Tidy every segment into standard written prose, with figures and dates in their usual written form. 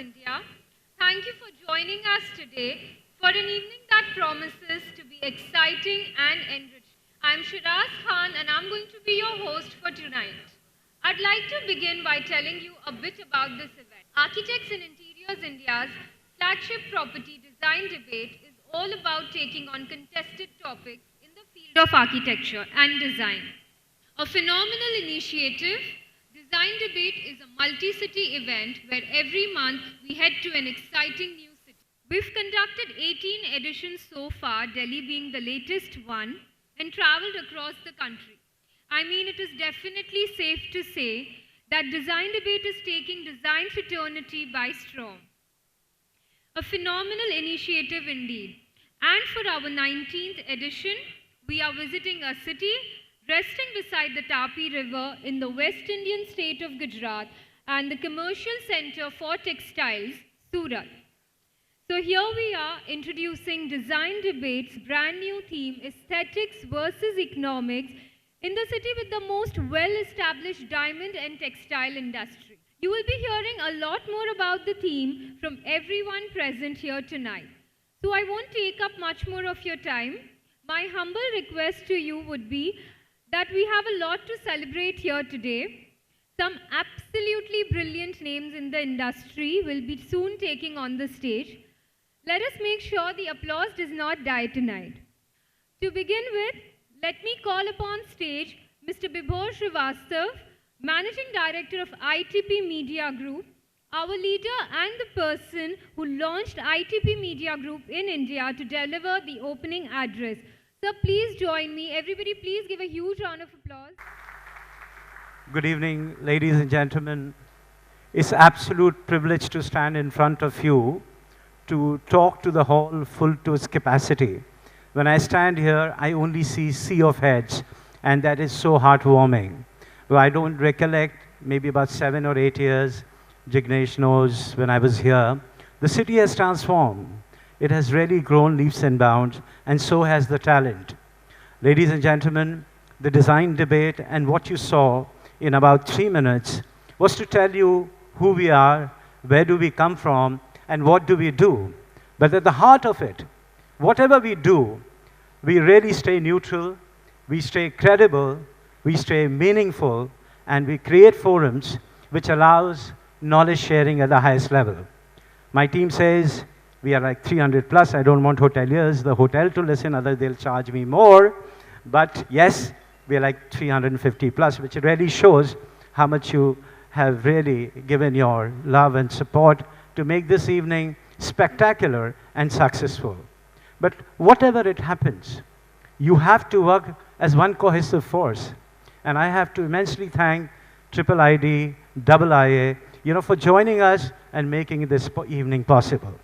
India. Thank you for joining us today for an evening that promises to be exciting and enriching. I'm Shiraz Khan and I'm going to be your host for tonight. I'd like to begin by telling you a bit about this event. Architects in Interiors India's flagship property design debate is all about taking on contested topics in the field of architecture and design. A phenomenal initiative, Design Debate is a multi-city event where every month we head to an exciting new city. We've conducted 18 editions so far, Delhi being the latest one, and traveled across the country. I mean, it is definitely safe to say that Design Debate is taking design fraternity by storm. A phenomenal initiative indeed. And for our 19th edition, we are visiting a city resting beside the Tapi River in the West Indian state of Gujarat and the commercial center for textiles, Surat. So here we are introducing Design Debate's brand new theme, Aesthetics versus Economics, in the city with the most well-established diamond and textile industry. You will be hearing a lot more about the theme from everyone present here tonight. So I won't take up much more of your time. My humble request to you would be that we have a lot to celebrate here today. Some absolutely brilliant names in the industry will be soon taking on the stage. Let us make sure the applause does not die tonight. To begin with, let me call upon stage Mr. Bibhor Srivastav, Managing Director of ITP Media Group, our leader and the person who launched ITP Media Group in India to deliver the opening address. Sir, please join me. Everybody, please give a huge round of applause. Good evening, ladies and gentlemen. It's an absolute privilege to stand in front of you to talk to the hall full to its capacity. When I stand here, I only see sea of heads, and that is so heartwarming. Well, I don't recollect, maybe about 7 or 8 years, Jignesh knows when I was here, the city has transformed. It has really grown leaps and bounds, and so has the talent. Ladies and gentlemen, the design debate and what you saw in about 3 minutes was to tell you who we are, where do we come from, and what do we do. But at the heart of it, whatever we do, we really stay neutral, we stay credible, we stay meaningful, and we create forums which allows knowledge sharing at the highest level. My team says, we are like 300 plus. I don't want hoteliers, the hotel to listen, otherwise they'll charge me more. But yes, we are like 350 plus, which really shows how much you have really given your love and support to make this evening spectacular and successful. But whatever it happens, you have to work as one cohesive force. And I have to immensely thank Triple ID, Double IA, for joining us and making this evening possible.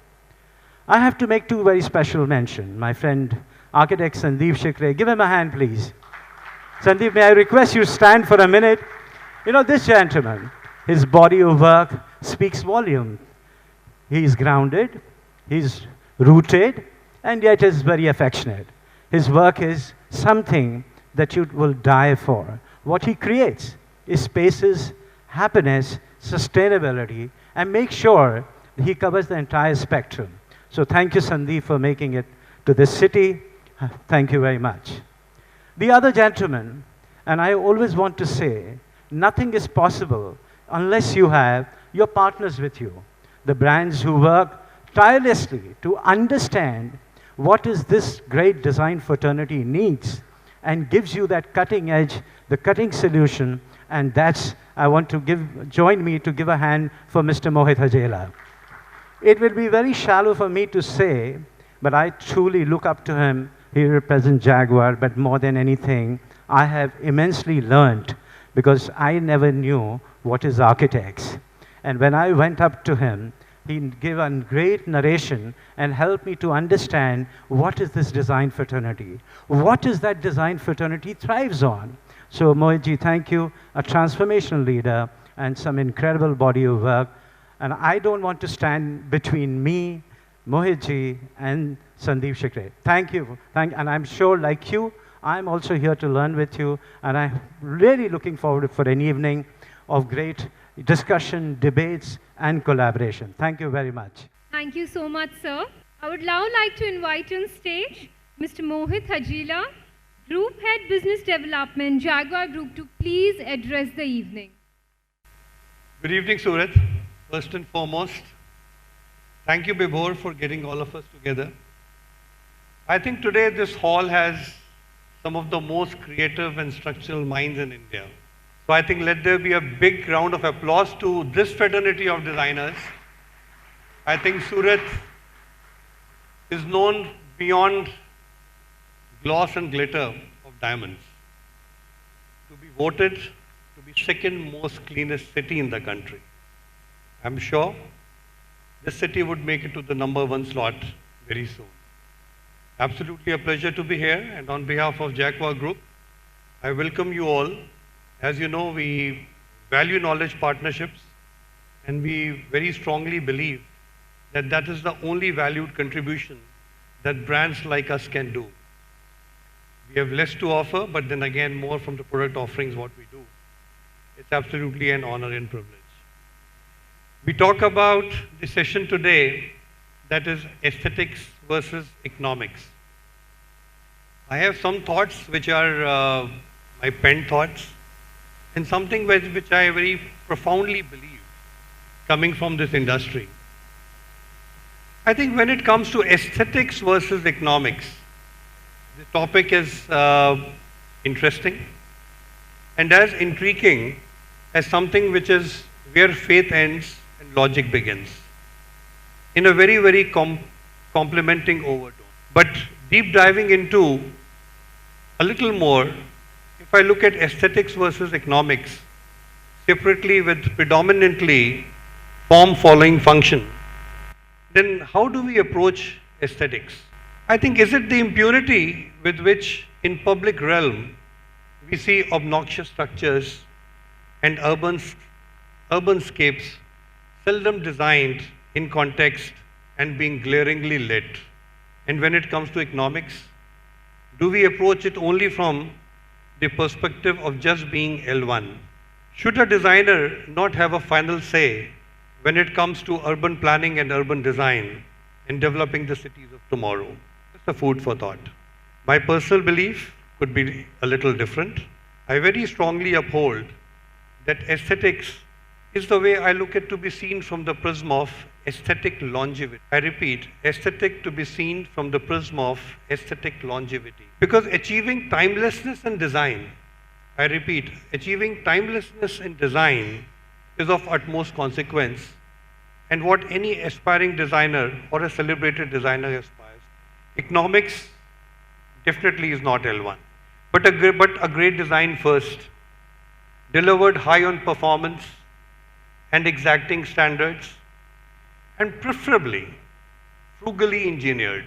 I have to make 2 very special mentions. My friend, architect Sandeep Shikre. Give him a hand, please. Sandeep, may I request you stand for a minute? This gentleman, his body of work speaks volume. He is grounded, he's rooted, and yet is very affectionate. His work is something that you will die for. What he creates is spaces, happiness, sustainability, and make sure he covers the entire spectrum. So thank you, Sandeep, for making it to this city. Thank you very much. The other gentleman, and I always want to say, nothing is possible unless you have your partners with you. The brands who work tirelessly to understand what is this great design fraternity needs and gives you that cutting edge, the cutting solution, and that's, I want to join me to give a hand for Mr. Mohit Hajela. It will be very shallow for me to say, but I truly look up to him. He represents Jaguar, but more than anything, I have immensely learned because I never knew what is architects. And when I went up to him, he gave a great narration and helped me to understand what is this design fraternity. What is that design fraternity thrives on? So Mohitji, thank you, a transformational leader and some incredible body of work. And I don't want to stand between me, Mohitji, and Sandeep Shikre. Thank you. And I'm sure, like you, I'm also here to learn with you. And I'm really looking forward for an evening of great discussion, debates, and collaboration. Thank you very much. Thank you so much, sir. I would now like to invite on stage Mr. Mohit Hajila, Group Head Business Development, Jaguar Group, to please address the evening. Good evening, Surat. First and foremost, thank you, Bibhor, for getting all of us together. I think today this hall has some of the most creative and structural minds in India. So I think let there be a big round of applause to this fraternity of designers. I think Surat is known beyond gloss and glitter of diamonds to be voted to be second most cleanest city in the country. I'm sure this city would make it to the #1 slot very soon. Absolutely a pleasure to be here, and on behalf of Jaguar Group, I welcome you all. As you know, we value knowledge partnerships, and we very strongly believe that that is the only valued contribution that brands like us can do. We have less to offer, but then again, more from the product offerings what we do. It's absolutely an honor and privilege. We talk about the session today, that is aesthetics versus economics. I have some thoughts which are my pen thoughts, and something which I very profoundly believe coming from this industry. I think when it comes to aesthetics versus economics, the topic is interesting and as intriguing as something which is where faith ends and logic begins, in a very, very complementing overtone. But deep diving into a little more, if I look at aesthetics versus economics separately with predominantly form following function, then how do we approach aesthetics? I think, is it the impunity with which in public realm we see obnoxious structures and urbanscapes seldom designed in context and being glaringly lit? And when it comes to economics, do we approach it only from the perspective of just being L1? Should a designer not have a final say when it comes to urban planning and urban design in developing the cities of tomorrow? Just a food for thought. My personal belief could be a little different. I very strongly uphold that aesthetics is the way I look at to be seen from the prism of aesthetic longevity. I repeat, aesthetic to be seen from the prism of aesthetic longevity. Because achieving timelessness in design, I repeat, achieving timelessness in design is of utmost consequence, and what any aspiring designer or a celebrated designer aspires. Economics definitely is not L1, but a great design first, delivered high on performance and exacting standards, and preferably frugally engineered.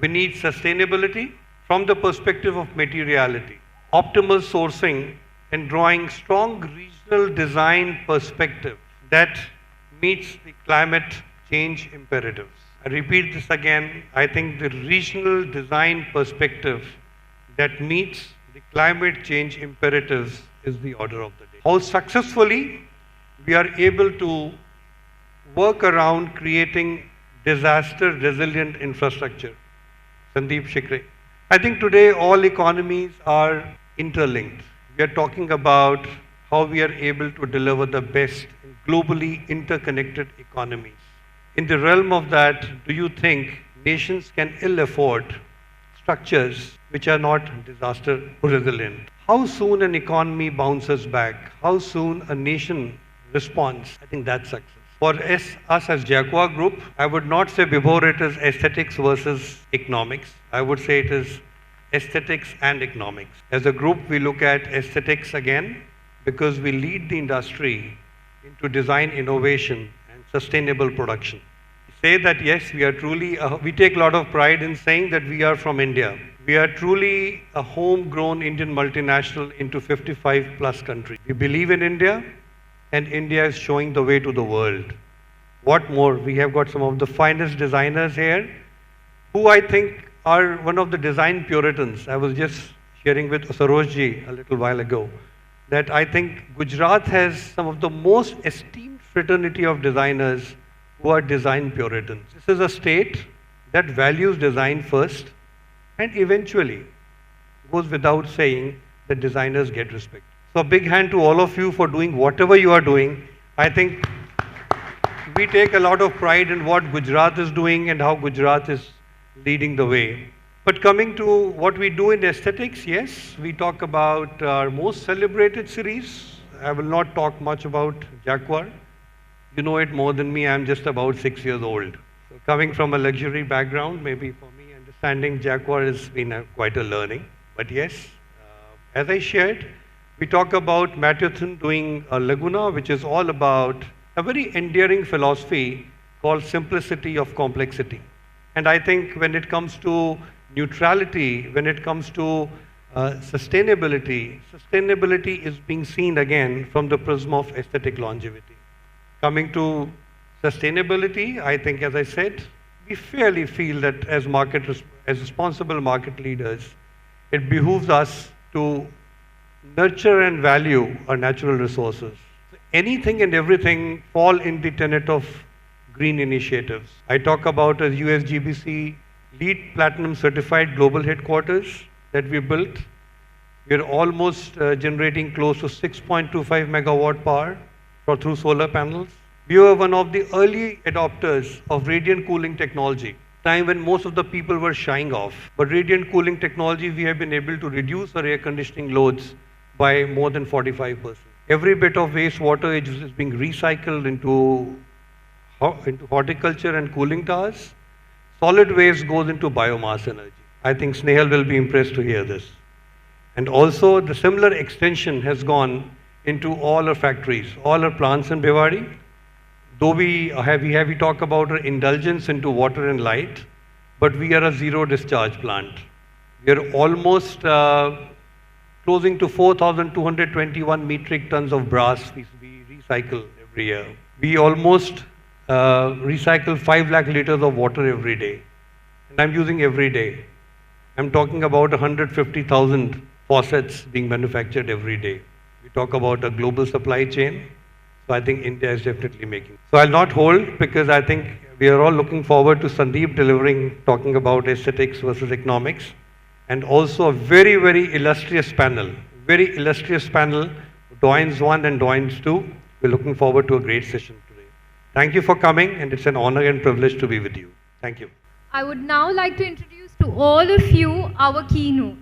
We need sustainability from the perspective of materiality, optimal sourcing, and drawing strong regional design perspective that meets the climate change imperatives. I repeat this again, I think the regional design perspective that meets the climate change imperatives is the order of the day. How successfully we are able to work around creating disaster resilient infrastructure. Sandeep Shikre. I think today all economies are interlinked. We are talking about how we are able to deliver the best in globally interconnected economies. In the realm of that, do you think nations can ill afford structures which are not disaster resilient? How soon an economy bounces back? How soon a nation responds? I think that's success. For us as Jaguar Group, I would not say before it is aesthetics versus economics. I would say it is aesthetics and economics. As a group, we look at aesthetics again because we lead the industry into design innovation and sustainable production. Say that yes, we are truly, we take a lot of pride in saying that we are from India. We are truly a homegrown Indian multinational into 55 plus countries. We believe in India, and India is showing the way to the world. What more? We have got some of the finest designers here, who I think are one of the design puritans. I was just sharing with Sarojji a little while ago that I think Gujarat has some of the most esteemed fraternity of designers who are design puritans. This is a state that values design first and eventually goes without saying that designers get respect. So a big hand to all of you for doing whatever you are doing. I think we take a lot of pride in what Gujarat is doing and how Gujarat is leading the way. But coming to what we do in aesthetics, yes, we talk about our most celebrated series. I will not talk much about Jaguar. You know it more than me. I'm just about 6 years old. So coming from a luxury background, maybe for me, understanding Jaguar has been quite a learning. But yes, as I shared, we talk about Matthew doing a Laguna, which is all about a very endearing philosophy called simplicity of complexity. And I think when it comes to neutrality, when it comes to sustainability, sustainability is being seen again from the prism of aesthetic longevity. Coming to sustainability, I think, as I said, we fairly feel that as responsible market leaders, it behooves us to nurture and value our natural resources. So anything and everything fall in the tenet of green initiatives. I talk about a USGBC LEED Platinum certified global headquarters that we built. We are almost generating close to 6.25 megawatt power through solar panels. We were one of the early adopters of radiant cooling technology, time when most of the people were shying off. But radiant cooling technology, we have been able to reduce our air conditioning loads by more than 45%. Every bit of wastewater is being recycled into horticulture and cooling towers. Solid waste goes into biomass energy. I think Snehal will be impressed to hear this. And also the similar extension has gone into all our factories, all our plants in Bhiwadi. Though we talk about our indulgence into water and light, but we are a zero discharge plant. We are almost closing to 4,221 metric tons of brass we recycle every year. We almost recycle 5 lakh liters of water every day. And I'm using every day. I'm talking about 150,000 faucets being manufactured every day. We talk about a global supply chain. So I think India is definitely making. So I'll not hold because I think we are all looking forward to Sandeep talking about aesthetics versus economics. And also a very, very illustrious panel, Doyens 1 and Doyens 2. We're looking forward to a great session today. Thank you for coming, and it's an honor and privilege to be with you. Thank you. I would now like to introduce to all of you our keynote.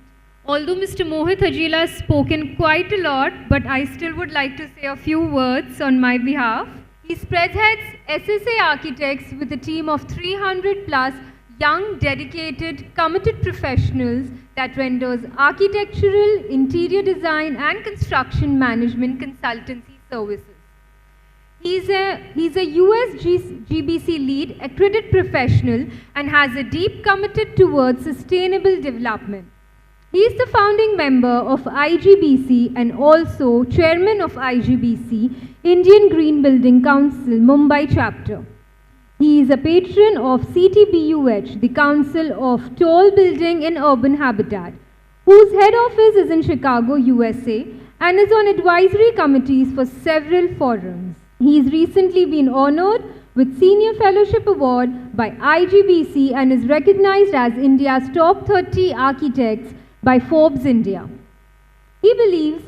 Although Mr. Mohit Hajila has spoken quite a lot, but I still would like to say a few words on my behalf. He spearheads SSA Architects with a team of 300 plus young, dedicated, committed professionals that renders architectural, interior design and construction management consultancy services. He's a USGBC LEED accredited professional and has a deep committed towards sustainable development. He is the founding member of IGBC and also chairman of IGBC, Indian Green Building Council, Mumbai chapter. He is a patron of CTBUH, the Council of Tall Building and Urban Habitat, whose head office is in Chicago, USA, and is on advisory committees for several forums. He has recently been honored with Senior Fellowship Award by IGBC and is recognized as India's top 30 architects by Forbes India. He believes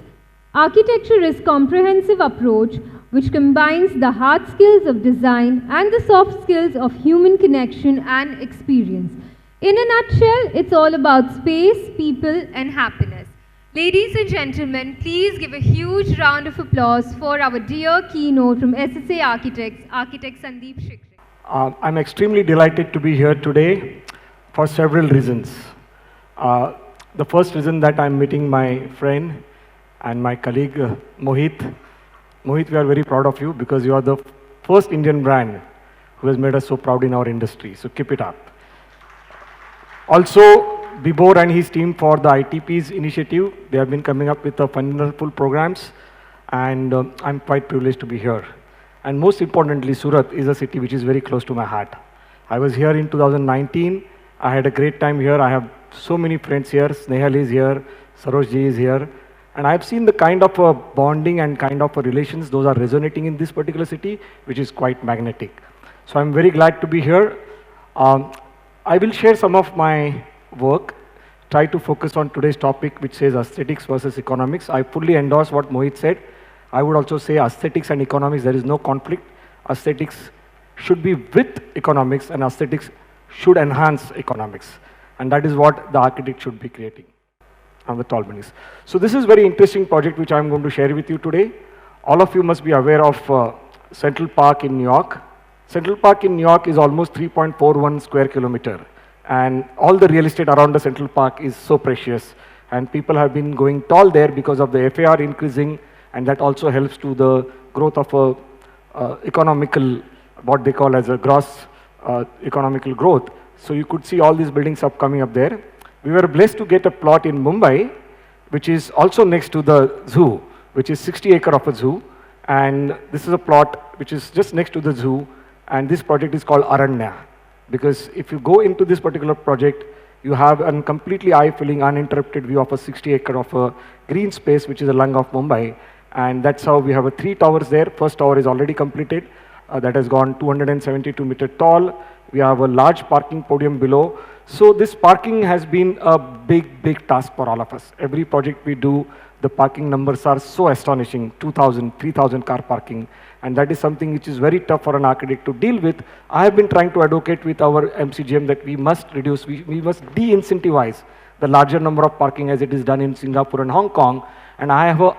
architecture is a comprehensive approach which combines the hard skills of design and the soft skills of human connection and experience. In a nutshell, it's all about space, people, and happiness. Ladies and gentlemen, please give a huge round of applause for our dear keynote from SSA Architects, Architect Sandeep Shikri. I'm extremely delighted to be here today for several reasons. The first reason that I'm meeting my friend and my colleague Mohit. Mohit, we are very proud of you because you are the first Indian brand who has made us so proud in our industry. So keep it up. Also, Bibor and his team for the ITPs initiative. They have been coming up with wonderful programs, and I'm quite privileged to be here. And most importantly, Surat is a city which is very close to my heart. I was here in 2019. I had a great time here. I have so many friends here. Snehal is here. Sarojji is here. And I've seen the kind of bonding and kind of relations those are resonating in this particular city, which is quite magnetic. So I'm very glad to be here. Um, I will share some of my work, try to focus on today's topic, which says aesthetics versus economics. I fully endorse what Mohit said. I would also say aesthetics and economics, there is no conflict. Aesthetics should be with economics, and aesthetics should enhance economics. And that is what the architect should be creating on the tall buildings. So this is very interesting project which I'm going to share with you today. All of you must be aware of Central Park in New York. Central Park in New York is almost 3.41 square kilometer. And all the real estate around the Central Park is so precious. And people have been going tall there because of the FAR increasing, and that also helps to the growth of a economical, what they call as a gross economical growth. So you could see all these buildings up coming up there. We were blessed to get a plot in Mumbai, which is also next to the zoo, which is 60 acre of a zoo. And this is a plot which is just next to the zoo. And this project is called Aranya. Because if you go into this particular project, you have a completely eye-filling, uninterrupted view of a 60 acre of a green space, which is a lung of Mumbai. And that's how we have 3 towers there. First tower is already completed. That has gone 272 meter tall. We have a large parking podium below. So this parking has been a big task for all of us. Every project we do, the parking numbers are so astonishing, 2,000, 3,000 car parking. And that is something which is very tough for an architect to deal with. I have been trying to advocate with our MCGM that we must reduce, we must de-incentivize the larger number of parking as it is done in Singapore and Hong Kong. And I have a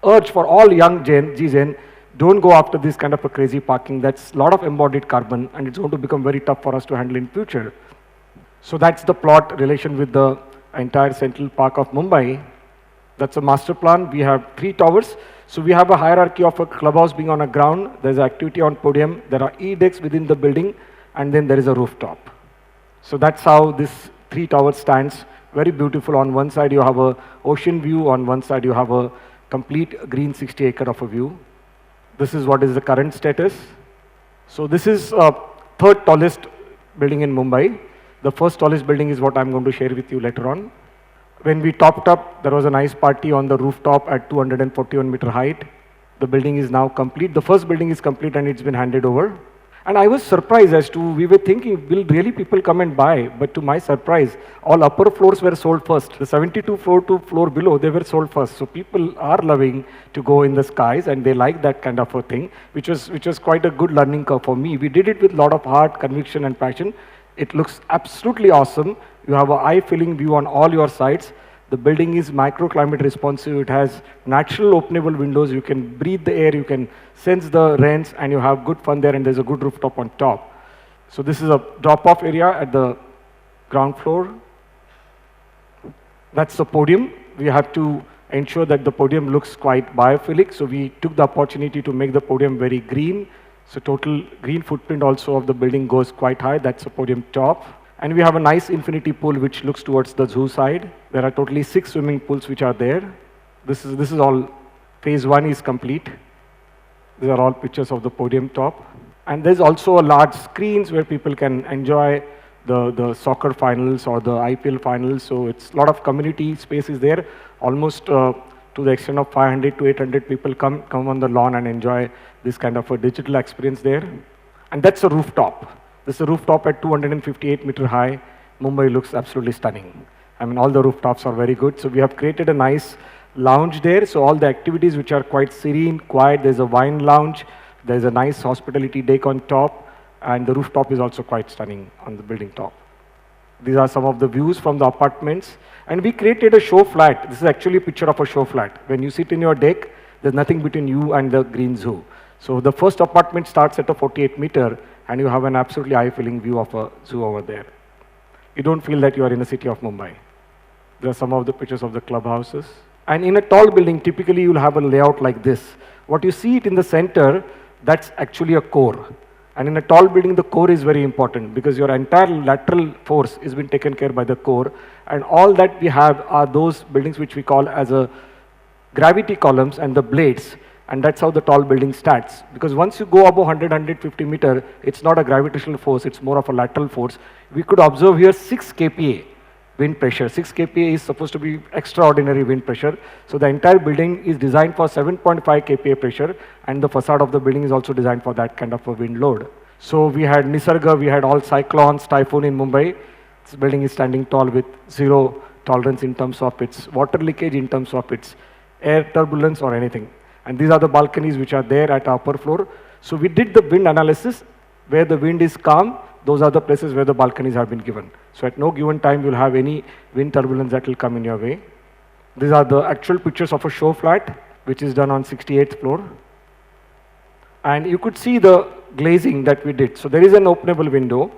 urge for all young Gen, don't go after this kind of a crazy parking. That's a lot of embodied carbon, and it's going to become very tough for us to handle in future. So that's the plot relation with the entire Central Park of Mumbai. That's a master plan. We have 3 towers. So we have a hierarchy of a clubhouse being on a ground. There's activity on podium. There are E-decks within the building, and then there is a rooftop. So that's how this 3 towers stands. Very beautiful. On one side you have a ocean view. On one side you have a complete green 60 acre of a view. This is what is the current status. So this is third tallest building in Mumbai. The first tallest building is what I'm going to share with you later on. When we topped up, there was a nice party on the rooftop at 241 meter height. The building is now complete. The first building is complete and it's been handed over. And I was surprised as to, we were thinking, will really people come and buy? But to my surprise, all upper floors were sold first. The 72 floor to floor below, they were sold first. So people are loving to go in the skies, and they like that kind of a thing, which was quite a good learning curve for me. We did it with a lot of heart, conviction, and passion. It looks absolutely awesome. You have an eye-filling view on all your sides. The building is microclimate responsive. It has natural openable windows. You can breathe the air, you can sense the rains, and you have good fun there, and there's a good rooftop on top. So this is a drop-off area at the ground floor. That's the podium. We have to ensure that the podium looks quite biophilic, so we took the opportunity to make the podium very green. So total green footprint also of the building goes quite high. That's the podium top. And we have a nice infinity pool which looks towards the zoo side. There are totally 6 swimming pools which are there. This is all, phase 1 is complete. These are all pictures of the podium top. And there's also a large screens where people can enjoy the soccer finals or the IPL finals. So it's a lot of community space is there. Almost to the extent of 500 to 800 people come on the lawn and enjoy this kind of a digital experience there. And that's a rooftop. This is a rooftop at 258 meter high. Mumbai looks absolutely stunning. I mean, all the rooftops are very good. So we have created a nice lounge there. So all the activities which are quite serene, quiet. There's a wine lounge. There's a nice hospitality deck on top. And the rooftop is also quite stunning on the building top. These are some of the views from the apartments. And we created a show flat. This is actually a picture of a show flat. When you sit in your deck, there's nothing between you and the green zoo. So the first apartment starts at a 48 meter, and you have an absolutely eye-filling view of a zoo over there. You don't feel that you are in the city of Mumbai. There are some of the pictures of the clubhouses. And in a tall building, typically you'll have a layout like this. What you see it in the center, that's actually a core. And in a tall building, the core is very important because your entire lateral force is being taken care by the core. And all that we have are those buildings which we call as a gravity columns and the blades. And that's how the tall building starts. Because once you go above 100, 150 meter, it's not a gravitational force, it's more of a lateral force. We could observe here 6 kPa. wind pressure. 6 kPa is supposed to be extraordinary wind pressure. So the entire building is designed for 7.5 kPa pressure, and the facade of the building is also designed for that kind of a wind load. So we had Nisarga, we had all cyclones, typhoon in Mumbai. This building is standing tall with zero tolerance in terms of its water leakage, in terms of its air turbulence or anything. And these are the balconies which are there at upper floor. So we did the wind analysis. Where the wind is calm, those are the places where the balconies have been given. So at no given time you'll have any wind turbulence that will come in your way. These are the actual pictures of a show flat, which is done on 68th floor. And you could see the glazing that we did. So there is an openable window.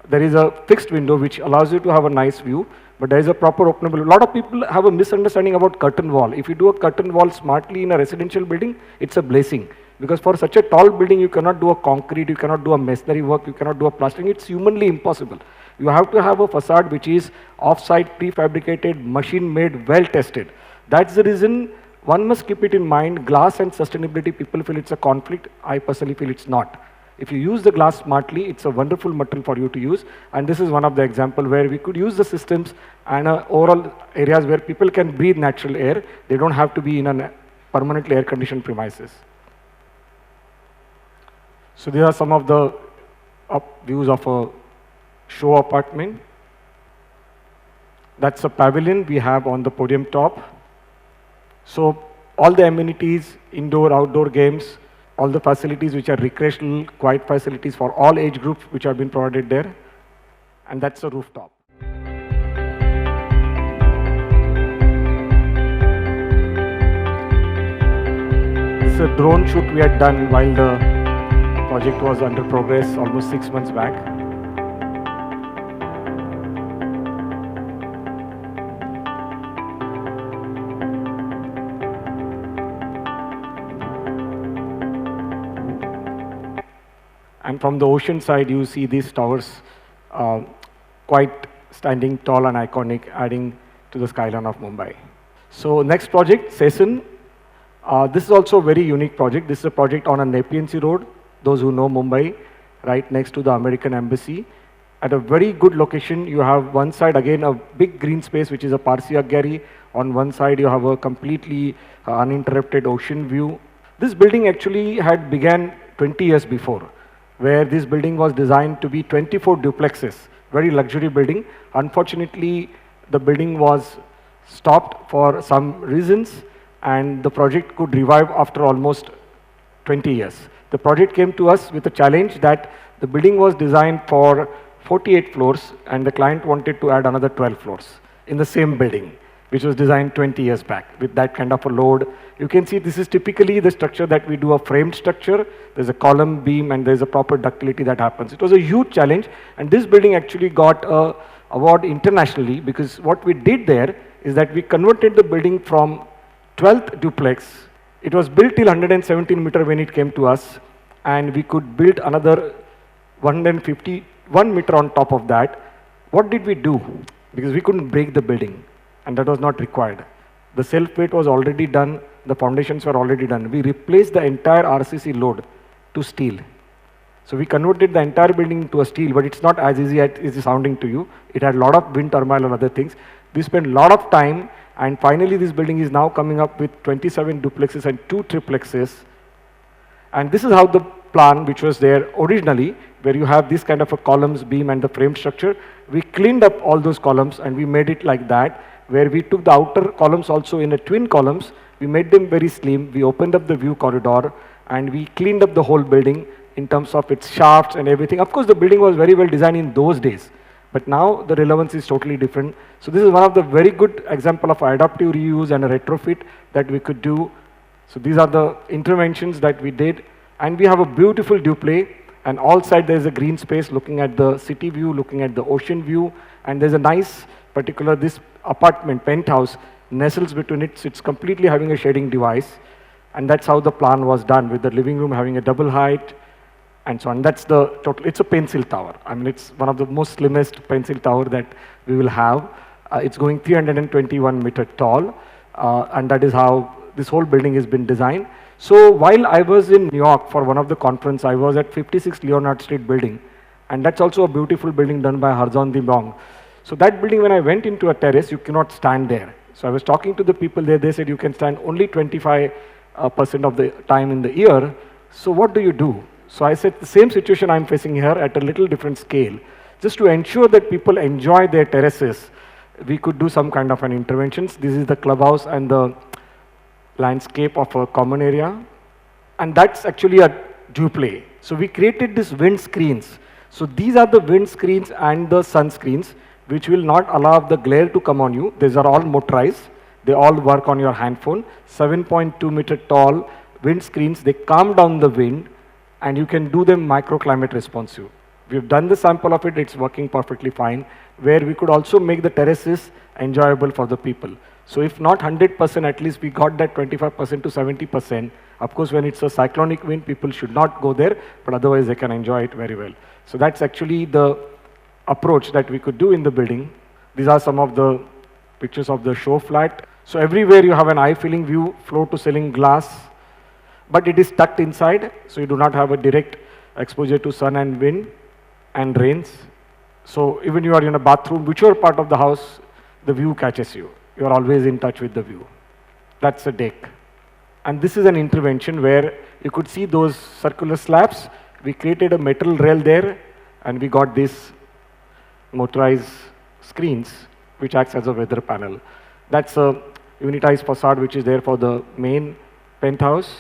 There is a fixed window which allows you to have a nice view, but there is a proper openable. A lot of people have a misunderstanding about curtain wall. If you do a curtain wall smartly in a residential building, it's a blessing. Because for such a tall building, you cannot do a concrete, you cannot do a masonry work, you cannot do a plastering. It's humanly impossible. You have to have a facade which is off-site, prefabricated, machine-made, well-tested. That's the reason one must keep it in mind. Glass and sustainability, people feel it's a conflict. I personally feel it's not. If you use the glass smartly, it's a wonderful material for you to use. And this is one of the examples where we could use the systems and overall areas where people can breathe natural air. They don't have to be in a permanently air-conditioned premises. So these are some of the views of a show apartment. That's a pavilion we have on the podium top. So all the amenities, indoor, outdoor games, all the facilities which are recreational, quiet facilities for all age groups which have been provided there. And that's a rooftop. This is a drone shoot we had done while the project was under progress almost 6 months back. And from the ocean side, you see these towers quite standing tall and iconic, adding to the skyline of Mumbai. So next project, Session. This is also a very unique project. This is a project on a Nepean Sea Road. Those who know Mumbai, right next to the American Embassy. At a very good location, you have one side, again, a big green space, which is a Parsi Agyari. On one side, you have a completely uninterrupted ocean view. This building actually had began 20 years before, where this building was designed to be 24 duplexes, very luxury building. Unfortunately, the building was stopped for some reasons, and the project could revive after almost 20 years. The project came to us with a challenge that the building was designed for 48 floors, and the client wanted to add another 12 floors in the same building, which was designed 20 years back with that kind of a load. You can see this is typically the structure that we do, a framed structure. There's a column, beam, and there's a proper ductility that happens. It was a huge challenge, and this building actually got an award internationally, because what we did there is that we converted the building from 12th duplex. It was built till 117 meter when it came to us, and we could build another 151 meter on top of that. What did we do? Because we couldn't break the building, and that was not required. The self-weight was already done, the foundations were already done. We replaced the entire RCC load to steel. So we converted the entire building to a steel, but it's not as easy as it's sounding to you. It had a lot of wind turmoil and other things. We spent a lot of time, and finally this building is now coming up with 27 duplexes and 2 triplexes. And this is how the plan, which was there originally, where you have this kind of a columns, beam, and the frame structure. We cleaned up all those columns, and we made it like that, where we took the outer columns also in a twin columns. We made them very slim. We opened up the view corridor, and we cleaned up the whole building in terms of its shafts and everything. Of course, the building was very well designed in those days, but now the relevance is totally different. So this is one of the very good example of adaptive reuse and a retrofit that we could do. So these are the interventions that we did, and we have a beautiful duplay, and all side there is a green space looking at the city view, looking at the ocean view, and there's a nice particular, this apartment, penthouse, nestles between it, so it's completely having a shading device, and that's how the plan was done, with the living room having a double height, and so on. That's the total. It's a pencil tower. I mean, it's one of the most slimmest pencil tower that we will have. It's going 321 meter tall, and that is how this whole building has been designed. So while I was in New York for one of the conference, I was at 56 Leonard Street building, and that's also a beautiful building done by Harzon Dimong. So that building, when I went into a terrace, you cannot stand there. So I was talking to the people there, they said you can stand only 25% of the time in the year. So what do you do? So I said the same situation I'm facing here at a little different scale. Just to ensure that people enjoy their terraces, we could do some kind of an interventions. This is the clubhouse and the landscape of a common area. And that's actually a dew play. So we created these wind screens. So these are the wind screens and the sun screens, which will not allow the glare to come on you. These are all motorized. They all work on your handphone. 7.2-meter tall wind screens. They calm down the wind, and you can do them microclimate responsive. We've done the sample of it. It's working perfectly fine, where we could also make the terraces enjoyable for the people. So if not 100%, at least we got that 25% to 70%. Of course, when it's a cyclonic wind, people should not go there, but otherwise they can enjoy it very well. So that's actually the approach that we could do in the building. These are some of the pictures of the show flat. So everywhere you have an eye-filling view, floor-to-ceiling glass, but it is tucked inside, so you do not have a direct exposure to sun and wind and rains. So even you are in a bathroom, whichever part of the house, the view catches you. You are always in touch with the view. That's a deck. And this is an intervention where you could see those circular slabs. We created a metal rail there, and we got these motorized screens, which acts as a weather panel. That's a unitized facade which is there for the main penthouse.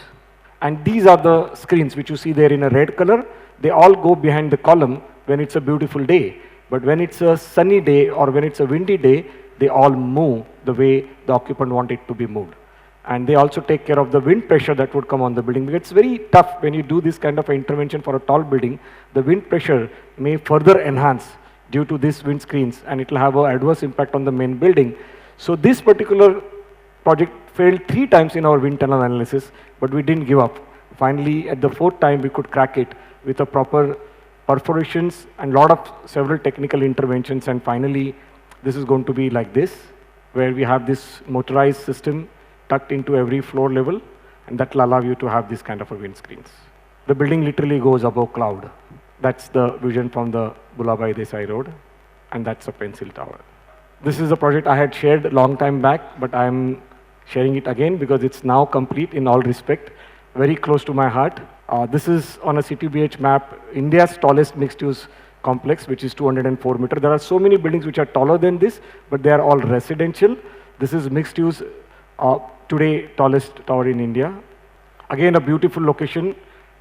And these are the screens which you see there in a red color. They all go behind the column when it's a beautiful day. But when it's a sunny day or when it's a windy day, they all move the way the occupant want it to be moved. And they also take care of the wind pressure that would come on the building. Because it's very tough when you do this kind of intervention for a tall building. The wind pressure may further enhance due to these wind screens, and it will have an adverse impact on the main building. So this particular project failed 3 times in our wind tunnel analysis, but we didn't give up. Finally, at the 4th time, we could crack it with a proper perforations and several technical interventions, and finally, this is going to be like this, where we have this motorized system tucked into every floor level, and that will allow you to have this kind of a wind screens. The building literally goes above cloud. That's the vision from the Bulabai Desai Road, and that's a pencil tower. This is a project I had shared a long time back, but I'm sharing it again because it's now complete in all respect, very close to my heart. This is on a CTBH map, India's tallest mixed-use complex, which is 204 meters. There are so many buildings which are taller than this, but they are all residential. This is mixed-use, today tallest tower in India. Again, a beautiful location.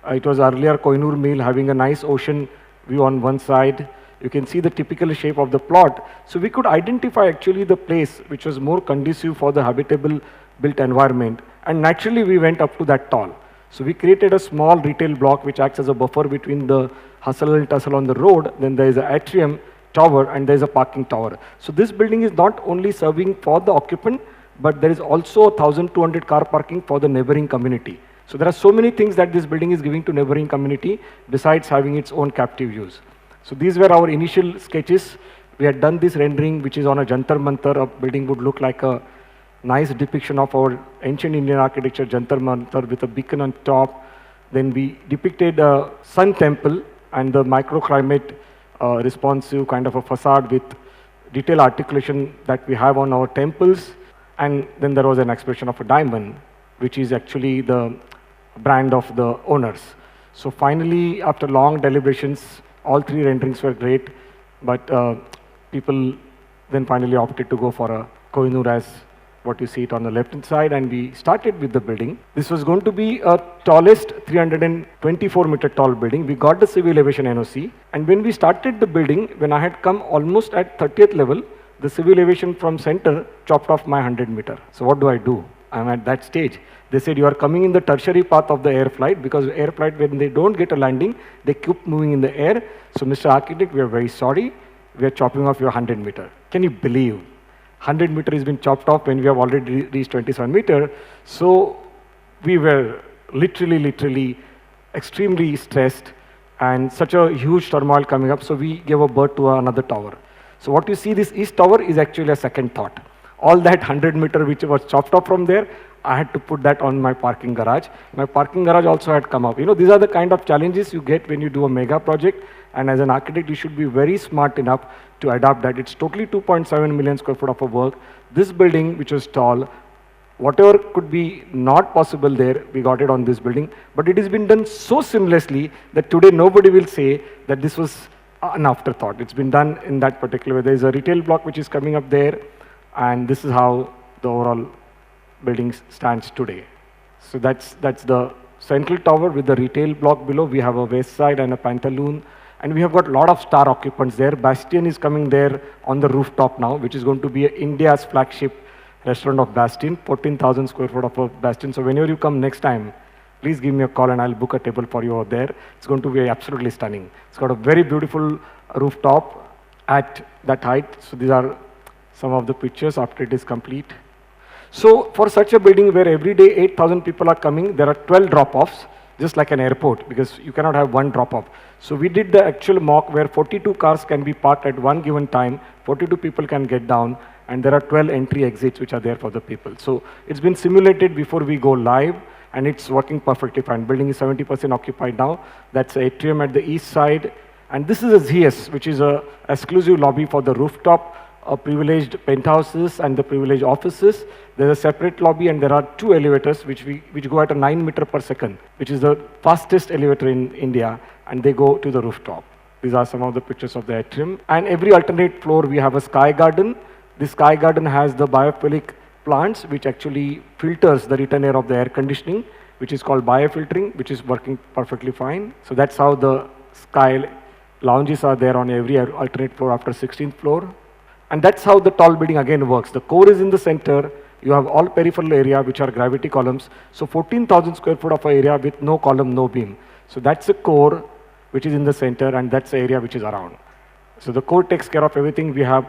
It was earlier Koinur Mill, having a nice ocean view on one side. You can see the typical shape of the plot. So we could identify actually the place which was more conducive for the habitable built environment. And naturally we went up to that tall. So we created a small retail block which acts as a buffer between the hustle and tussle on the road. Then there is an atrium tower and there is a parking tower. So this building is not only serving for the occupant, but there is also 1,200 car parking for the neighboring community. So there are so many things that this building is giving to neighboring community besides having its own captive use. So these were our initial sketches. We had done this rendering which is on a Jantar Mantar. A building would look like a nice depiction of our ancient Indian architecture, Jantar Mantar, with a beacon on top. Then we depicted a sun temple and the microclimate responsive kind of a facade with detailed articulation that we have on our temples. And then there was an expression of a diamond, which is actually the brand of the owners. So finally, after long deliberations, all 3 renderings were great, but people then finally opted to go for a Kohinoor as what you see it on the left-hand side, and we started with the building. This was going to be a tallest 324-meter tall building. We got the civil elevation NOC, and when we started the building, when I had come almost at 30th level, the civil elevation from center chopped off my 100-meter. So what do? I'm at that stage. They said, you are coming in the tertiary path of the air flight, because air flight, when they don't get a landing, they keep moving in the air. So Mr. Architect, we are very sorry. We are chopping off your 100-meter. Can you believe? 100-meter has been chopped off when we have already reached 27 meter. So we were literally extremely stressed, and such a huge turmoil coming up. So we gave a birth to another tower. So what you see, this east tower is actually a second thought. All that 100-meter which was chopped off from there, I had to put that on my parking garage. My parking garage also had come up. You know, these are the kind of challenges you get when you do a mega project, And as an architect, you should be very smart enough to adapt that. It's totally 2.7 million square foot of a work. This building, which was tall, whatever could be not possible there, we got it on this building. But it has been done so seamlessly that today nobody will say that this was an afterthought. It's been done in that particular way. There is a retail block which is coming up there, and this is how the overall building stands today. So that's the central tower with the retail block below. We have a West Side and a Pantaloon, and we have got a lot of star occupants there. Bastion is coming there on the rooftop now, which is going to be India's flagship restaurant of Bastion, 14,000 square foot of a Bastion. So whenever you come next time, please give me a call and I'll book a table for you over there. It's going to be absolutely stunning. It's got a very beautiful rooftop at that height. So these are some of the pictures after it is complete. So for such a building where every day 8,000 people are coming, there are 12 drop-offs, just like an airport, because you cannot have one drop-off. So we did the actual mock where 42 cars can be parked at one given time, 42 people can get down, and there are 12 entry exits which are there for the people. So it's been simulated before we go live, and it's working perfectly fine. Building is 70% occupied now. That's atrium at the east side. And this is a ZS, which is a exclusive lobby for the rooftop, privileged penthouses and the privileged offices. There's a separate lobby, and there are two elevators which go at a 9 meter per second, which is the fastest elevator in India, and they go to the rooftop. These are some of the pictures of the atrium. And every alternate floor, we have a sky garden. This sky garden has the biophilic plants, which actually filters the return air of the air conditioning, which is called biofiltering, which is working perfectly fine. So that's how the sky lounges are there on every alternate floor after 16th floor. And that's how the tall building again works. The core is in the center. You have all peripheral area, which are gravity columns. So 14,000 square foot of area with no column, no beam. So that's the core, which is in the center, and that's the area which is around. So the core takes care of everything. We have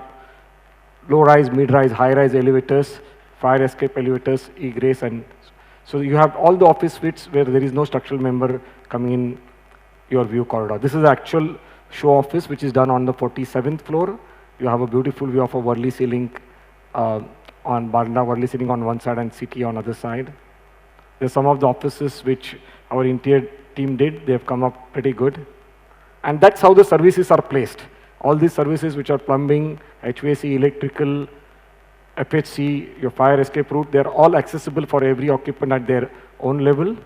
low-rise, mid-rise, high-rise elevators, fire escape elevators, egress, and so you have all the office suites where there is no structural member coming in your view corridor. This is the actual show office, which is done on the 47th floor. You have a beautiful view of a Worli ceiling on Barna, Worli ceiling on one side and city on other side. There's some of the offices which our interior team did. They have come up pretty good. And that's how the services are placed. All these services which are plumbing, HVAC, electrical, FHC, your fire escape route, they're all accessible for every occupant at their own level.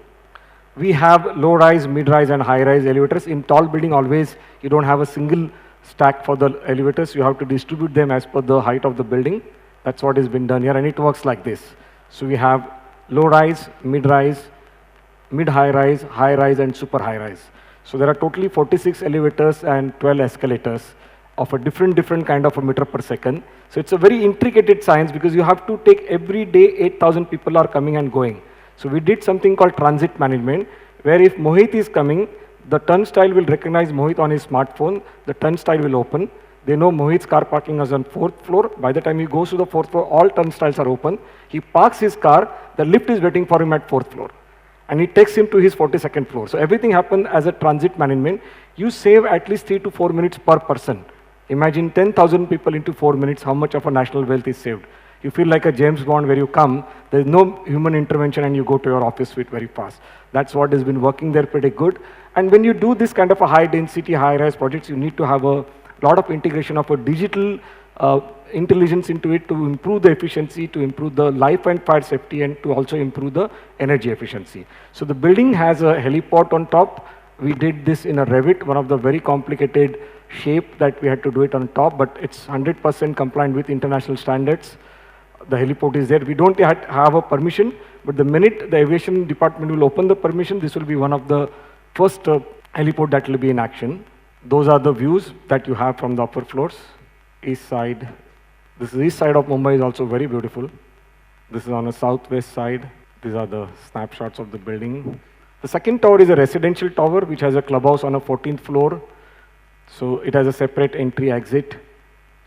We have low-rise, mid-rise, and high-rise elevators. In tall building, always you don't have a single stack for the elevators. You have to distribute them as per the height of the building. That's what has been done here, and it works like this. So we have low-rise, mid-rise, mid-high-rise, high-rise, and super high-rise. So there are totally 46 elevators and 12 escalators of a different kind of a meter per second. So it's a very intricate science because you have to take every day 8,000 people are coming and going. So we did something called transit management, where if Mohit is coming, the turnstile will recognize Mohit on his smartphone, the turnstile will open. They know Mohit's car parking is on 4th floor. By the time he goes to the 4th floor, all turnstiles are open. He parks his car, the lift is waiting for him at 4th floor. And it takes him to his 42nd floor. So everything happened as a transit management. You save at least 3 to 4 minutes per person. Imagine 10,000 people into 4 minutes, how much of a national wealth is saved. You feel like a James Bond where you come, there's no human intervention and you go to your office suite very fast. That's what has been working there pretty good. And when you do this kind of a high density, high rise projects, you need to have a lot of integration of a digital intelligence into it to improve the efficiency, to improve the life and fire safety, and to also improve the energy efficiency. So the building has a heliport on top. We did this in a Revit, one of the very complicated shape that we had to do it on top, but it's 100% compliant with international standards. The heliport is there. We don't have a permission, but the minute the aviation department will open the permission, this will be one of the first heliport that will be in action. Those are the views that you have from the upper floors. East side. This is east side of Mumbai is also very beautiful. This is on the southwest side. These are the snapshots of the building. The second tower is a residential tower which has a clubhouse on a 14th floor. So it has a separate entry exit,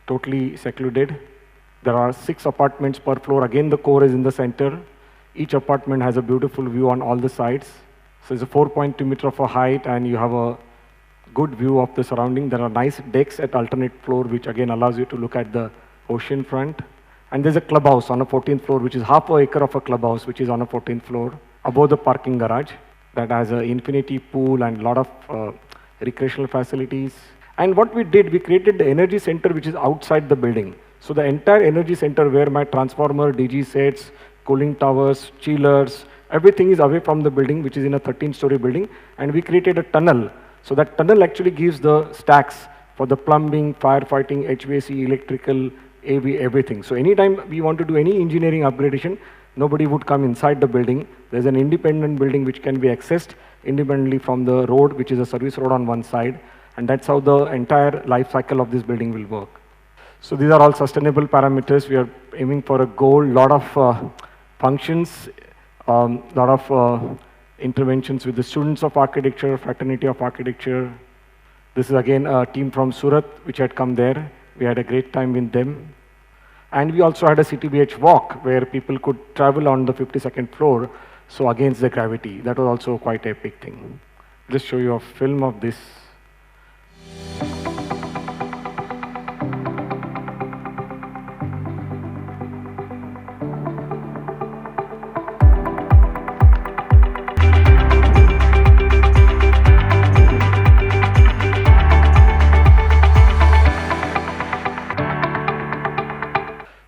totally secluded. There are 6 apartments per floor. Again, the core is in the center. Each apartment has a beautiful view on all the sides. So it's a 4.2 meter of a height, and you have a good view of the surrounding. There are nice decks at alternate floor, which again allows you to look at the ocean front. And there's a clubhouse on a 14th floor, which is half an acre of a clubhouse, which is on a 14th floor, above the parking garage that has an infinity pool and a lot of recreational facilities. And what we did, we created the energy center which is outside the building. So the entire energy center where my transformer, DG sets, cooling towers, chillers, everything is away from the building, which is in a 13-story building. And we created a tunnel. So that tunnel actually gives the stacks for the plumbing, firefighting, HVAC, electrical, AV, everything. So anytime we want to do any engineering upgradation, nobody would come inside the building. There's an independent building which can be accessed independently from the road, which is a service road on one side. And that's how the entire life cycle of this building will work. So these are all sustainable parameters. We are aiming for a goal, lot of functions, lot of interventions with the students of architecture, fraternity of architecture. This is again a team from Surat, which had come there. We had a great time with them. And we also had a CTBH walk, where people could travel on the 52nd floor, so against the gravity. That was also quite a big thing. Just show you a film of this.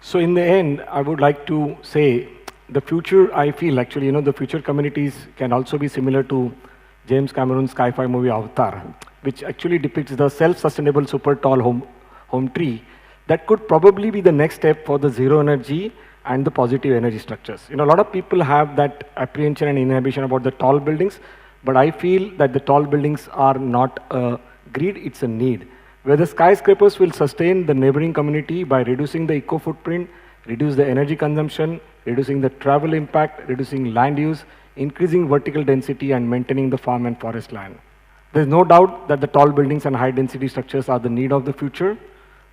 So in the end, I would like to say the future, I feel actually, the future communities can also be similar to James Cameron's sci-fi movie Avatar, which actually depicts the self-sustainable super tall home tree that could probably be the next step for the zero energy and the positive energy structures. A lot of people have that apprehension and inhibition about the tall buildings, but I feel that the tall buildings are not a greed, it's a need. Where the skyscrapers will sustain the neighboring community by reducing the eco footprint, reduce the energy consumption, reducing the travel impact, reducing land use, increasing vertical density, and maintaining the farm and forest land. There's no doubt that the tall buildings and high density structures are the need of the future.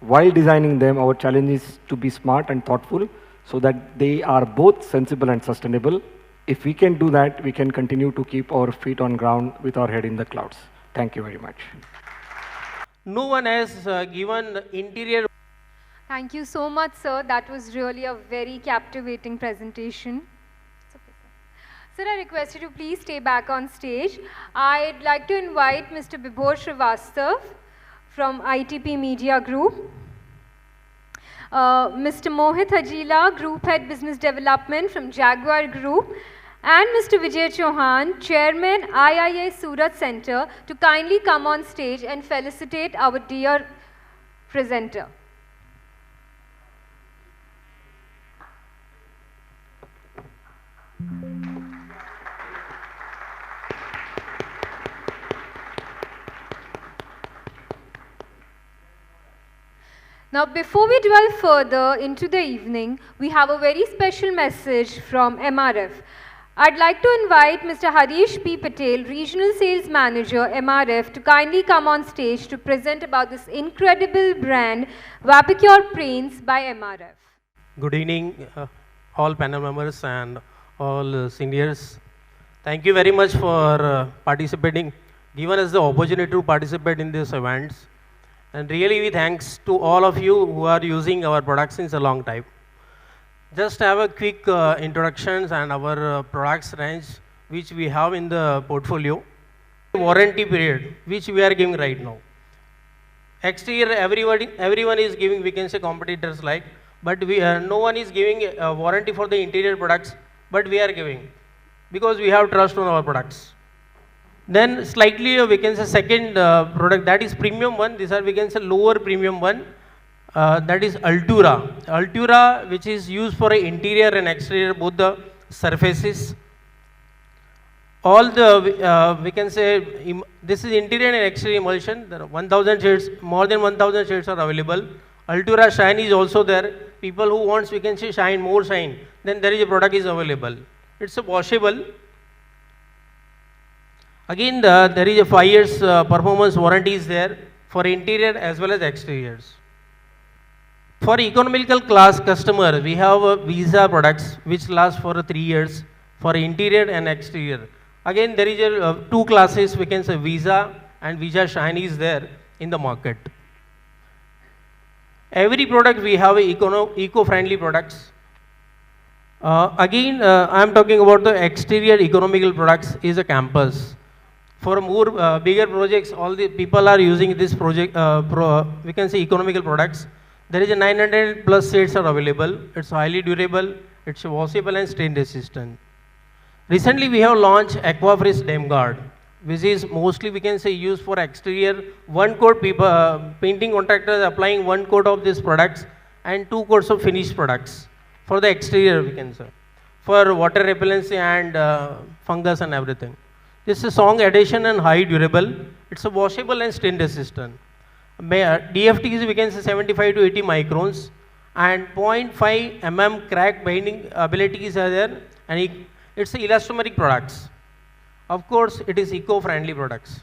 While designing them, our challenge is to be smart and thoughtful so that they are both sensible and sustainable. If we can do that, we can continue to keep our feet on ground with our head in the clouds. Thank you very much. No one has given interior. Thank you so much, sir. That was really a very captivating presentation. It's okay, sir. Sir, I request you to please stay back on stage. I'd like to invite Mr. Bibhor Srivastav from ITP Media Group, Mr. Mohit Hajila, Group Head Business Development from Jaguar Group, and Mr. Vijay Chauhan, Chairman IIA Surat Center, to kindly come on stage and felicitate our dear presenter. Now, before we dwell further into the evening, we have a very special message from MRF. I'd like to invite Mr. Harish P. Patel, Regional Sales Manager, MRF, to kindly come on stage to present about this incredible brand, Vapicure Paints by MRF. Good evening, all panel members and all seniors. Thank you very much for participating, given us the opportunity to participate in these events. And really, we thanks to all of you who are using our products since a long time. Just have a quick introductions and our products range which we have in the portfolio. Warranty period which we are giving right now. Exterior, everyone is giving, we can say competitors like, but no one is giving a warranty for the interior products, but we are giving because we have trust on our products. Then slightly we can say second product, that is premium one. These are we can say lower premium one. That is Altura. Altura, which is used for interior and exterior, both the surfaces. All the, we can say, this is interior and exterior emulsion. There are 1000 shades, more than 1000 shades are available. Altura Shine is also there. People who wants, we can say, shine, more shine, then there is a product is available. It's a washable. Again, there is a 5 years performance warranty is there for interior as well as exteriors. For economical class customer, we have Visa products which last for 3 years for interior and exterior. Again, there is a, 2 classes, we can say Visa and Visa Shine is there in the market. Every product we have eco-friendly products. I am talking about the exterior economical products is a campus. For more bigger projects, all the people are using this project, we can say economical products. There is a 900 plus shades are available. It's highly durable, it's washable and stain resistant. Recently, we have launched Aquafresh Dam Guard, which is mostly we can say used for exterior. One coat painting contractors applying one coat of these products and two coats of finished products for the exterior we can say, for water repellency and fungus and everything. This is a strong adhesion and high durable. It's a washable and stain resistant. DFT is we can say 75 to 80 microns and 0.5 crack binding abilities are there, and it's elastomeric products. Of course, it is eco-friendly products.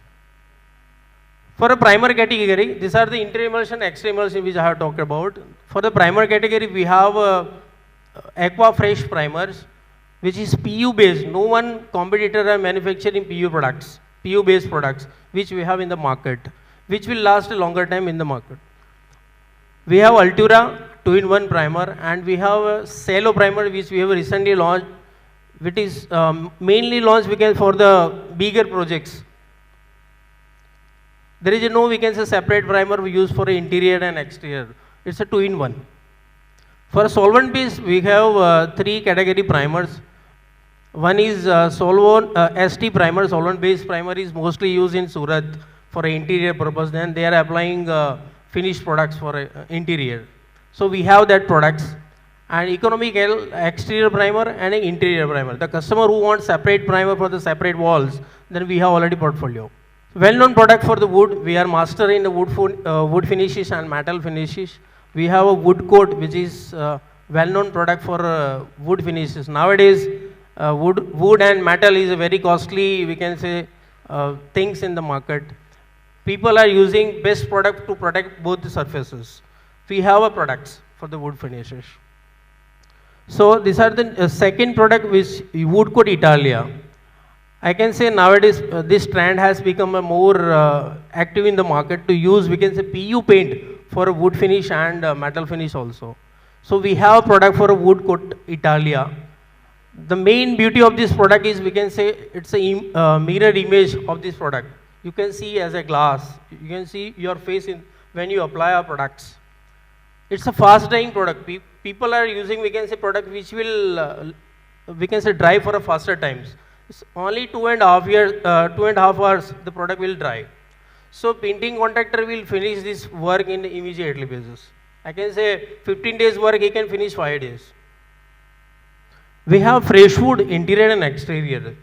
For a primer category, these are the inter emulsion, extra emulsion which I have talked about. For the primer category, we have Aqua Fresh primers, which is PU based. No one competitor are manufacturing PU products, PU based products, which we have in the market, which will last a longer time in the market. We have Altura 2-in-1 primer, and we have a Cello primer, which we have recently launched, which is mainly launched for the bigger projects. There is no we can say separate primer we use for interior and exterior. It's a 2-in-1. For solvent base, we have 3 category primers. One is ST primer, solvent based primer is mostly used in Surat for interior purpose. Then they are applying finished products for interior. So we have that products. And economical exterior primer and an interior primer. The customer who wants separate primer for the separate walls, then we have already portfolio. Well-known product for the wood, we are master in the wood finishes and metal finishes. We have a wood coat, which is well-known product for wood finishes. Nowadays, wood and metal is a very costly, we can say, things in the market. People are using best product to protect both the surfaces. We have a products for the wood finishes. So these are the second product, which wood coat Italia. I can say nowadays this trend has become a more active in the market to use we can say PU paint for a wood finish and metal finish also. So we have a product for a wood coat Italia. The main beauty of this product is we can say it's a mirror image of this product. You can see as a glass. You can see your face when you apply our products. It's a fast drying product. People are using we can say product which will we can say dry for a faster times. It's only 2.5 hours the product will dry. So painting contractor will finish this work in immediately basis. I can say 15 days work he can finish 5 days. We have fresh wood interior and exterior.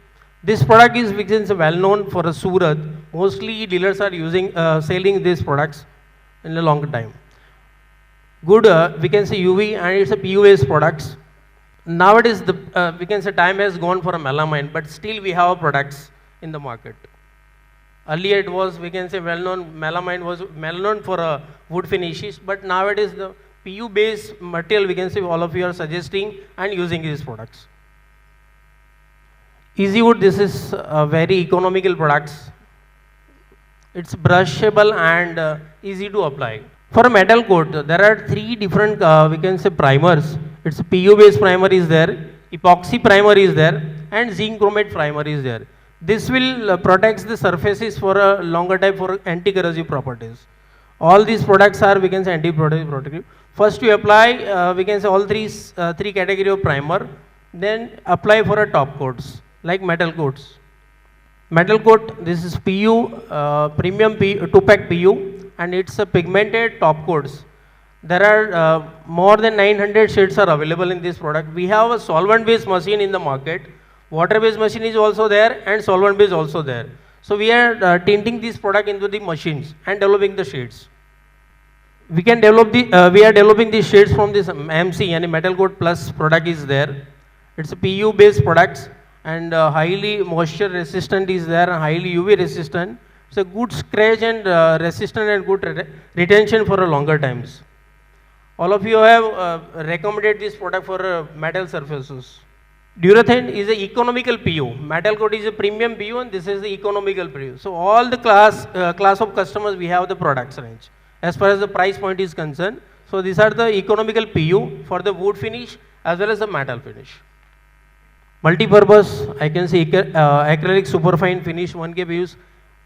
This product is which is well known for a Surat. Mostly dealers are using selling these products in a long time. Good we can say UV and it's a PUS products. Nowadays we can say time has gone for a melamine, but still we have products in the market. Earlier it was we can say well known, melamine was well known for wood finishes, but nowadays the PU based material we can say all of you are suggesting and using these products. Easy wood, this is very economical products. It's brushable and easy to apply. For a metal coat, there are 3 different we can say primers. It's a PU based primer is there, epoxy primer is there, and zinc chromate primer is there. This will protect the surfaces for a longer time for anti-corrosive properties. All these products are we can say anti-corrosive protective. First you apply we can say all three category of primer, then apply for a top coats like metal coats. Metal coat, this is PU, premium 2-pack PU, and it's a pigmented top coats. There are more than 900 shades are available in this product. We have a solvent-based machine in the market. Water-based machine is also there and solvent-based also there. So we are tinting this product into the machines and developing the shades. We can develop we are developing these shades from this MC and metal coat plus product is there. It's a PU-based products and highly moisture resistant is there and highly UV resistant. It's a good scratch and resistant and good retention for a longer times. All of you have recommended this product for metal surfaces. Durathen is an economical PU. Metal coat is a premium PU and this is the economical PU. So all the class of customers we have the products range as far as the price point is concerned. So these are the economical PU for the wood finish as well as the metal finish. Multi-purpose, I can say acrylic superfine finish 1K views.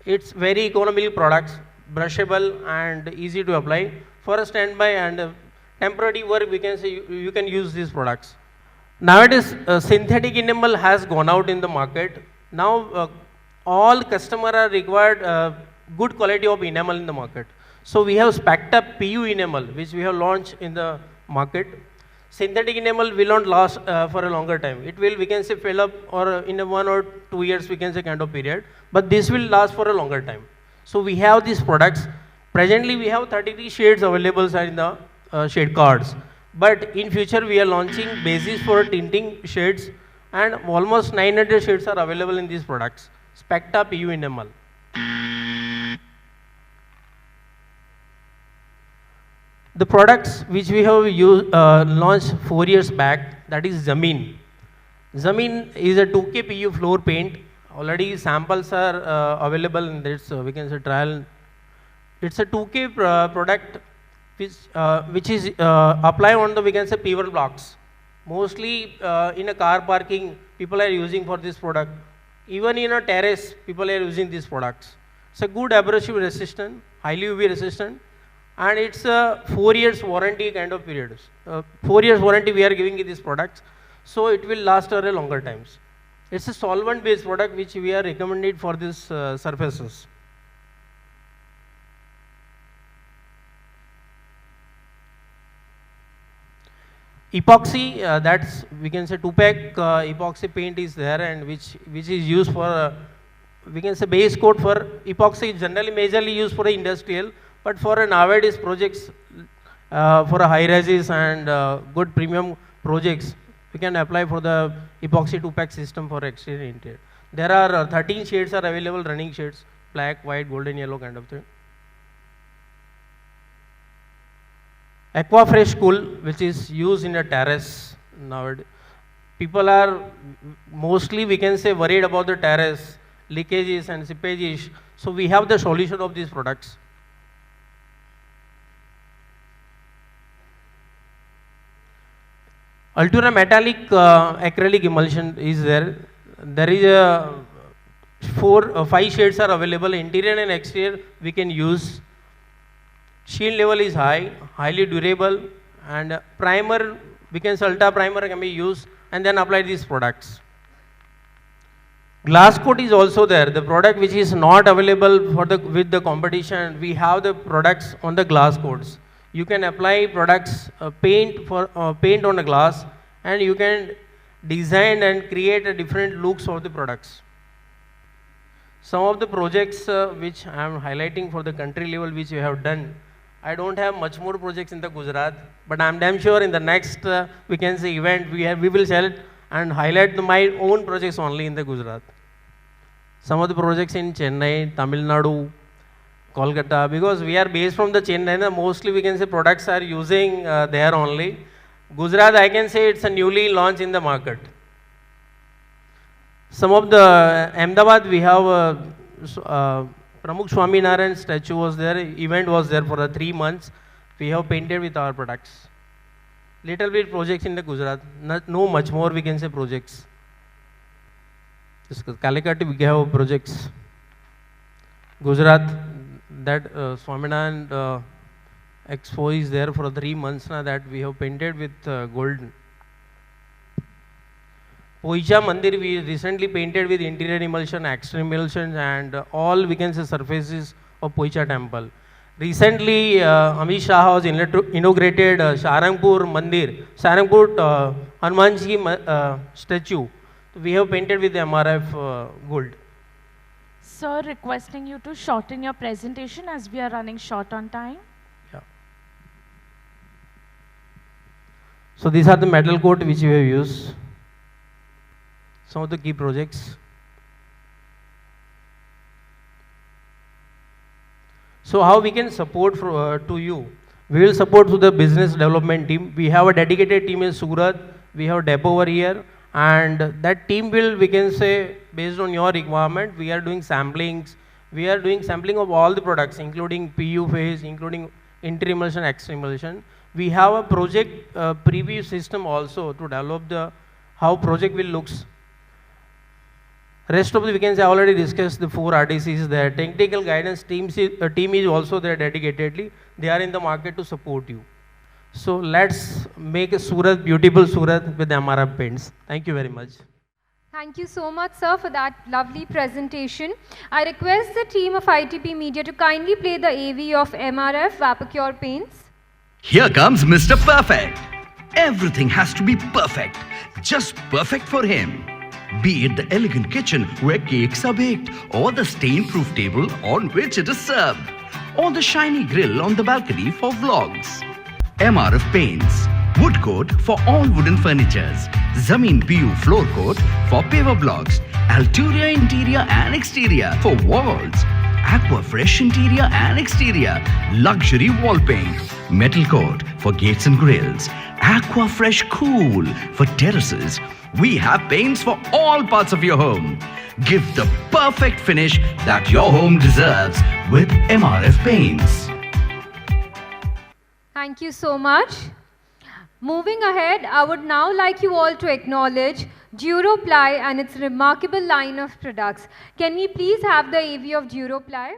It's very economical products, brushable and easy to apply. For a standby and temporary work, we can say you can use these products. Nowadays, synthetic enamel has gone out in the market. Now, all customer are required good quality of enamel in the market. So we have spec'd up PU enamel, which we have launched in the market. Synthetic enamel will not last for a longer time. It will, we can say, fill up or in a 1 or 2 years, we can say kind of period. But this will last for a longer time. So we have these products. Presently, we have 33 shades available in the shade cards. But in future, we are launching bases for tinting shades, and almost 900 shades are available in these products. Specta PU enamel. The products which we have launched 4 years back, that is Zameen. Zameen is a 2K PU floor paint. Already samples are available in this, we can say trial. It's a 2K product which is applied on the, we can say, pivot blocks. Mostly in a car parking, people are using for this product. Even in a terrace, people are using these products. It's a good abrasive resistant, highly UV resistant, and it's a 4 years warranty kind of period. 4 years warranty we are giving in these products, so it will last for a longer times. It's a solvent based product which we are recommended for these surfaces. Epoxy, that's, we can say, 2-pack epoxy paint is there, and which is used for, we can say, base coat for epoxy is generally majorly used for industrial, but for nowadays projects, for a high rises and good premium projects, we can apply for the epoxy 2-pack system for exterior and interior. There are 13 shades are available, running shades, black, white, golden, yellow kind of thing. Aqua Fresh Cool, which is used in a terrace nowadays. People are mostly, we can say, worried about the terrace, leakages and seepages. So we have the solution of these products. Ultra metallic acrylic emulsion is there. There is a 5 shades are available, interior and exterior we can use. Shield level is high, highly durable, and primer, we can say ultra primer can be used, and then apply these products. Glass coat is also there. The product which is not available for the with the competition, we have the products on the glass coats. You can apply products, paint on the glass, and you can design and create a different looks of the products. Some of the projects which I am highlighting for the country level which we have done. I don't have much more projects in the Gujarat, but I'm damn sure in the next, we can say, event, we will sell it and highlight my own projects only in the Gujarat. Some of the projects in Chennai, Tamil Nadu, Kolkata, because we are based from the Chennai, mostly we can say products are using there only. Gujarat, I can say it's a newly launched in the market. Some of the Ahmedabad, we have Pramukh Swaminarayan statue was there, event was there for 3 months. We have painted with our products. Little bit projects in the Gujarat, no much more we can say projects. Calicut we have projects. Gujarat, that Swaminarayan expo is there for 3 months now, that we have painted with gold. Poicha Mandir we recently painted with interior emulsion, exterior emulsion, and all we can say surfaces of Poicha temple. Recently, Amit Shah has inaugurated Sarangpur Mandir, Sarangpur Hanumanji statue. We have painted with the MRF gold. Sir, requesting you to shorten your presentation as we are running short on time. Yeah. So these are the metal coat which we have used. Some of the key projects. So how we can support to you? We will support to the business development team. We have a dedicated team in Surat. We have a depot over here, and that team will, we can say, based on your requirement, we are doing samplings. We are doing sampling of all the products, including PU phase, including interior emulsion, exterior emulsion. We have a project preview system also to develop the how project will looks Rest of the, we can say, I already discussed the 4 RDCs there. Technical guidance team is also there dedicatedly. They are in the market to support you. So let's make a Surat, beautiful Surat with MRF paints. Thank you very much. Thank you so much, sir, for that lovely presentation. I request the team of ITP Media to kindly play the AV of MRF Vapacure Paints. Here comes Mr. Perfect. Everything has to be perfect, just perfect for him. Be it the elegant kitchen where cakes are baked, or the stain-proof table on which it is served, or the shiny grill on the balcony for vlogs. MRF Paints. Wood coat for all wooden furnitures. Zameen PU floor coat for paver blocks. Alturia interior and exterior for walls. Aqua Fresh interior and exterior. Luxury wall paint. Metal coat for gates and grills. Aqua Fresh Cool for terraces. We have paints for all parts of your home. Give the perfect finish that your home deserves with MRF Paints. Thank you so much. Moving ahead, I would now like you all to acknowledge Duroply and its remarkable line of products. Can we please have the AV of Duroply?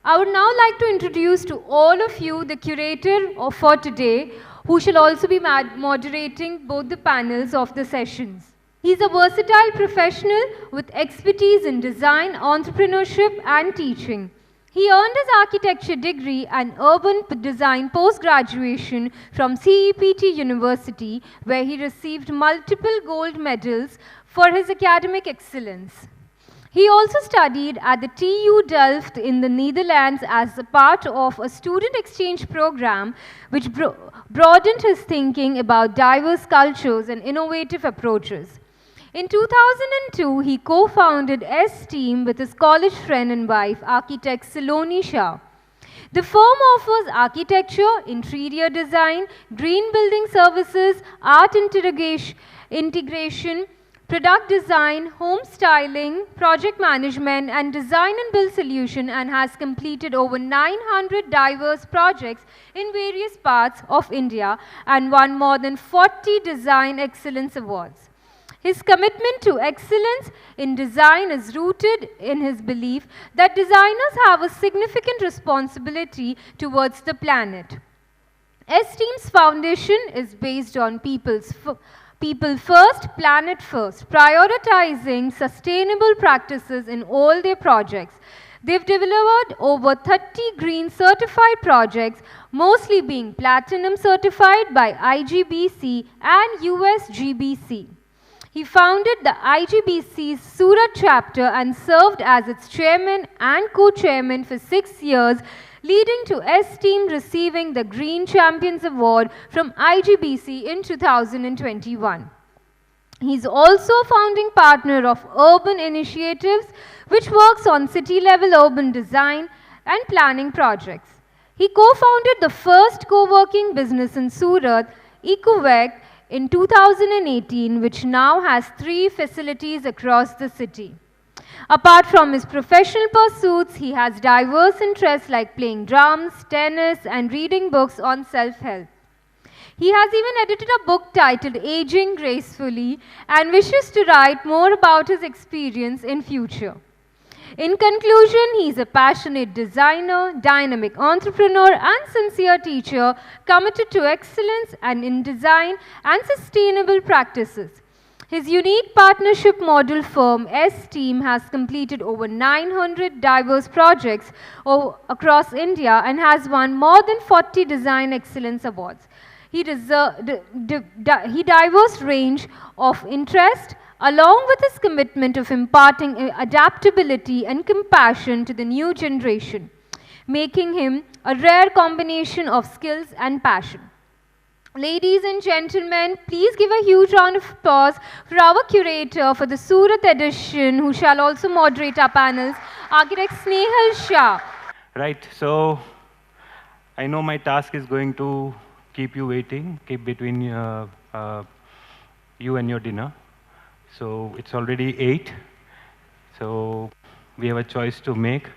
I would now like to introduce to all of you the curator for today, who shall also be moderating both the panels of the sessions. He is a versatile professional with expertise in design, entrepreneurship and teaching. He earned his architecture degree and urban design post-graduation from CEPT University, where he received multiple gold medals for his academic excellence. He also studied at the TU Delft in the Netherlands as a part of a student exchange program which broadened his thinking about diverse cultures and innovative approaches. In 2002, he co-founded S-Team with his college friend and wife, architect Saloni Shah. The firm offers architecture, interior design, green building services, art integration, product design, home styling, project management, and design and build solution, and has completed over 900 diverse projects in various parts of India and won more than 40 design excellence awards. His commitment to excellence in design is rooted in his belief that designers have a significant responsibility towards the planet. S-Team's foundation is based on people first, planet first, prioritizing sustainable practices in all their projects. They've delivered over 30 green certified projects, mostly being platinum certified by IGBC and USGBC. He founded the IGBC's Surat chapter and served as its chairman and co-chairman for 6 years, leading to S-Team receiving the Green Champions Award from IGBC in 2021. He's also a founding partner of Urban Initiatives, which works on city-level urban design and planning projects. He co-founded the first co-working business in Surat, EcoVec, in 2018, which now has 3 facilities across the city. Apart from his professional pursuits, he has diverse interests like playing drums, tennis, and reading books on self-help. He has even edited a book titled Aging Gracefully and wishes to write more about his experience in future. In conclusion, he is a passionate designer, dynamic entrepreneur, and sincere teacher committed to excellence and in design and sustainable practices. His unique partnership model firm, S-Team, has completed over 900 diverse projects across India and has won more than 40 design excellence awards. He diverse range of interest, along with his commitment of imparting adaptability and compassion to the new generation. making him a rare combination of skills and passion. Ladies and gentlemen, please give a huge round of applause for our curator for the Surat edition, who shall also moderate our panels, architect Snehal Shah. Right, so I know my task is going to keep you waiting, keep between you and your dinner. So it's already 8, so we have a choice to make.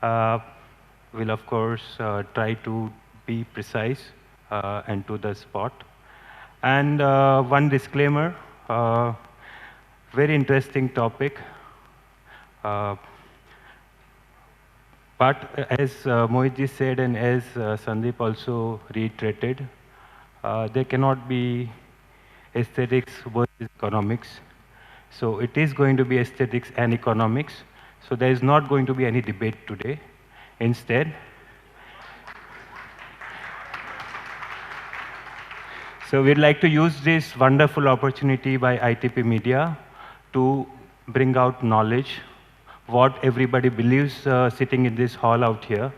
We'll of course try to be precise and to the spot. And one disclaimer, very interesting topic. But as Mohitji said and as Sandeep also reiterated, there cannot be aesthetics versus economics. So it is going to be aesthetics and economics. So there is not going to be any debate today. Instead, so we'd like to use this wonderful opportunity by ITP Media to bring out knowledge, what everybody believes sitting in this hall out here.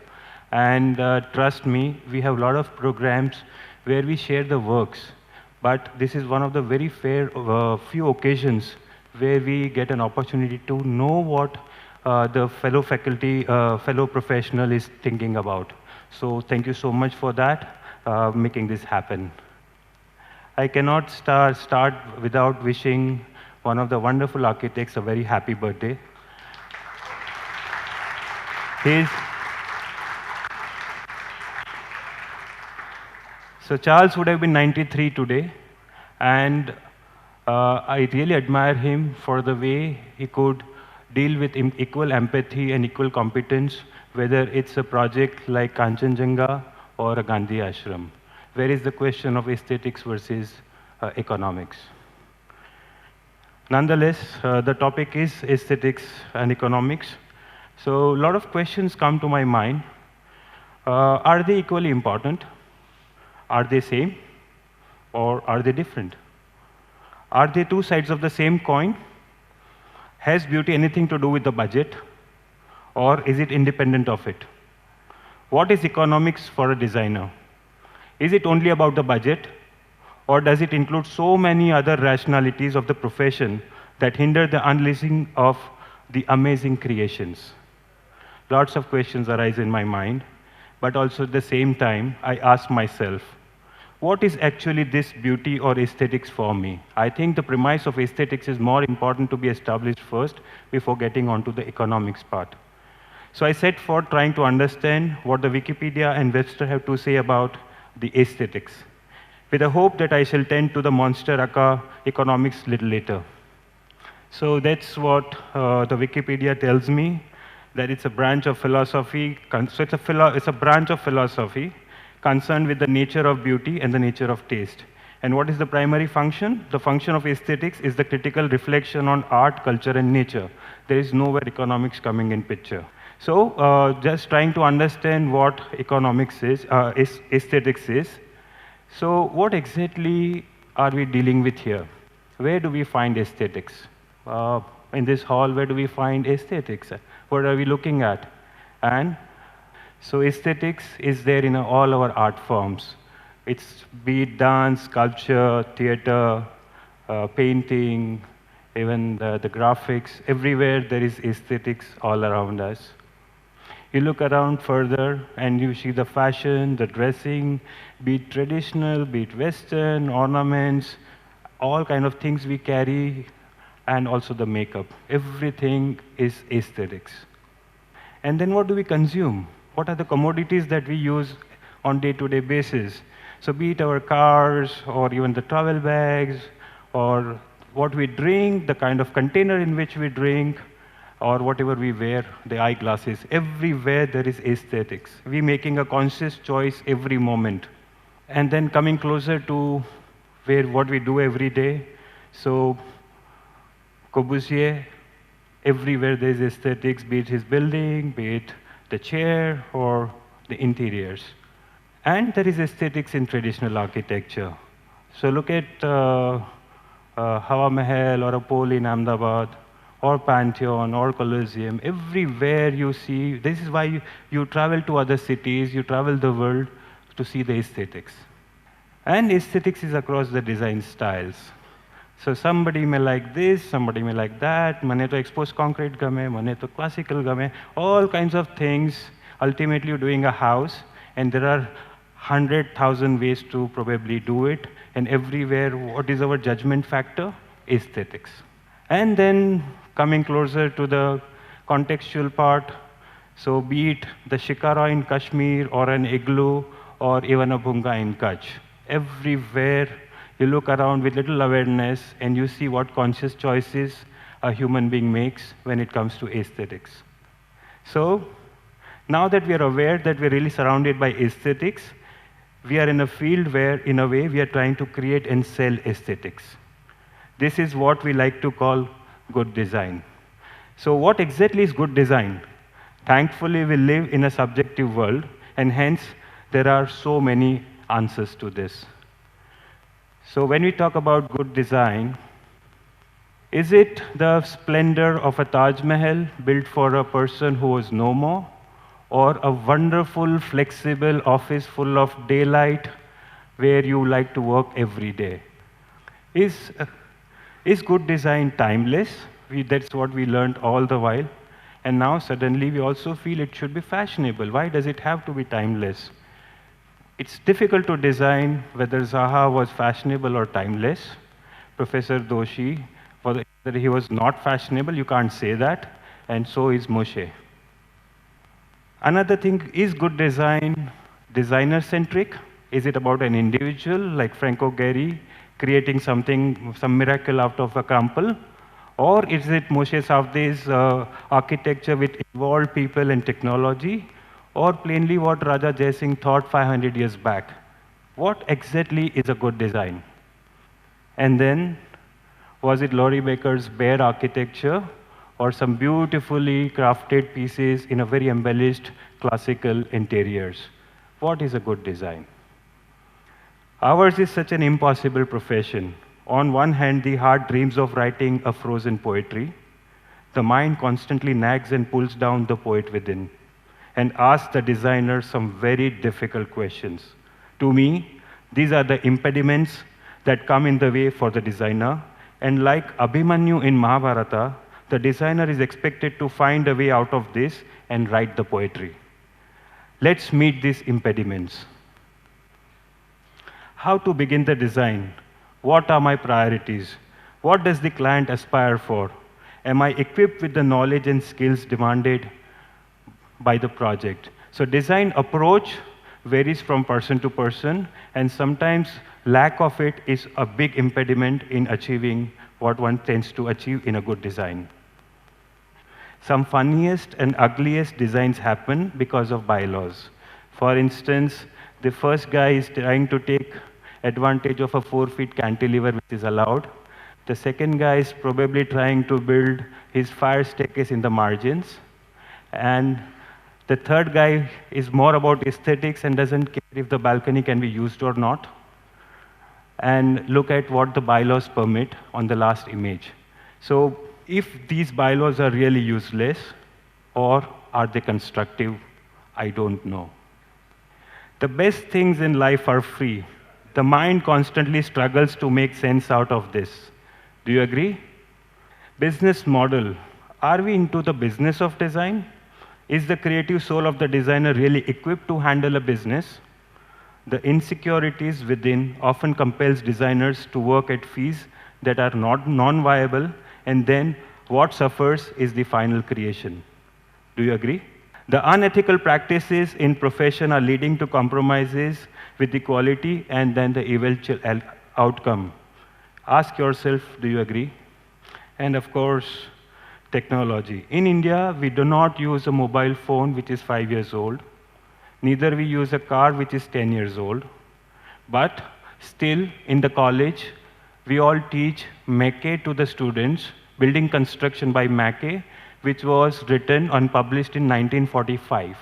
And trust me, we have a lot of programs where we share the works. But this is one of the very few occasions where we get an opportunity to know what the fellow faculty, fellow professional is thinking about. So thank you so much for that, making this happen. I cannot start without wishing one of the wonderful architects a very happy birthday. So Charles would have been 93 today, and I really admire him for the way he could deal with equal empathy and equal competence, whether it's a project like Kanchenjunga or a Gandhi ashram. Where is the question of aesthetics versus economics? Nonetheless, the topic is aesthetics and economics. So a lot of questions come to my mind. Are they equally important? Are they same? Or are they different? Are they two sides of the same coin? Has beauty anything to do with the budget? Or is it independent of it? What is economics for a designer? Is it only about the budget? Or does it include so many other rationalities of the profession that hinder the unleashing of the amazing creations? Lots of questions arise in my mind, but also at the same time, I ask myself, what is actually this beauty or aesthetics for me? I think the premise of aesthetics is more important to be established first before getting onto the economics part. So I set forth trying to understand what the Wikipedia and Webster have to say about the aesthetics, with the hope that I shall tend to the monster economics little later. So that's what the Wikipedia tells me, that it's a branch of philosophy. So it's a branch of philosophy concerned with the nature of beauty and the nature of taste. And what is the primary function? The function of aesthetics is the critical reflection on art, culture, and nature. There is nowhere economics coming in picture. So just trying to understand what economics is, aesthetics is. So what exactly are we dealing with here? Where do we find aesthetics? In this hall, where do we find aesthetics? What are we looking at? And so aesthetics is there in all our art forms. It's be it dance, sculpture, theater, painting, even the graphics. Everywhere there is aesthetics all around us. You look around further and you see the fashion, the dressing, be it traditional, be it Western, ornaments, all kind of things we carry, and also the makeup. Everything is aesthetics. And then what do we consume? What are the commodities that we use on day-to-day basis? So be it our cars, or even the travel bags, or what we drink, the kind of container in which we drink, or whatever we wear, the eyeglasses. Everywhere there is aesthetics. We're making a conscious choice every moment. And then coming closer to what we do every day. So Corbusier, everywhere there's aesthetics, be it his building, be it the chair, or the interiors. And there is aesthetics in traditional architecture. So look at Hawa Mahal or a pole in Ahmedabad, or Pantheon or Colosseum, everywhere you see, this is why you travel to other cities, you travel the world to see the aesthetics. And aesthetics is across the design styles. So somebody may like this, somebody may like that. Mane to exposed concrete game, mane to classical game, all kinds of things. Ultimately, you're doing a house, and there are 100,000 ways to probably do it. And everywhere, what is our judgment factor? Aesthetics. And then coming closer to the contextual part, so be it the shikara in Kashmir or an igloo or even a bunga in Kutch, everywhere you look around with little awareness and you see what conscious choices a human being makes when it comes to aesthetics. So now that we are aware that we're really surrounded by aesthetics, we are in a field where, in a way, we are trying to create and sell aesthetics. This is what we like to call good design. So what exactly is good design? Thankfully, we live in a subjective world, and hence there are so many answers to this. So when we talk about good design, is it the splendor of a Taj Mahal built for a person who is no more? Or a wonderful, flexible office full of daylight where you like to work every day? Is good design timeless? That's what we learned all the while. And now suddenly we also feel it should be fashionable. Why does it have to be timeless? It's difficult to design whether Zaha was fashionable or timeless. Professor Doshi, whether he was not fashionable, you can't say that, and so is Moshe. Another thing, is good design designer-centric? Is it about an individual, like Franco Gehry, creating something, some miracle out of a crumple? Or is it Moshe Safdie's architecture with evolved people and technology? Or plainly what Raja Jai Singh thought 500 years back? What exactly is a good design? And then, was it Laurie Baker's bare architecture or some beautifully crafted pieces in a very embellished classical interiors? What is a good design? Ours is such an impossible profession. On one hand, the heart dreams of writing a frozen poetry. The mind constantly nags and pulls down the poet within and asks the designer some very difficult questions. To me, these are the impediments that come in the way for the designer. And like Abhimanyu in Mahabharata, the designer is expected to find a way out of this and write the poetry. Let's meet these impediments. How to begin the design? What are my priorities? What does the client aspire for? Am I equipped with the knowledge and skills demanded by the project? So design approach varies from person to person, and sometimes lack of it is a big impediment in achieving what one tends to achieve in a good design. Some funniest and ugliest designs happen because of bylaws. For instance, the first guy is trying to take advantage of a 4-foot cantilever which is allowed. The second guy is probably trying to build his fire staircase in the margins. And the third guy is more about aesthetics and doesn't care if the balcony can be used or not. And look at what the bylaws permit on the last image. So if these bylaws are really useless, or are they constructive, I don't know. The best things in life are free. The mind constantly struggles to make sense out of this. Do you agree? Business model. Are we into the business of design? Is the creative soul of the designer really equipped to handle a business? The insecurities within often compels designers to work at fees that are not non-viable, and then what suffers is the final creation. Do you agree? The unethical practices in profession are leading to compromises with the quality and then the eventual outcome. Ask yourself, do you agree? And of course, technology. In India, we do not use a mobile phone which is 5 years old. Neither we use a car which is 10 years old. But still, in the college, we all teach Mackay to the students, building construction by Mackay, which was written and published in 1945.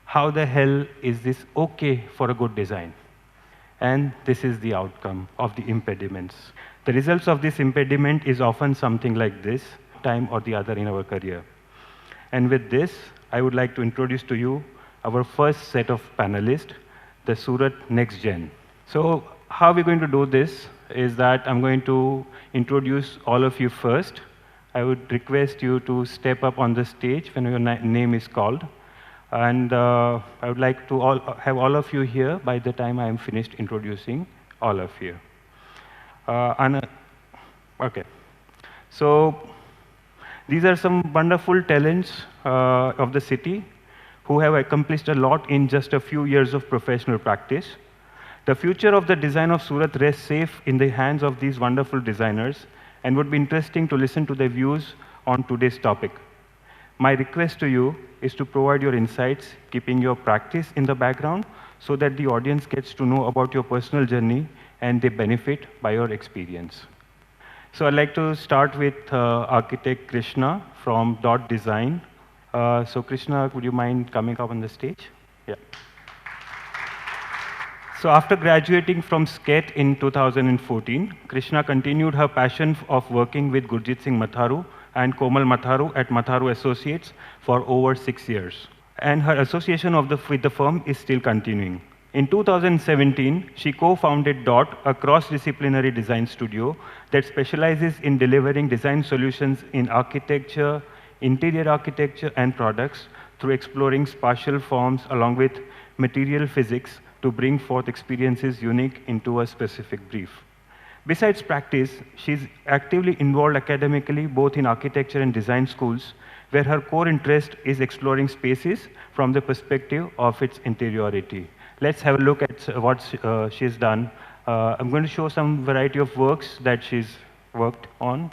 How the hell is this okay for a good design? And this is the outcome of the impediments. The results of this impediment is often something like this. time or the other in our career. And with this, I would like to introduce to you our first set of panelists, the Surat Next Gen. So how we're going to do this is that I'm going to introduce all of you first. I would request you to step up on the stage when your name is called. And I would like to have all of you here by the time I am finished introducing all of you. Okay. So these are some wonderful talents of the city who have accomplished a lot in just a few years of professional practice. The future of the design of Surat rests safe in the hands of these wonderful designers and would be interesting to listen to their views on today's topic. My request to you is to provide your insights, keeping your practice in the background so that the audience gets to know about your personal journey and they benefit by your experience. So I'd like to start with architect Krishna from Dot Design. So Krishna, would you mind coming up on the stage? Yeah. So after graduating from SCET in 2014, Krishna continued her passion of working with Gurjit Singh Matharu and Komal Matharu at Matharu Associates for over 6 years. And her association with the firm is still continuing. In 2017, she co-founded DOT, a cross-disciplinary design studio that specializes in delivering design solutions in architecture, interior architecture, and products through exploring spatial forms along with material physics to bring forth experiences unique into a specific brief. Besides practice, she's actively involved academically both in architecture and design schools, where her core interest is exploring spaces from the perspective of its interiority. Let's have a look at what she's done. I'm going to show some variety of works that she's worked on.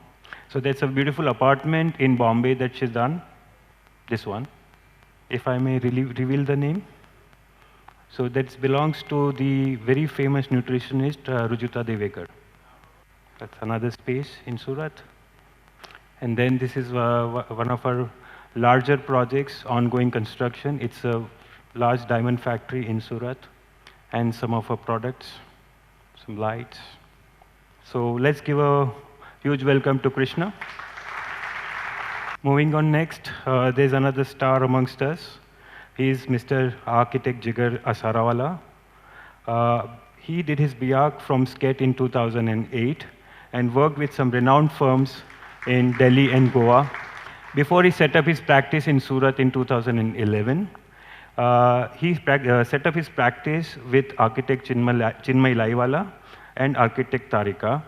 So that's a beautiful apartment in Bombay that she's done. This one. If I may reveal the name. So that belongs to the very famous nutritionist Rujuta Devekar. That's another space in Surat. And then this is one of our larger projects, ongoing construction. It's a large diamond factory in Surat. And some of our products, some lights. So let's give a huge welcome to Krishna. Moving on next, there's another star amongst us. He's Mr. Architect Jigar Asarawala. He did his BArch from SCET in 2008 and worked with some renowned firms in Delhi and Goa before he set up his practice in Surat in 2011. He set up his practice with architect Chinmay Laiwala and architect Tarika.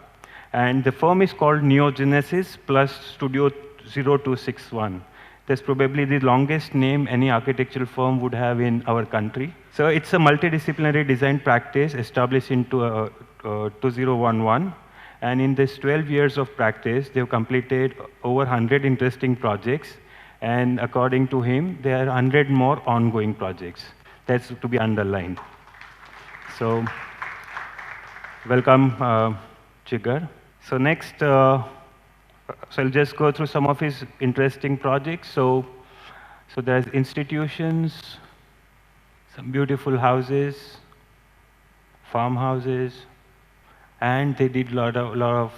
And the firm is called Neogenesis plus Studio 0261. That's probably the longest name any architectural firm would have in our country. So it's a multidisciplinary design practice established in 2011. And in this 12 years of practice, they've completed over 100 interesting projects. And according to him, there are 100 more ongoing projects. That's to be underlined. So welcome, Jigar. So next, so I'll just go through some of his interesting projects. So there's institutions, some beautiful houses, farmhouses, and they did a lot of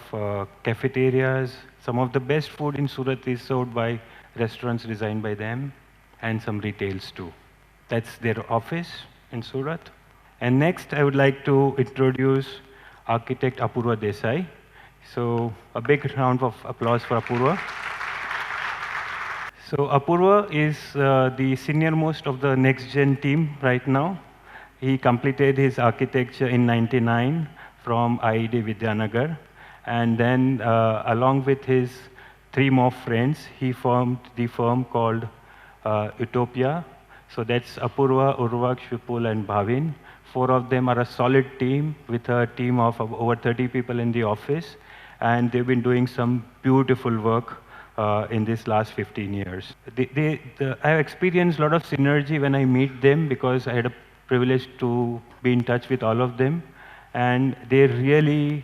cafeterias. Some of the best food in Surat is served by restaurants designed by them, and some retails too. That's their office in Surat. And next, I would like to introduce architect Apurva Desai. So a big round of applause for Apurva. So Apurva is the senior most of the next gen team right now. He completed his architecture in '99 from IED Vidyanagar. And then along with his 3 more friends, he formed the firm called Utopia. So that's Apurva, Urvak, Shvipul, and Bhavin. 4 of them are a solid team with a team of over 30 people in the office. And they've been doing some beautiful work in this last 15 years. I have experienced a lot of synergy when I meet them because I had a privilege to be in touch with all of them. And they really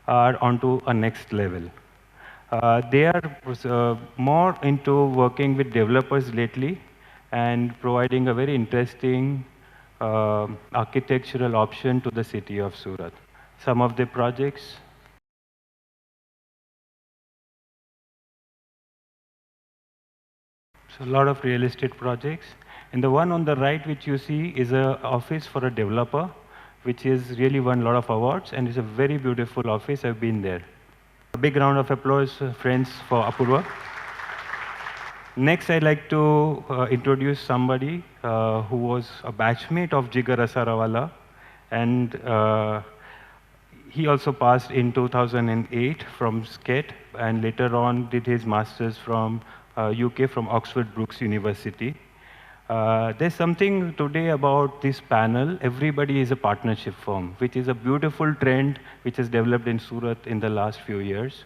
are onto a next level. They are more into working with developers lately and providing a very interesting architectural option to the city of Surat. Some of the projects So a lot of real estate projects. And the one on the right, which you see, is an office for a developer, which is really won a lot of awards, and it's a very beautiful office. I've been there. A big round of applause, friends, for Apurva. Next, I'd like to introduce somebody who was a batchmate of Jigar Asarawala, and he also passed in 2008 from SCET, and later on did his master's from UK, from Oxford Brookes University. There's something today about this panel. Everybody is a partnership firm, which is a beautiful trend which has developed in Surat in the last few years.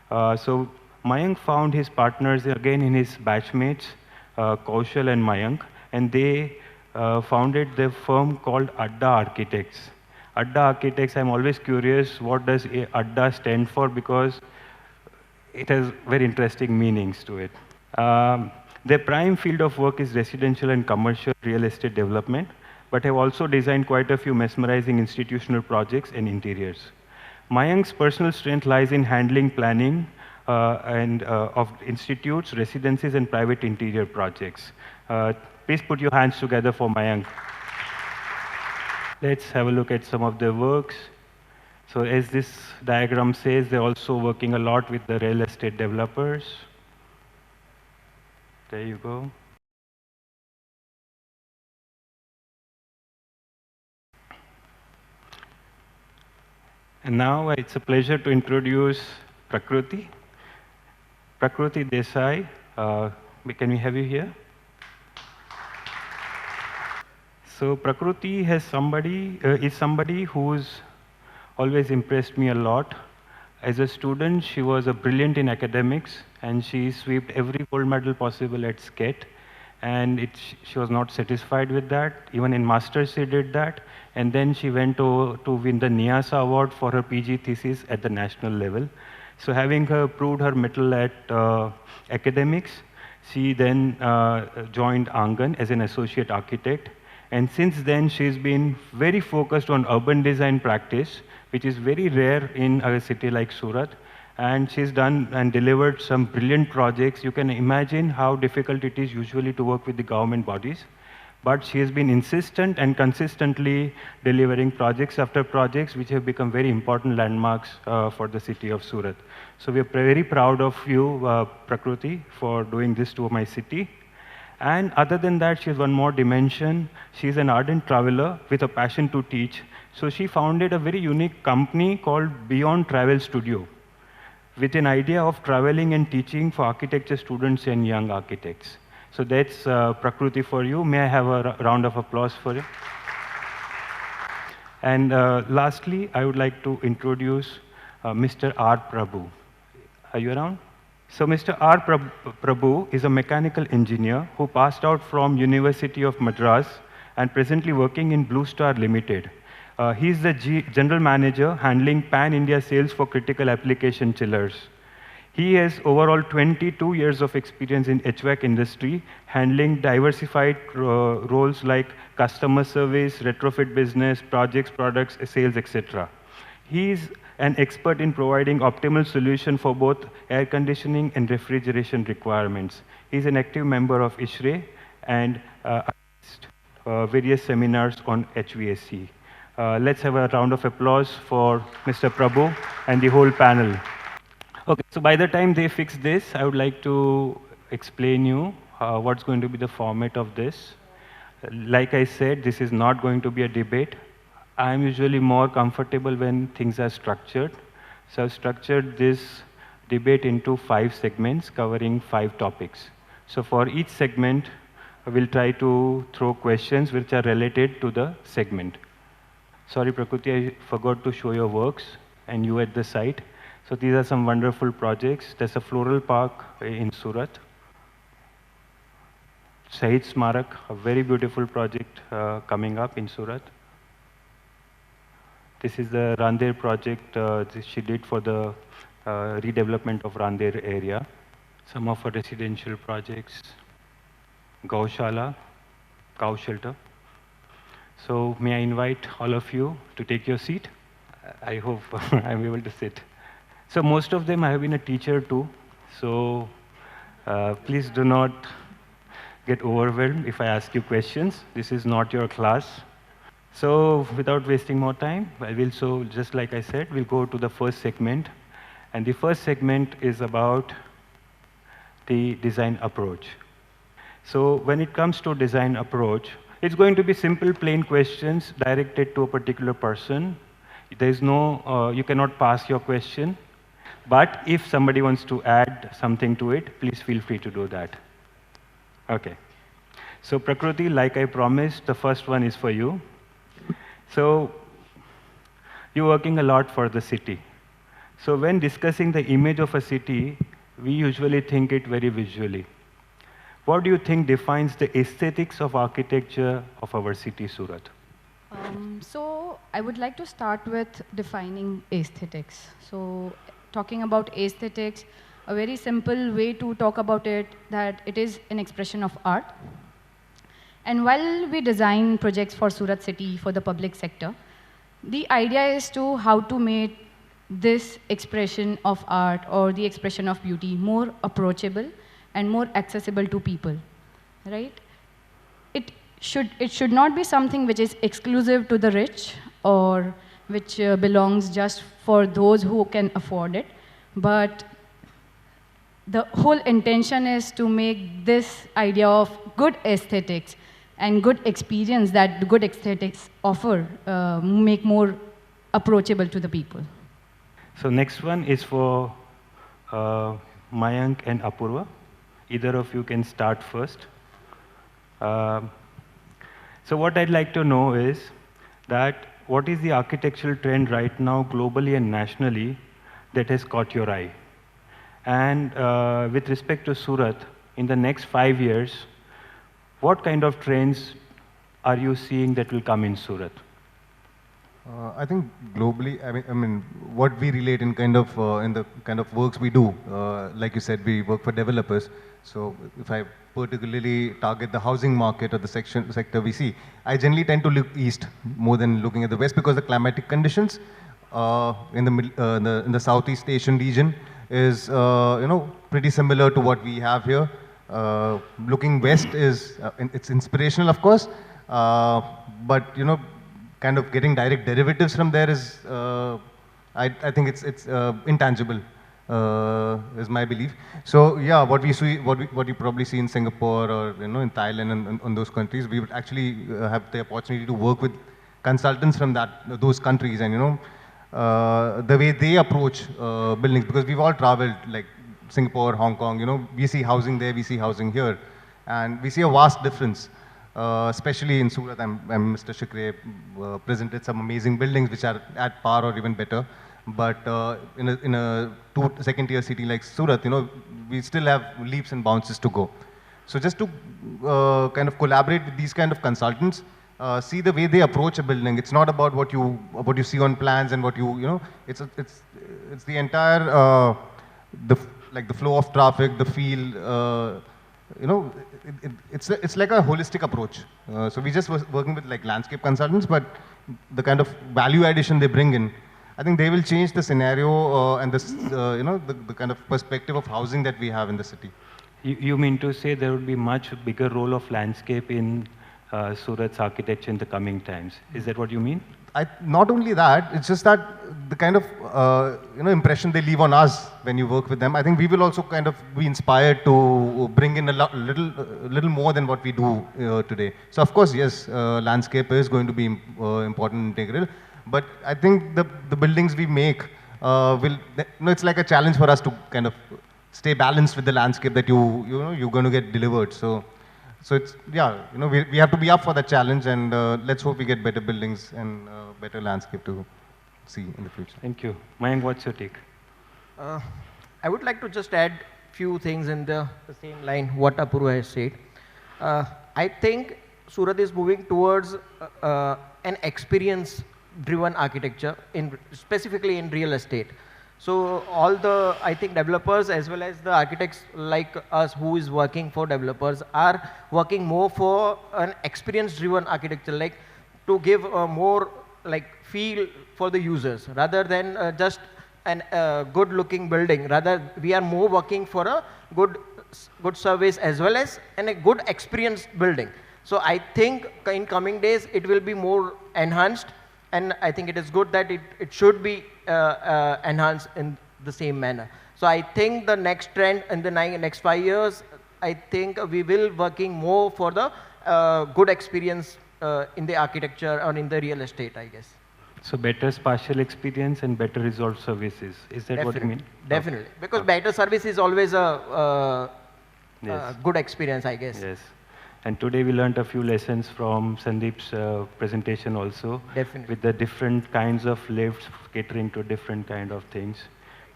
So Mayank found his partners again in his batchmates, Kaushal and Mayank, and they founded the firm called Adda Architects. Adda Architects, I'm always curious, what does Adda stand for? Because it has very interesting meanings to it. Their prime field of work is residential and commercial real estate development, but have also designed quite a few mesmerizing institutional projects and interiors. Mayank's personal strength lies in handling planning of institutes, residences, and private interior projects. Please put your hands together for Mayank. Let's have a look at some of their works. So as this diagram says, they're also working a lot with the real estate developers. There you go. And now it's a pleasure to introduce Prakriti. Prakriti Desai, can we have you here? So Prakriti is somebody who's always impressed me a lot. As a student, she was brilliant in academics, and she swept every gold medal possible at SCET. And she was not satisfied with that. Even in masters, she did that. And then she went to win the NIASA award for her PG thesis at the national level. So having proved her mettle at academics, she then joined Angan as an associate architect. And since then, she's been very focused on urban design practice, which is very rare in a city like Surat. And she's done and delivered some brilliant projects. You can imagine how difficult it is usually to work with the government bodies. But she has been insistent and consistently delivering projects after projects, which have become very important landmarks for the city of Surat. So we are very proud of you, Prakriti, for doing this to my city. And other than that, she has one more dimension. She's an ardent traveler with a passion to teach. So she founded a very unique company called Beyond Travel Studio, with an idea of traveling and teaching for architecture students and young architects. So that's Prakriti for you. May I have a round of applause for you? And lastly, I would like to introduce Mr. R. Prabhu. Are you around? So Mr. R. Prabhu is a mechanical engineer who passed out from University of Madras and presently working in Blue Star Limited. He's the general manager handling pan-India sales for critical application chillers. He has overall 22 years of experience in HVAC industry, handling diversified roles like customer service, retrofit business, projects, products, sales, etc. He is an expert in providing optimal solution for both air conditioning and refrigeration requirements. He is an active member of ISHRE and various seminars on HVAC. Let's have a round of applause for Mr. Prabhu and the whole panel. Okay, so by the time they fix this, I would like to explain you what's going to be the format of this. Like I said, this is not going to be a debate. I am usually more comfortable when things are structured. So I've structured this debate into 5 segments covering 5 topics. So for each segment, we'll try to throw questions which are related to the segment. Sorry, Prakriti, I forgot to show your works and you at the site. So these are some wonderful projects. There's a floral park in Surat. Shahid Smarak, a very beautiful project coming up in Surat. This is the Randir project she did for the redevelopment of Randir area. Some of her residential projects. Gaushala, cow shelter. So may I invite all of you to take your seat? I hope I'm able to sit. So most of them I have been a teacher too. So please do not get overwhelmed if I ask you questions. This is not your class. So without wasting more time, just like I said, we'll go to the first segment. And the first segment is about the design approach. So when it comes to design approach, it's going to be simple, plain questions directed to a particular person. There is no, you cannot pass your question. But if somebody wants to add something to it, please feel free to do that. Okay. So Prakriti, like I promised, the first one is for you. So you're working a lot for the city. So when discussing the image of a city, we usually think it very visually. What do you think defines the aesthetics of architecture of our city, Surat? So I would like to start with defining aesthetics. So talking about aesthetics, a very simple way to talk about it, that it is an expression of art. And while we design projects for Surat city, for the public sector, the idea is to how to make this expression of art or the expression of beauty more approachable and more accessible to people, right? It should not be something which is exclusive to the rich or which belongs just for those who can afford it, but the whole intention is to make this idea of good aesthetics and good experience that the good aesthetics offer make more approachable to the people. So next one is for Mayank and Apurva. Either of you can start first. So what I'd like to know is that what is the architectural trend right now globally and nationally that has caught your eye? And with respect to Surat, in the next 5 years, what kind of trends are you seeing that will come in Surat? I think globally, I mean, what we relate in kind of in the kind of works we do, like you said, we work for developers. So if I particularly target the housing market or the sector we see, I generally tend to look east more than looking at the west because the climatic conditions in the Southeast Asian region is pretty similar to what we have here. Looking west is it's inspirational, of course, but kind of getting direct derivatives from there is, I think it's intangible, is my belief. So yeah, what you probably see in Singapore or in Thailand and on those countries, we would actually have the opportunity to work with consultants from those countries, and the way they approach buildings, because we've all traveled like Singapore, Hong Kong. We see housing there, we see housing here, and we see a vast difference. Especially in Surat, Mr. Shukre presented some amazing buildings which are at par or even better. But in a second-tier city like Surat, we still have leaps and bounces to go. So just to kind of collaborate with these kind of consultants, see the way they approach a building. It's not about what you see on plans and what it's the entire the flow of traffic, the feel. It's like a holistic approach. So we just working with like landscape consultants, but the kind of value addition they bring in, I think they will change the scenario and this, the kind of perspective of housing that we have in the city. You mean to say there will be much bigger role of landscape in Surat's architecture in the coming times? Is that what you mean? Not only that, it's just that the kind of impression they leave on us when you work with them. I think we will also kind of be inspired to bring in a little more than what we do today. So of course, yes, landscape is going to be important, integral. But I think the buildings we make it's like a challenge for us to kind of stay balanced with the landscape that you're going to get delivered. So it's, yeah, we have to be up for that challenge, and let's hope we get better buildings and better landscape to see in the future. Thank you. Mayank, what's your take? I would like to just add few things in the same line what Apurva has said. I think Surat is moving towards an experience-driven architecture, specifically in real estate. So all the, I think, developers as well as the architects like us who is working for developers are working more for an experience-driven architecture, like to give a more like feel for the users rather than just an good-looking building. Rather, we are more working for a good good service as well as and a good experience building. So I think in coming days it will be more enhanced, and I think it is good that it should be enhanced in the same manner. So I think the next trend in the next 5 years, I think we will working more for the good experience in the architecture or in the real estate, I guess. So better spatial experience and better resolved services. Is that what you mean? Definitely. Because better service is always a Yes. good experience, I guess. Yes. And today we learned a few lessons from Sandeep's presentation also. Definitely. With the different kinds of lifts catering to different kind of things.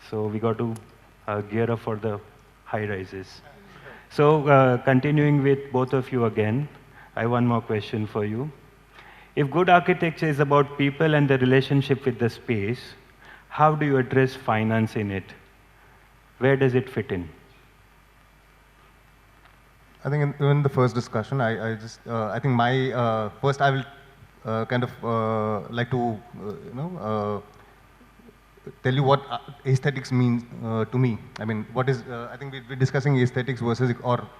So we got to gear up for the high rises. So continuing with both of you again, I have one more question for you. If good architecture is about people and the relationship with the space, how do you address finance in it? Where does it fit in? I think in the first discussion, I think my first I will kind of like to tell you what aesthetics means to me. I mean, what is I think we're discussing aesthetics versus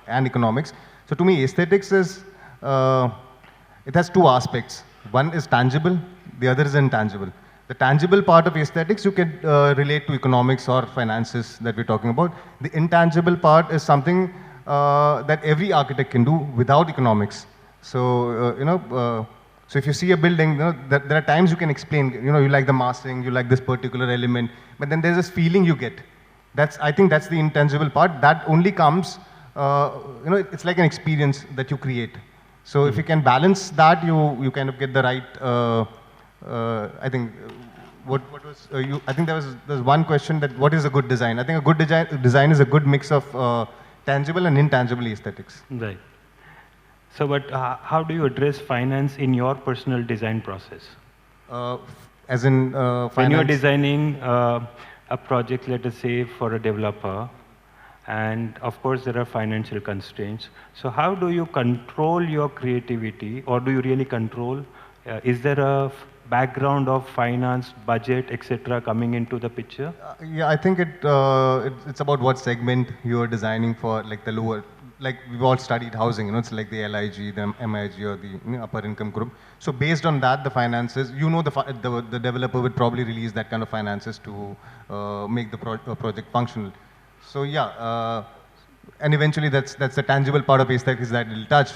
and economics. So to me, aesthetics is it has two aspects. One is tangible, the other is intangible. The tangible part of aesthetics you can relate to economics or finances that we're talking about. The intangible part is something that every architect can do without economics. So, so if you see a building, there are times you can explain, you like the massing, you like this particular element, but then there's this feeling you get. I think that's the intangible part. That only comes, it's like an experience that you create. So if you can balance that, you kind of get the right, I think, what was, I think there's one question that what is a good design? I think a good design is a good mix of tangible and intangible aesthetics. Right. So, but how do you address finance in your personal design process? As in finance? When you're designing a project, let us say, for a developer, and of course there are financial constraints. So how do you control your creativity, or do you really control? Is there a background of finance, budget, etc. coming into the picture? Yeah, I think it's about what segment you're designing for, like the lower, like we've all studied housing, it's like the LIG, the MIG, or the upper income group. So based on that, the finances, the developer would probably release that kind of finances to make the project functional. So yeah, and eventually that's the tangible part of aesthetics that it'll touch.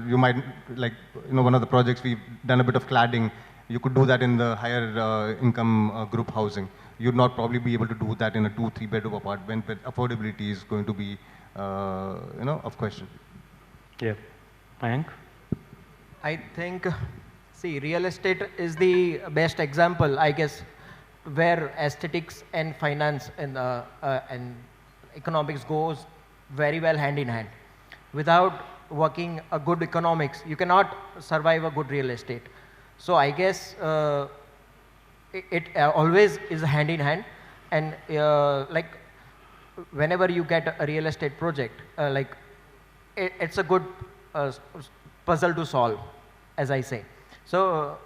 You might, like, one of the projects we've done a bit of cladding. You could do that in the higher income group housing. You'd not probably be able to do that in a 2-3 bedroom apartment, but affordability is going to be, of question. Yeah. Mayank? I think, see, real estate is the best example, I guess, where aesthetics and finance and economics goes very well hand in hand. Without working a good economics, you cannot survive a good real estate. So I guess it always is hand in hand, and like whenever you get a real estate project, like it's a good puzzle to solve, as I say. So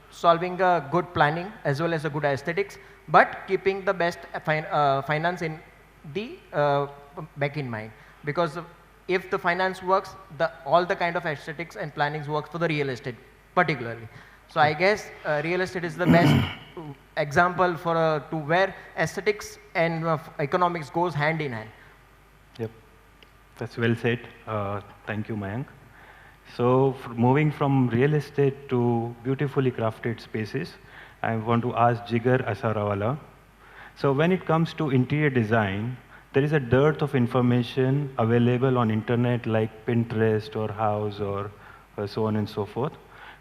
solving a good planning as well as a good aesthetics, but keeping the best finance in the back in mind, because if the finance works, all the kind of aesthetics and plannings works for the real estate particularly. So I guess real estate is the best example for to where aesthetics and economics goes hand in hand. Yep, that's well said. Thank you, Mayank. So moving from real estate to beautifully crafted spaces, I want to ask Jigar Asarawala. So when it comes to interior design, there is a dearth of information available on internet like Pinterest or House or so on and so forth.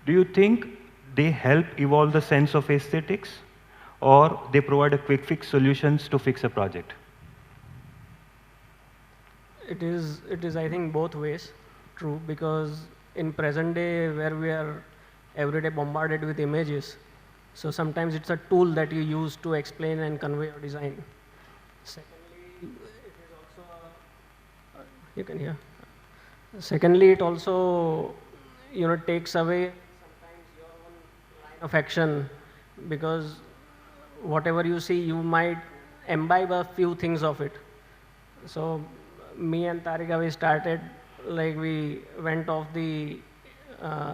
Do you think they help evolve the sense of aesthetics, or they provide a quick fix solutions to fix a project? It is, I think, both ways true, because in present day where we are every day bombarded with images, so sometimes it's a tool that you use to explain and convey your design. Secondly, it is also, you can hear. Secondly, it also, takes away sometimes your own line of action, because whatever you see, you might imbibe a few things of it. So me and Tarika, we started, like we went off the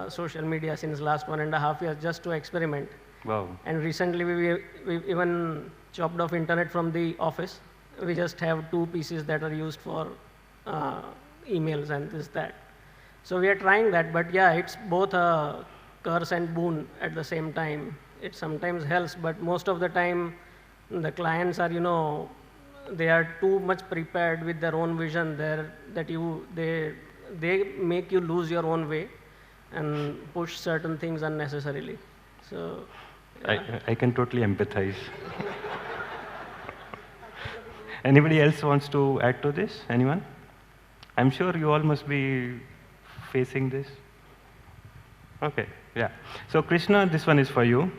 social media since last 1.5 years just to experiment. Wow. And recently we even chopped off internet from the office. We just have 2 pieces that are used for emails and this, that. So we are trying that, but yeah, it's both a curse and boon at the same time. It sometimes helps, but most of the time the clients are, they are too much prepared with their own vision there that they make you lose your own way and push certain things unnecessarily. So yeah. I can totally empathize. Anybody else wants to add to this? Anyone? I'm sure you all must be facing this. Okay, yeah. So Krishna, this one is for you.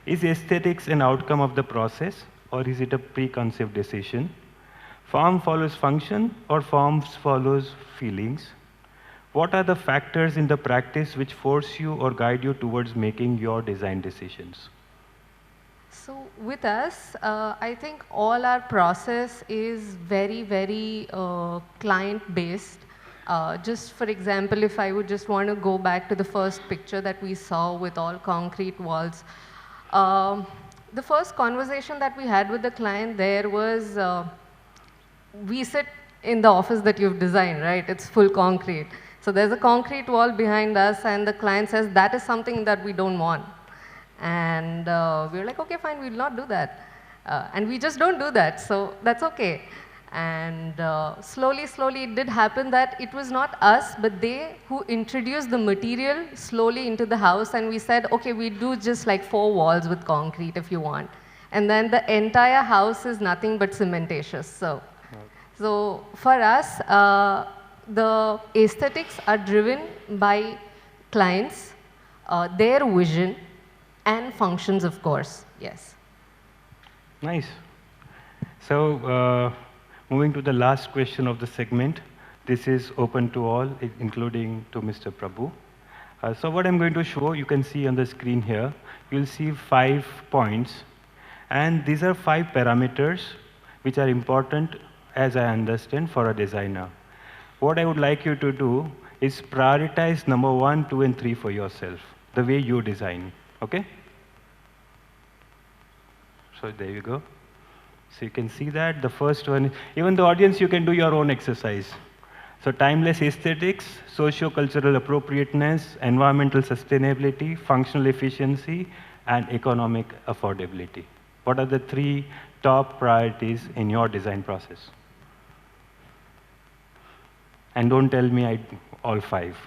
Is aesthetics an outcome of the process, or is it a preconceived decision? Form follows function, or forms follows feelings? What are the factors in the practice which force you or guide you towards making your design decisions? So with us, I think all our process is very, very client-based. Just for example, if I would just want to go back to the first picture that we saw with all concrete walls, the first conversation that we had with the client there was, we sit in the office that you've designed, right? It's full concrete. So there's a concrete wall behind us, and the client says, that is something that we don't want. And we're like, okay, fine, we'll not do that. And we just don't do that, so that's okay. And slowly, slowly it did happen that it was not us, but they who introduced the material slowly into the house, and we said, okay, we do just like 4 walls with concrete if you want. And then the entire house is nothing but cementatious. So for us, the aesthetics are driven by clients, their vision, and functions, of course, yes. Nice. So, moving to the last question of the segment. This is open to all, including to Mr. Prabhu. So what I'm going to show, you can see on the screen here, you'll see 5 points. And these are 5 parameters which are important, as I understand, for a designer. What I would like you to do is prioritize number 1, 2, and 3 for yourself, the way you design, okay? So there you go. So you can see that the first one, even the audience, you can do your own exercise. So timeless aesthetics, socio-cultural appropriateness, environmental sustainability, functional efficiency, and economic affordability. What are the 3 top priorities in your design process? And don't tell me all 5.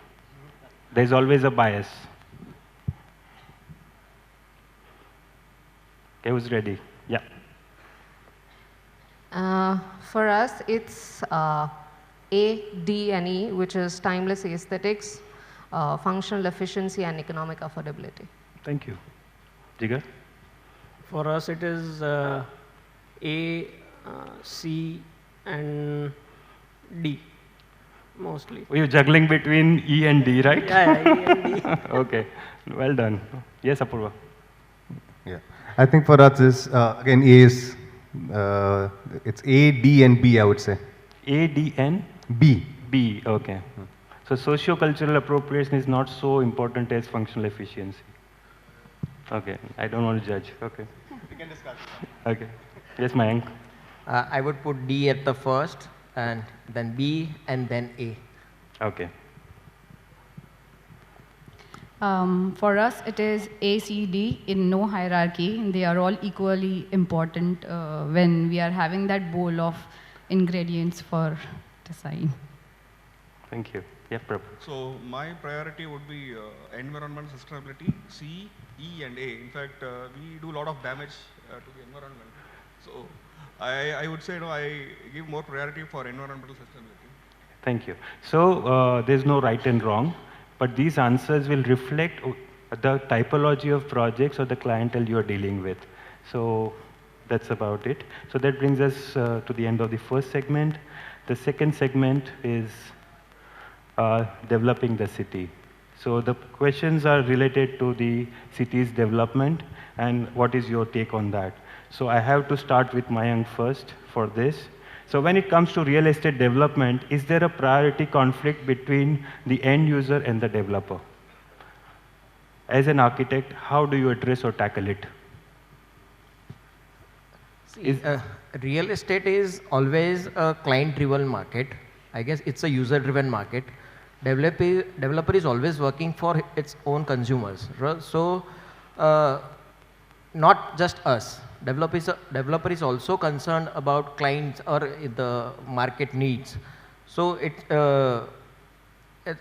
There's always a bias. Okay, who's ready? Yeah. For us, it's A, D, and E, which is timeless aesthetics, functional efficiency, and economic affordability. Thank you. Jigar? For us, it is A, C, and D, mostly. You're juggling between E and D, right? Yeah, E and D. Okay, well done. Yes, Apurva? Yeah, I think for us is, again, A is, it's A, D, and B, I would say. A, D, and? B. B, okay. So socio-cultural appropriation is not so important as functional efficiency. Okay, I don't want to judge. Okay. We can discuss. Okay. Yes, Mayank? I would put D at the first, and then B, and then A. Okay. For us, it is A, C, D in no hierarchy. They are all equally important when we are having that bowl of ingredients for design. Thank you. Yeah, Prabhu. So my priority would be environmental sustainability, C, E, and A. In fact, we do a lot of damage to the environment. So I would say, I give more priority for environmental sustainability. Thank you. So there's no right and wrong, but these answers will reflect the typology of projects or the clientele you are dealing with. So that's about it. So that brings us to the end of the first segment. The second segment is developing the city. So the questions are related to the city's development and what is your take on that. So I have to start with Mayank first for this. So when it comes to real estate development, is there a priority conflict between the end user and the developer? As an architect, how do you address or tackle it? See, real estate is always a client-driven market. I guess it's a user-driven market. Developer is always working for its own consumers. So, not just us. Developer is also concerned about clients or the market needs. So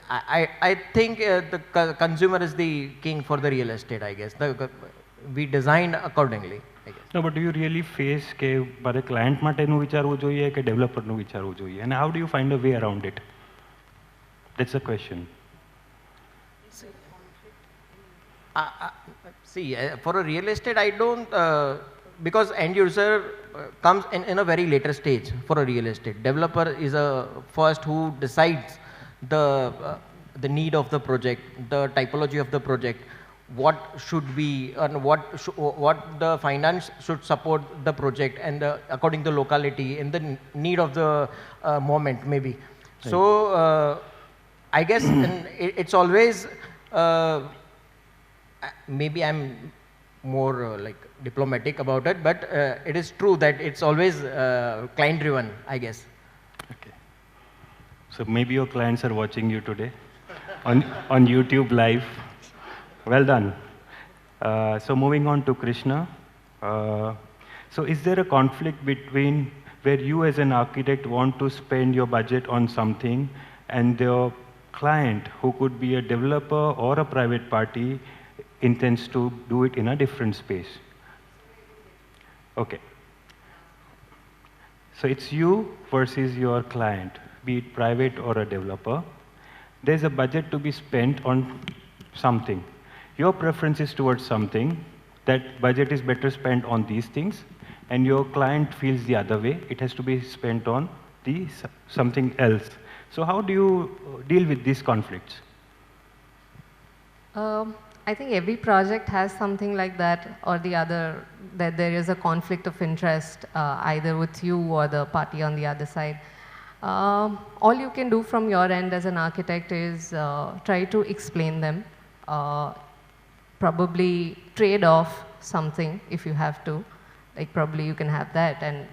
I think the consumer is the king for the real estate. I guess we design accordingly. I guess. No, but do you really face કે મારે client માટેનું વિચારવું જોઈએ કે developerનું વિચારવું જોઈએ? And how do you find a way around it? That's the question. See, for a real estate, I don't, because end user comes in a very later stage for a real estate. Developer is a first who decides the need of the project, the typology of the project, what should be and what the finance should support the project and according to locality and the need of the moment maybe. So I guess it's always maybe I'm more like diplomatic about it, but it is true that it's always client driven, I guess. Okay. So maybe your clients are watching you today on YouTube live. Well done. So moving on to Krishna. So is there a conflict between where you as an architect want to spend your budget on something and your client, who could be a developer or a private party, intends to do it in a different space? Okay. So it's you versus your client, be it private or a developer. There's a budget to be spent on something. Your preference is towards something. That budget is better spent on these things, and your client feels the other way. It has to be spent on something else. So how do you deal with these conflicts? I think every project has something like that or the other, that there is a conflict of interest either with you or the party on the other side. All you can do from your end as an architect is try to explain them, probably trade off something if you have to. Like probably you can have that and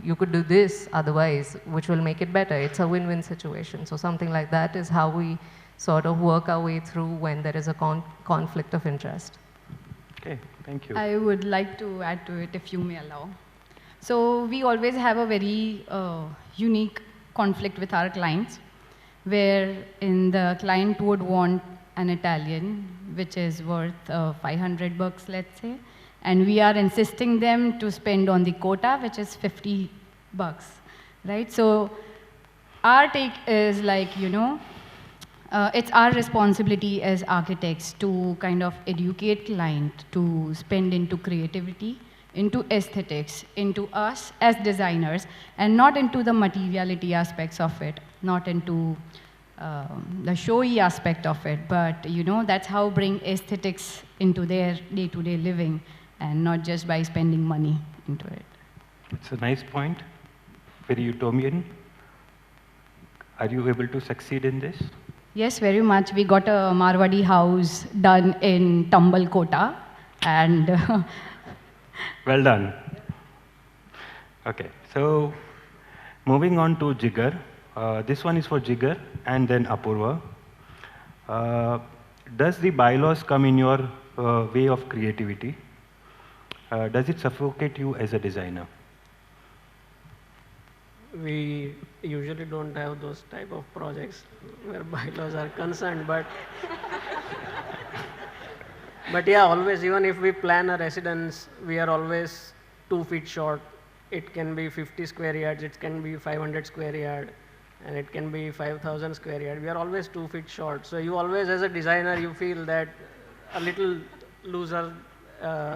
you could do this otherwise, which will make it better. It's a win-win situation. So something like that is how we sort of work our way through when there is a conflict of interest. Okay, thank you. I would like to add to it if you may allow. So we always have a very unique conflict with our clients, wherein the client would want an Italian, which is worth $500, let's say, and we are insisting them to spend on the quota, which is $50, right? So our take is like, it's our responsibility as architects to kind of educate client to spend into creativity, into aesthetics, into us as designers, and not into the materiality aspects of it, not into the showy aspect of it, but that's how bring aesthetics into their day-to-day living and not just by spending money into it. It's a nice point, very utopian. Are you able to succeed in this? Yes, very much. We got a Marwadi house done in Tambal Kota and well done. Okay, so moving on to Jigar. This one is for Jigar and then Apurva. Does the bylaws come in your way of creativity? Does it suffocate you as a designer? We usually don't have those type of projects where bylaws are concerned, but yeah, always, even if we plan a residence, we are always 2 feet short. It can be 50 square yards, it can be 500 square yard, and it can be 5,000 square yard. We are always 2 feet short. So you always, as a designer, you feel that a little looser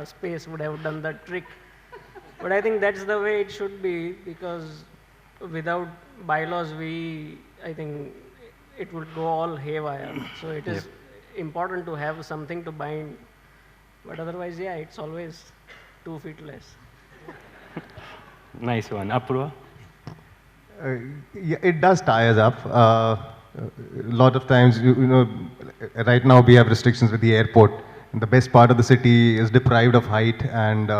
space would have done the trick. But I think that's the way it should be, because without bylaws, I think it would go all haywire. So it is important to have something to bind. But otherwise, yeah, it's always 2 feet less. Nice one. Apurva? Yeah, it does tie us up. A lot of times, right now we have restrictions with the airport. And the best part of the city is deprived of height, and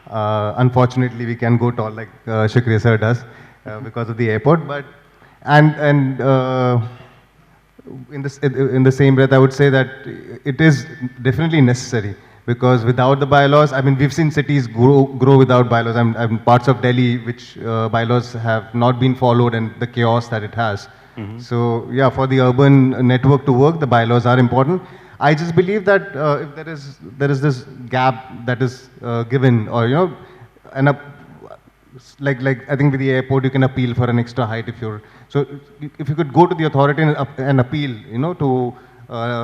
unfortunately, we can go tall like Shukriya sir does because of the airport. But and in the same breath, I would say that it is definitely necessary because without the bylaws, I mean, we've seen cities grow without bylaws. I'm parts of Delhi which bylaws have not been followed and the chaos that it has. So yeah, for the urban network to work, the bylaws are important. I just believe that if there is this gap that is given, or and like I think with the airport you can appeal for an extra height if you're so if you could go to the authority and appeal, to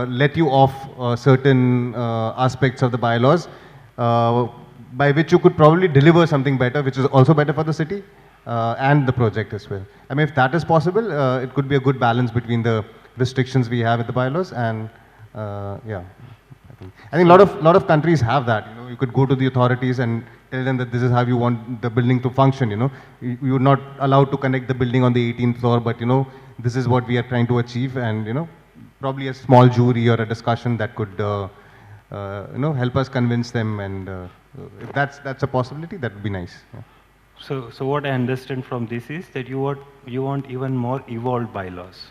let you off certain aspects of the bylaws, by which you could probably deliver something better, which is also better for the city and the project as well. I mean, if that is possible, it could be a good balance between the restrictions we have with the bylaws and yeah. I think a lot of countries have that. You could go to the authorities and tell them that this is how you want the building to function. You're not allowed to connect the building on the 18th floor, but this is what we are trying to achieve, and probably a small jury or a discussion that could help us convince them, and if that's a possibility, that would be nice. Yeah. So what I understand from this is that you want even more evolved bylaws,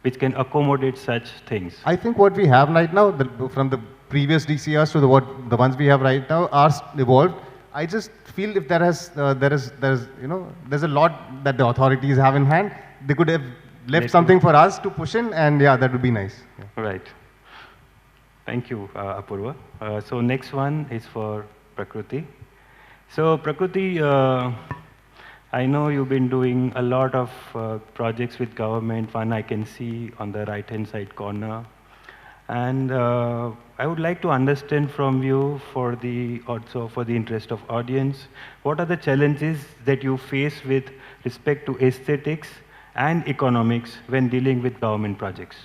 which can accommodate such things. I think what we have right now, from the previous DCRs to the ones we have right now, are evolved. I just feel if there's a lot that the authorities have in hand, they could have left something for us to push in, and yeah, that would be nice. Yeah. Right. Thank you, Apurva. So next one is for Prakriti. So Prakriti, I know you've been doing a lot of projects with government. One I can see on the right-hand side corner. And I would like to understand from you, also for the interest of audience, what are the challenges that you face with respect to aesthetics and economics when dealing with government projects?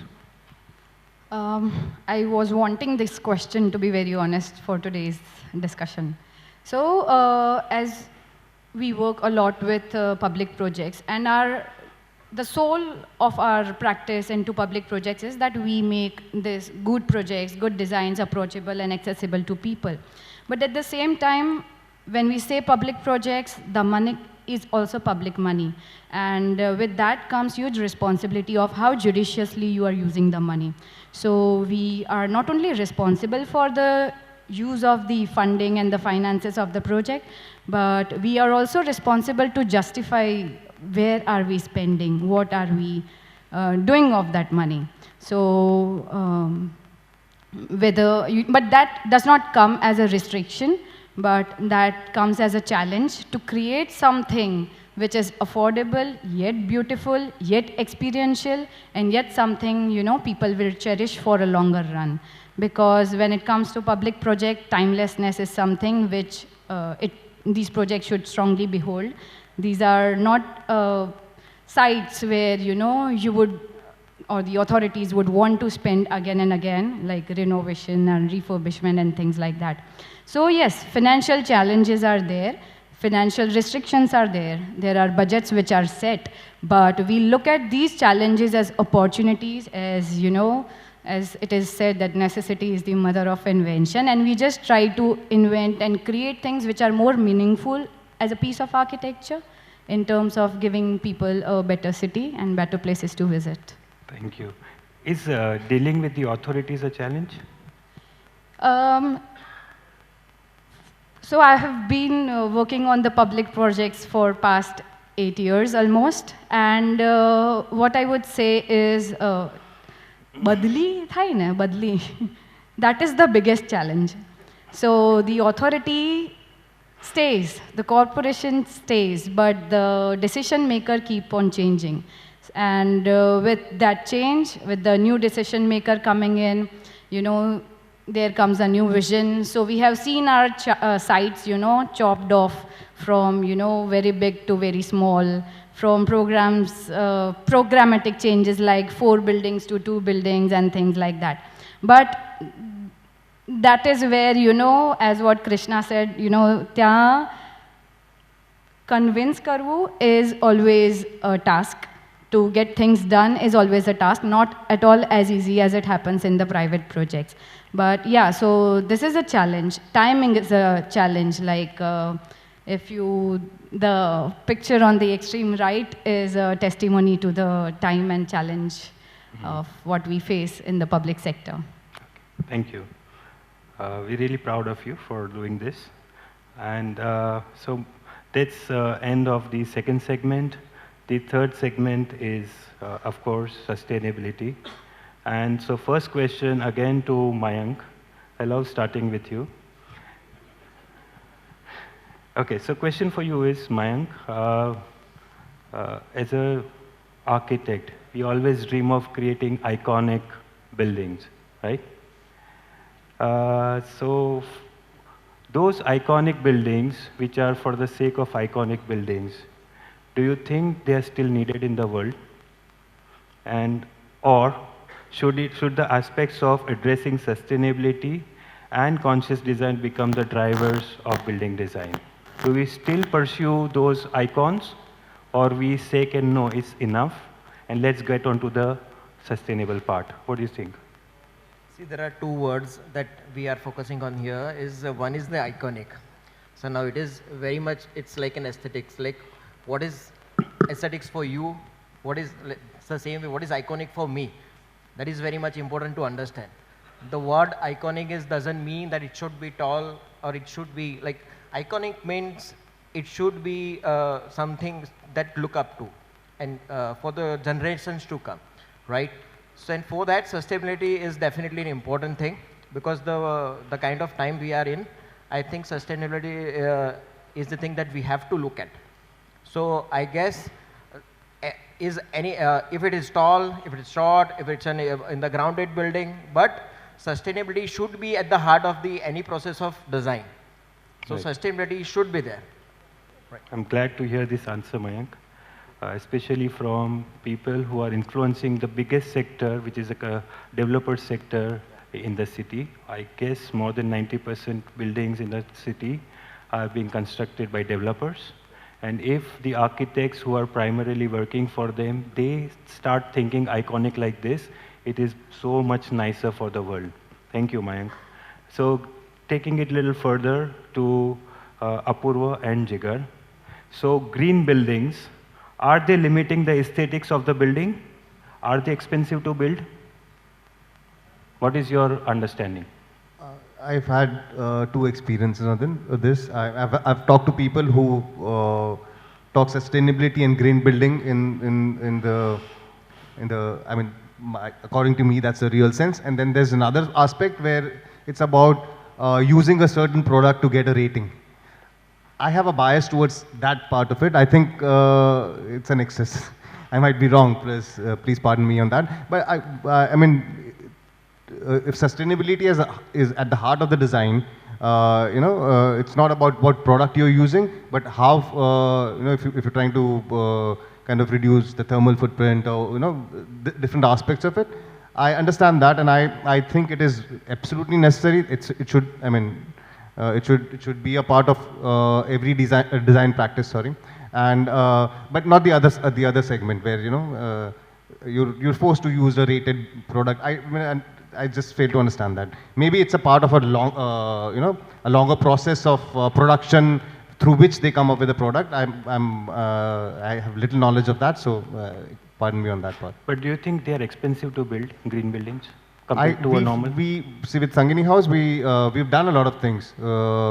I was wanting this question, to be very honest, for today's discussion. So, as we work a lot with public projects, and the soul of our practice into public projects is that we make these good projects, good designs approachable and accessible to people. But at the same time, when we say public projects, the money is also public money. And with that comes huge responsibility of how judiciously you are using the money. So we are not only responsible for the use of the funding and the finances of the project, but we are also responsible to justify where are we spending, what are we doing of that money. So, but that does not come as a restriction, but that comes as a challenge to create something which is affordable, yet beautiful, yet experiential, and yet something, people will cherish for a longer run. Because when it comes to public project, timelessness is something which these projects should strongly behold. These are not sites where, you would, or the authorities would want to spend again and again, like renovation and refurbishment and things like that. So yes, financial challenges are there. Financial restrictions are there. There are budgets which are set. But we look at these challenges as opportunities, as, as it is said that necessity is the mother of invention. And we just try to invent and create things which are more meaningful as a piece of architecture in terms of giving people a better city and better places to visit. Thank you. Is dealing with the authorities a challenge? So I have been working on the public projects for past 8 years almost. And what I would say is, badli thai na, badli. That is the biggest challenge. So the authority stays, the corporation stays, but the decision maker keep on changing. And with that change, with the new decision maker coming in, there comes a new vision. So we have seen our sites, chopped off from, very big to very small, from programmatic changes like 4 buildings to 2 buildings and things like that. But that is where, as what Krishna said, convince karvu is always a task. To get things done is always a task, not at all as easy as it happens in the private projects. But yeah, so this is a challenge. Timing is a challenge. Like if you, the picture on the extreme right is a testimony to the time and challenge of what we face in the public sector. Thank you. We're really proud of you for doing this. And so that's end of the second segment. The third segment is, of course, sustainability. And so first question again to Mayank. I love starting with you. Okay, so question for you is, Mayank, as an architect, we always dream of creating iconic buildings, right? So those iconic buildings, which are for the sake of iconic buildings, do you think they are still needed in the world? And or should the aspects of addressing sustainability and conscious design become the drivers of building design? Do we still pursue those icons, or we say, no, it's enough, and let's get on to the sustainable part? What do you think? See, there are two words that we are focusing on here. One is the iconic. So now it is very much, it's like an aesthetics, like what is aesthetics for you? It's the same way, what is iconic for me? That is very much important to understand. The word iconic doesn't mean that it should be tall, or it should be like, iconic means it should be something that look up to, and for the generations to come, right? So, and for that, sustainability is definitely an important thing, because the kind of time we are in, I think sustainability is the thing that we have to look at. So I guess if it is tall, if it is short, if it's in the grounded building, but sustainability should be at the heart of any process of design. So right. Sustainability should be there. Right. I'm glad to hear this answer, Mayank, especially from people who are influencing the biggest sector, which is a developer sector in the city. I guess more than 90% buildings in the city are being constructed by developers. And if the architects who are primarily working for them, they start thinking iconic like this, it is so much nicer for the world. Thank you, Mayank. So taking it a little further to Apurva and Jigar. So green buildings, are they limiting the aesthetics of the building? Are they expensive to build? What is your understanding? I've had two experiences on this. I've talked to people who talk sustainability and green building in the I mean, according to me, that's the real sense. And then there's another aspect where it's about using a certain product to get a rating. I have a bias towards that part of it. I think it's an excess. I might be wrong, please pardon me on that. But I mean, if sustainability is at the heart of the design, it's not about what product you're using, but how, if you're trying to kind of reduce the thermal footprint, or different aspects of it. I understand that, and I think it is absolutely necessary. It should be a part of every design practice. Sorry, and but not the other segment where you're forced to use a rated product. I just fail to understand that. Maybe it's a part of a longer process of production through which they come up with a product. I have little knowledge of that, so pardon me on that part. But do you think they are expensive to build, green buildings, compared to a normal? We see with Sangini House, we've done a lot of things.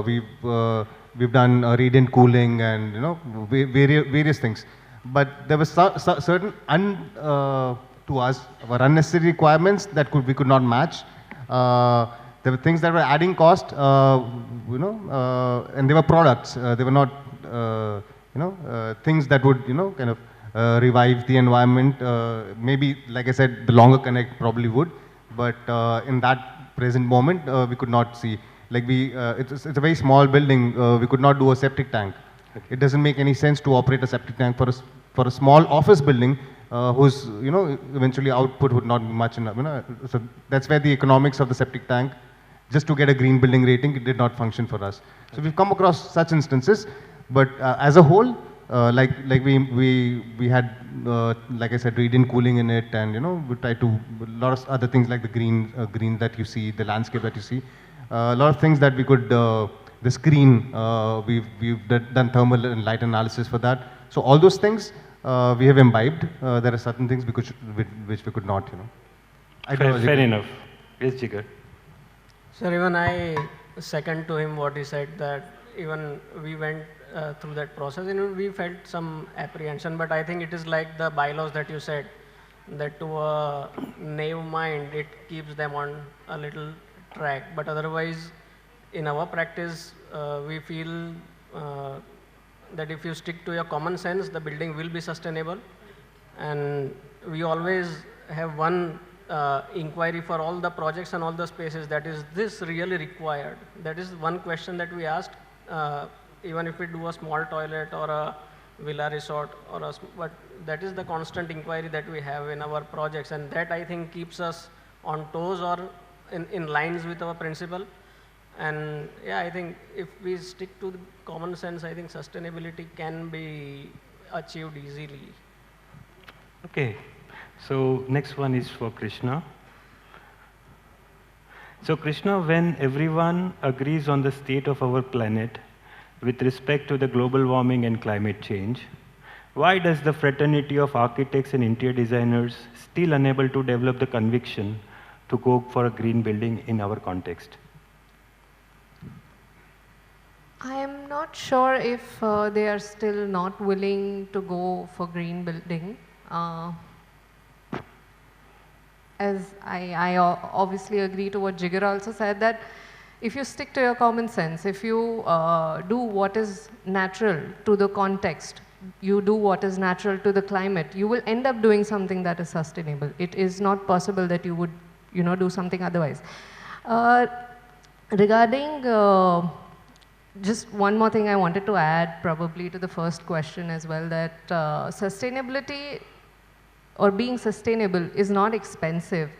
We've done radiant cooling and various things. But there was certain to us were unnecessary requirements that we could not match. There were things that were adding cost, and they were products. They were not, things that would, kind of revive the environment. Maybe, like I said, the longer connect probably would, but in that present moment, we could not see. Like it's a very small building. We could not do a septic tank. Okay. It doesn't make any sense to operate a septic tank for a small office building. Whose eventually output would not be much enough. So that's where the economics of the septic tank, just to get a green building rating, it did not function for us. So we've come across such instances, but as a whole, like we had like I said, radiant cooling in it, and we try to a lot of other things like the green that you see, the landscape that you see, a lot of things that we could the screen done thermal and light analysis for that. So all those things we have imbibed. There are certain things which we could not. I don't know, Fair Jigar. enough. Yes, Jigar. Sir, even I second to him what he said, that even we went through that process and we felt some apprehension, but I think it is like the bylaws that you said, that to a naive mind it keeps them on a little track, but otherwise in our practice we feel that if you stick to your common sense, the building will be sustainable. And we always have one inquiry for all the projects and all the spaces, that is this really required? That is one question that we asked, even if we do a small toilet or a villa resort but that is the constant inquiry that we have in our projects, and that I think keeps us on toes or in lines with our principle. And yeah, I think if we stick to the common sense, I think sustainability can be achieved easily. Okay, so next one is for Krishna. So Krishna, when everyone agrees on the state of our planet with respect to the global warming and climate change, why does the fraternity of architects and interior designers still unable to develop the conviction to go for a green building in our context? I am not sure if they are still not willing to go for green building. As I obviously agree to what Jigar also said, that if you stick to your common sense, if you do what is natural to the context, you do what is natural to the climate, you will end up doing something that is sustainable. It is not possible that you would, do something otherwise. Regarding just one more thing I wanted to add probably to the first question as well, that sustainability or being sustainable is not expensive,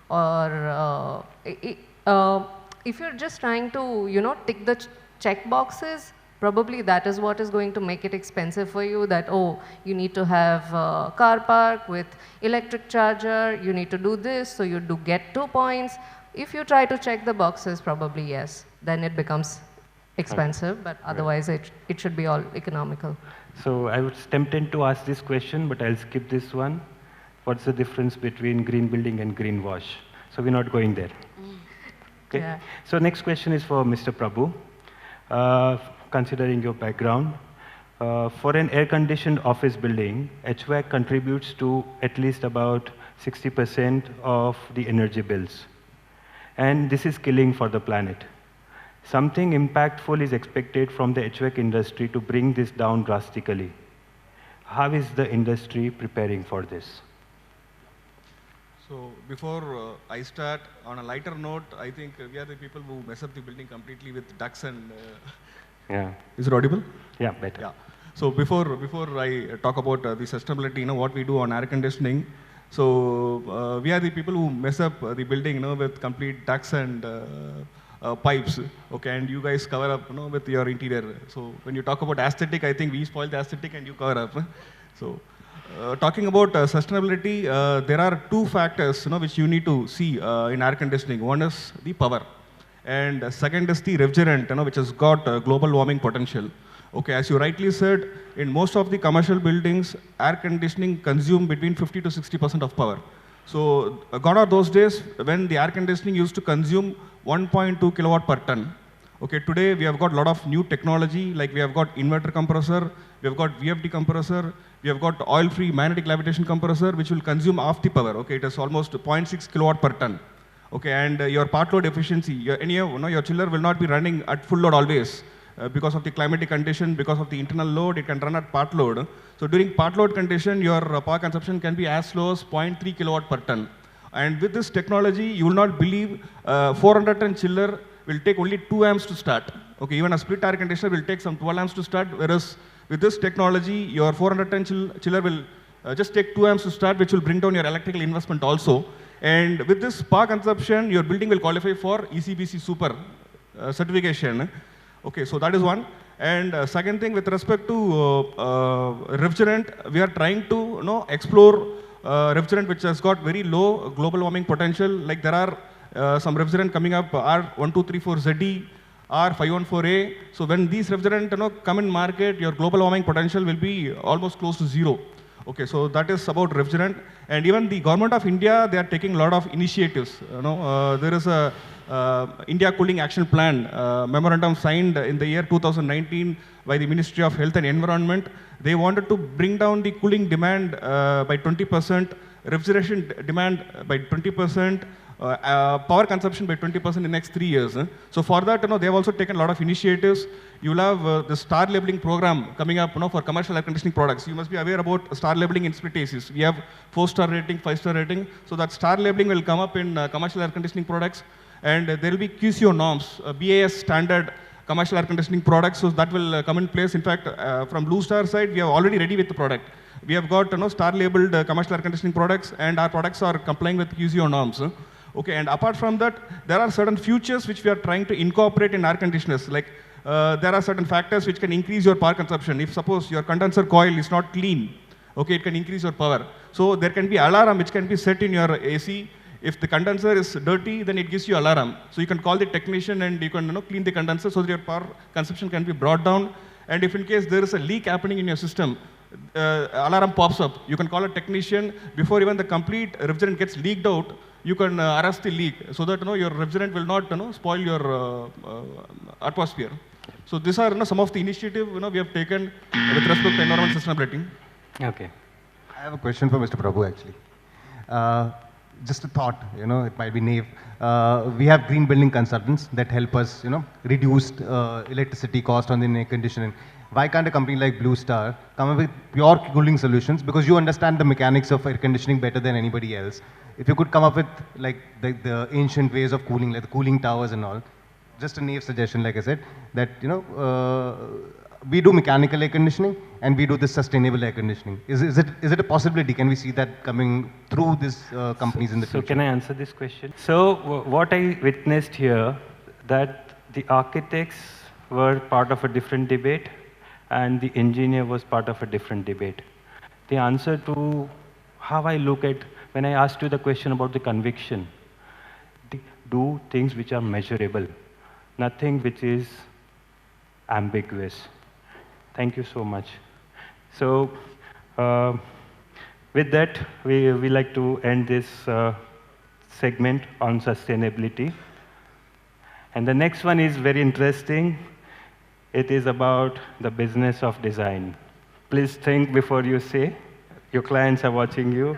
or if you're just trying to, tick the check boxes, probably that is what is going to make it expensive for you, that, oh, you need to have a car park with electric charger, you need to do this, so you do get 2 points. If you try to check the boxes, probably yes, then it becomes expensive, but otherwise it should be all economical. So I was tempted to ask this question, but I'll skip this one. What's the difference between green building and green wash? So we're not going there. Okay. Yeah. So next question is for Mr. Prabhu. Considering your background, for an air-conditioned office building, HVAC contributes to at least about 60% of the energy bills. And this is killing for the planet. Something impactful is expected from the HVAC industry to bring this down drastically. How is the industry preparing for this? So before I start, on a lighter note, I think we are the people who mess up the building completely with ducts and... Yeah. Is it audible? Yeah, better. Yeah. So before I talk about the sustainability, what we do on air conditioning, so we are the people who mess up the building, with complete ducts and pipes, okay, and you guys cover up, with your interior. So when you talk about aesthetic, I think we spoil the aesthetic and you cover up. So talking about sustainability, there are two factors, which you need to see in air conditioning. One is the power, and second is the refrigerant, which has got global warming potential. Okay, as you rightly said, in most of the commercial buildings, air conditioning consume between 50 to 60% of power. So gone are those days when the air conditioning used to consume 1.2 kilowatt per ton. Okay, today we have got a lot of new technology, like we have got inverter compressor, we have got VFD compressor, we have got oil-free magnetic levitation compressor, which will consume half the power. Okay, it is almost 0.6 kilowatt per ton. Okay, and your part load efficiency, your chiller will not be running at full load always. Because of the climatic condition, because of the internal load, it can run at part load. So during part load condition, your power consumption can be as low as 0.3 kilowatt per ton. And with this technology, you will not believe 400 ton chiller will take only 2 amps to start. Okay, even a split air conditioner will take some 12 amps to start, whereas with this technology, your 400 ton chiller will just take 2 amps to start, which will bring down your electrical investment also. And with this power consumption, your building will qualify for ECBC Super certification. Okay, so that is one. And second thing, with respect to refrigerant, we are trying to explore refrigerant which has got very low global warming potential. Like there are some refrigerant coming up, R1234ZE, R514A. So when these refrigerant come in market, your global warming potential will be almost close to zero. Okay, so that is about refrigerant. And even the government of India, they are taking a lot of initiatives. There is a India Cooling Action Plan memorandum signed in the year 2019 by the Ministry of Health and Environment. They wanted to bring down the cooling demand by 20%, refrigeration demand by 20%, power consumption by 20% in the next 3 years. So for that, they have also taken a lot of initiatives. You will have the star labeling program coming up for commercial air conditioning products. You must be aware about star labeling in split ACs. We have 4-star rating, 5-star rating. So that star labeling will come up in commercial air conditioning products. And there will be QCO norms, BAS standard commercial air conditioning products. So that will come in place. In fact, from Blue Star side, we are already ready with the product. We have got star labeled commercial air conditioning products, and our products are complying with QCO norms. Okay, and apart from that, there are certain features which we are trying to incorporate in air conditioners. Like there are certain factors which can increase your power consumption. If suppose your condenser coil is not clean, okay, it can increase your power. So there can be alarm which can be set in your AC. If the condenser is dirty, then it gives you alarm. So you can call the technician and you can clean the condenser so that your power consumption can be brought down. And if in case there is a leak happening in your system, alarm pops up. You can call a technician before even the complete refrigerant gets leaked out. You can arrest the leak so that your refrigerant will not spoil your atmosphere. So these are some of the initiatives we have taken with respect to environmental sustainability. Okay. I have a question for Mr. Prabhu actually. Just a thought, it might be naive. We have green building consultants that help us, reduce electricity cost on the air conditioning. Why can't a company like Blue Star come up with pure cooling solutions? Because you understand the mechanics of air conditioning better than anybody else. If you could come up with like the ancient ways of cooling, like the cooling towers and all, just a naive suggestion, like I said, that we do mechanical air conditioning and we do this sustainable air conditioning. Is it a possibility? Can we see that coming through these companies in the future? So can I answer this question? So what I witnessed here, that the architects were part of a different debate and the engineer was part of a different debate. The answer to how I look at, when I asked you the question about the conviction, do things which are measurable, nothing which is ambiguous. Thank you so much. So with that, we like to end this segment on sustainability. And the next one is very interesting. It is about the business of design. Please think before you say. Your clients are watching you.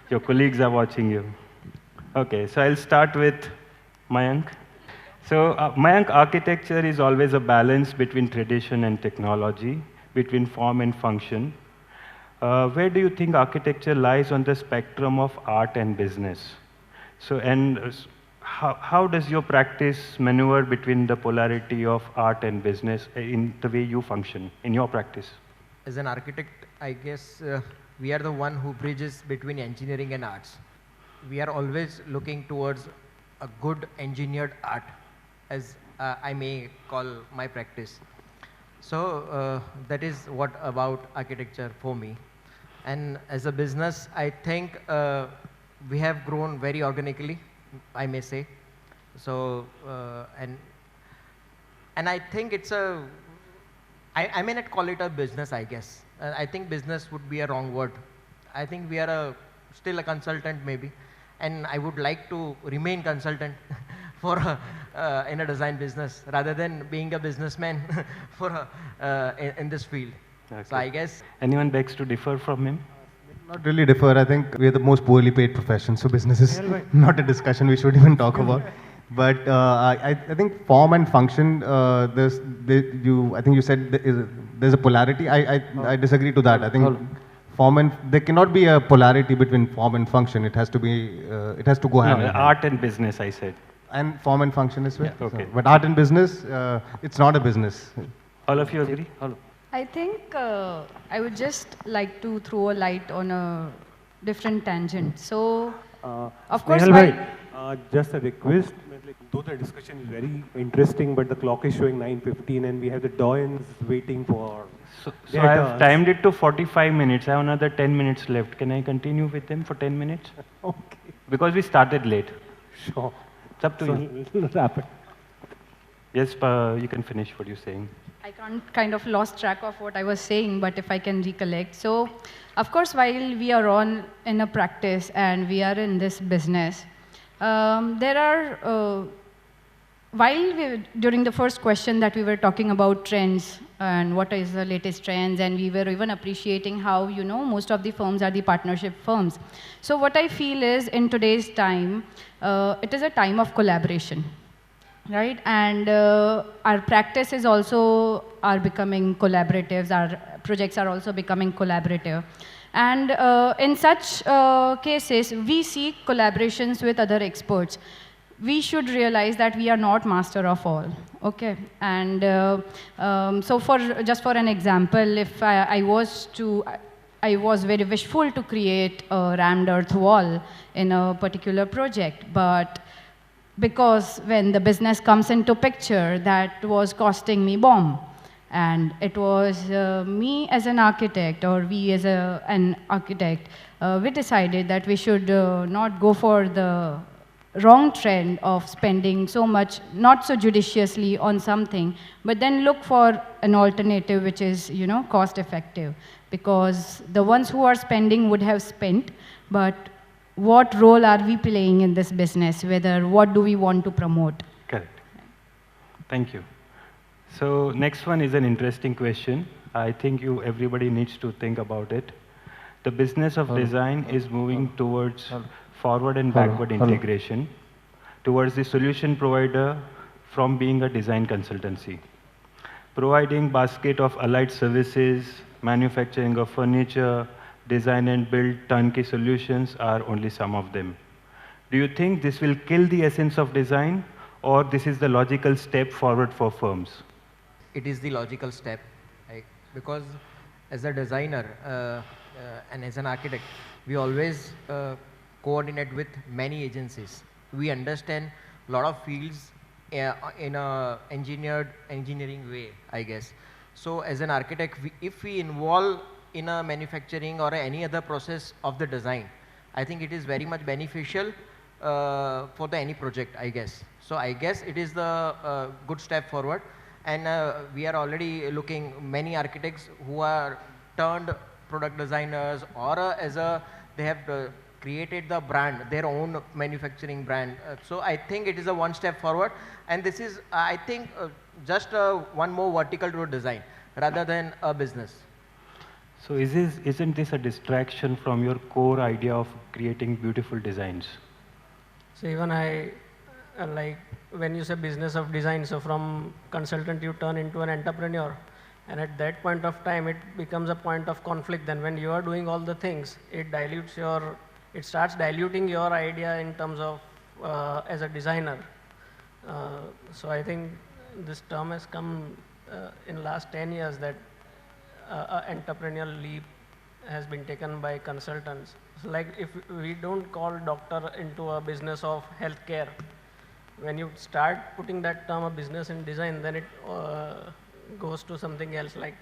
Your colleagues are watching you. Okay, so I'll start with Mayank. So Mayank, architecture is always a balance between tradition and technology, between form and function. Where do you think architecture lies on the spectrum of art and business? So, and how does your practice maneuver between the polarity of art and business in the way you function in your practice? As an architect, I guess we are the one who bridges between engineering and arts. We are always looking towards a good engineered art, as I may call my practice. So that is what about architecture for me. And as a business, I think we have grown very organically, I may say. So, and I think it's I may not call it a business, I guess. I think business would be a wrong word. I think we are still a consultant maybe. And I would like to remain consultant for in a design business rather than being a businessman for in this field. Okay. So I guess. Anyone begs to differ from him? Not really differ. I think we are the most poorly paid profession, so business is not a discussion we should even talk about. But I think form and function. I think you said there's a polarity. I disagree to that. I think form and there cannot be a polarity between form and function. It has to be. It has to go hand in hand. Art and business, I said. And form and function as well. Yeah, okay. So, but art and business, it's not a business. All of you agree? I think I would just like to throw a light on a different tangent. So, of course, Just a request, like, though the discussion is very interesting, but the clock is showing 9:15 and we have the doyens waiting for So their I have turns. timed it to 45 minutes. I have another 10 minutes left. Can I continue with them for 10 minutes? Okay. Because we started late. Sure. It's up to you. Wrap it. Yes, you can finish what you're saying. I kind of lost track of what I was saying, but if I can recollect. So, of course, while we are on in a practice and we are in this business, there are, during the first question that we were talking about trends and what is the latest trends, and we were even appreciating how, most of the firms are the partnership firms. So what I feel is in today's time, it is a time of collaboration. Right, and our practices also are becoming collaboratives, our projects are also becoming collaborative. And in such cases, we seek collaborations with other experts. We should realize that we are not master of all, okay? And so just for an example, if I was very wishful to create a rammed earth wall in a particular project, but because when the business comes into picture, that was costing me bomb. And it was me as an architect, or we as an architect, we decided that we should not go for the wrong trend of spending so much, not so judiciously on something, but then look for an alternative which is, cost effective. Because the ones who are spending would have spent, but what role are we playing in this business? What do we want to promote? Correct. Thank you. So next one is an interesting question. I think everybody needs to think about it. The business of design is moving towards forward and backward integration, towards the solution provider from being a design consultancy, providing basket of allied services, manufacturing of furniture, design and build turnkey solutions are only some of them. Do you think this will kill the essence of design, or this is the logical step forward for firms? It is the logical step, right? Because as a designer and as an architect, we always coordinate with many agencies. We understand a lot of fields in a engineering way, I guess. So as an architect, if we involve in a manufacturing or any other process of the design, I think it is very much beneficial for any project, I guess. So I guess it is the good step forward, and we are already looking many architects who are turned product designers, or they have created the brand, their own manufacturing brand. So I think it is a one step forward, and this is, I think, just one more vertical to design rather than a business. So isn't this a distraction from your core idea of creating beautiful designs? So even like when you say business of design, so from consultant you turn into an entrepreneur, and at that point of time it becomes a point of conflict. Then when you are doing all the things, it starts diluting your idea in terms of as a designer. So I think this term has come in last 10 years that entrepreneurial leap has been taken by consultants. So like if we don't call doctor into a business of healthcare, when you start putting that term of business in design, then it goes to something else. Like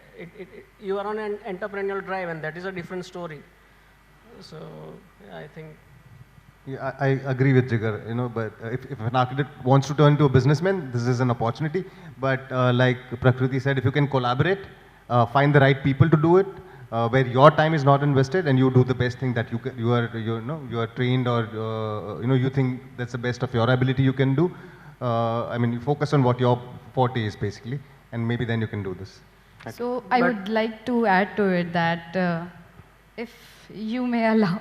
you are on an entrepreneurial drive, and that is a different story. So yeah, I think. Yeah, I agree with Jigar, but if an architect wants to turn into a businessman, this is an opportunity. But like Prakriti said, if you can collaborate, find the right people to do it, where your time is not invested, and you do the best thing that you are trained, or you think that's the best of your ability you can do. I mean, you focus on what your forte is basically, and maybe then you can do this. So I would like to add to it that if you may allow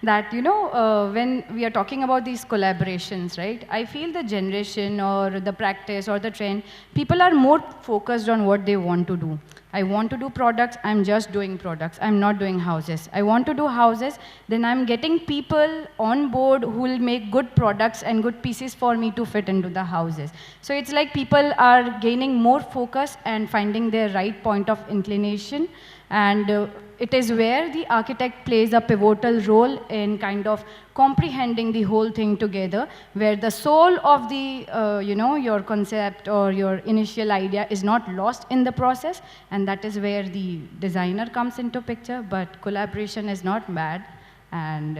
that, when we are talking about these collaborations, right, I feel the generation or the practice or the trend, people are more focused on what they want to do. I want to do products, I'm just doing products. I'm not doing houses. I want to do houses, then I'm getting people on board who will make good products and good pieces for me to fit into the houses. So it's like people are gaining more focus and finding their right point of inclination. And it is where the architect plays a pivotal role in kind of comprehending the whole thing together, where the soul of the, your concept or your initial idea is not lost in the process, and that is where the designer comes into picture. But collaboration is not bad, and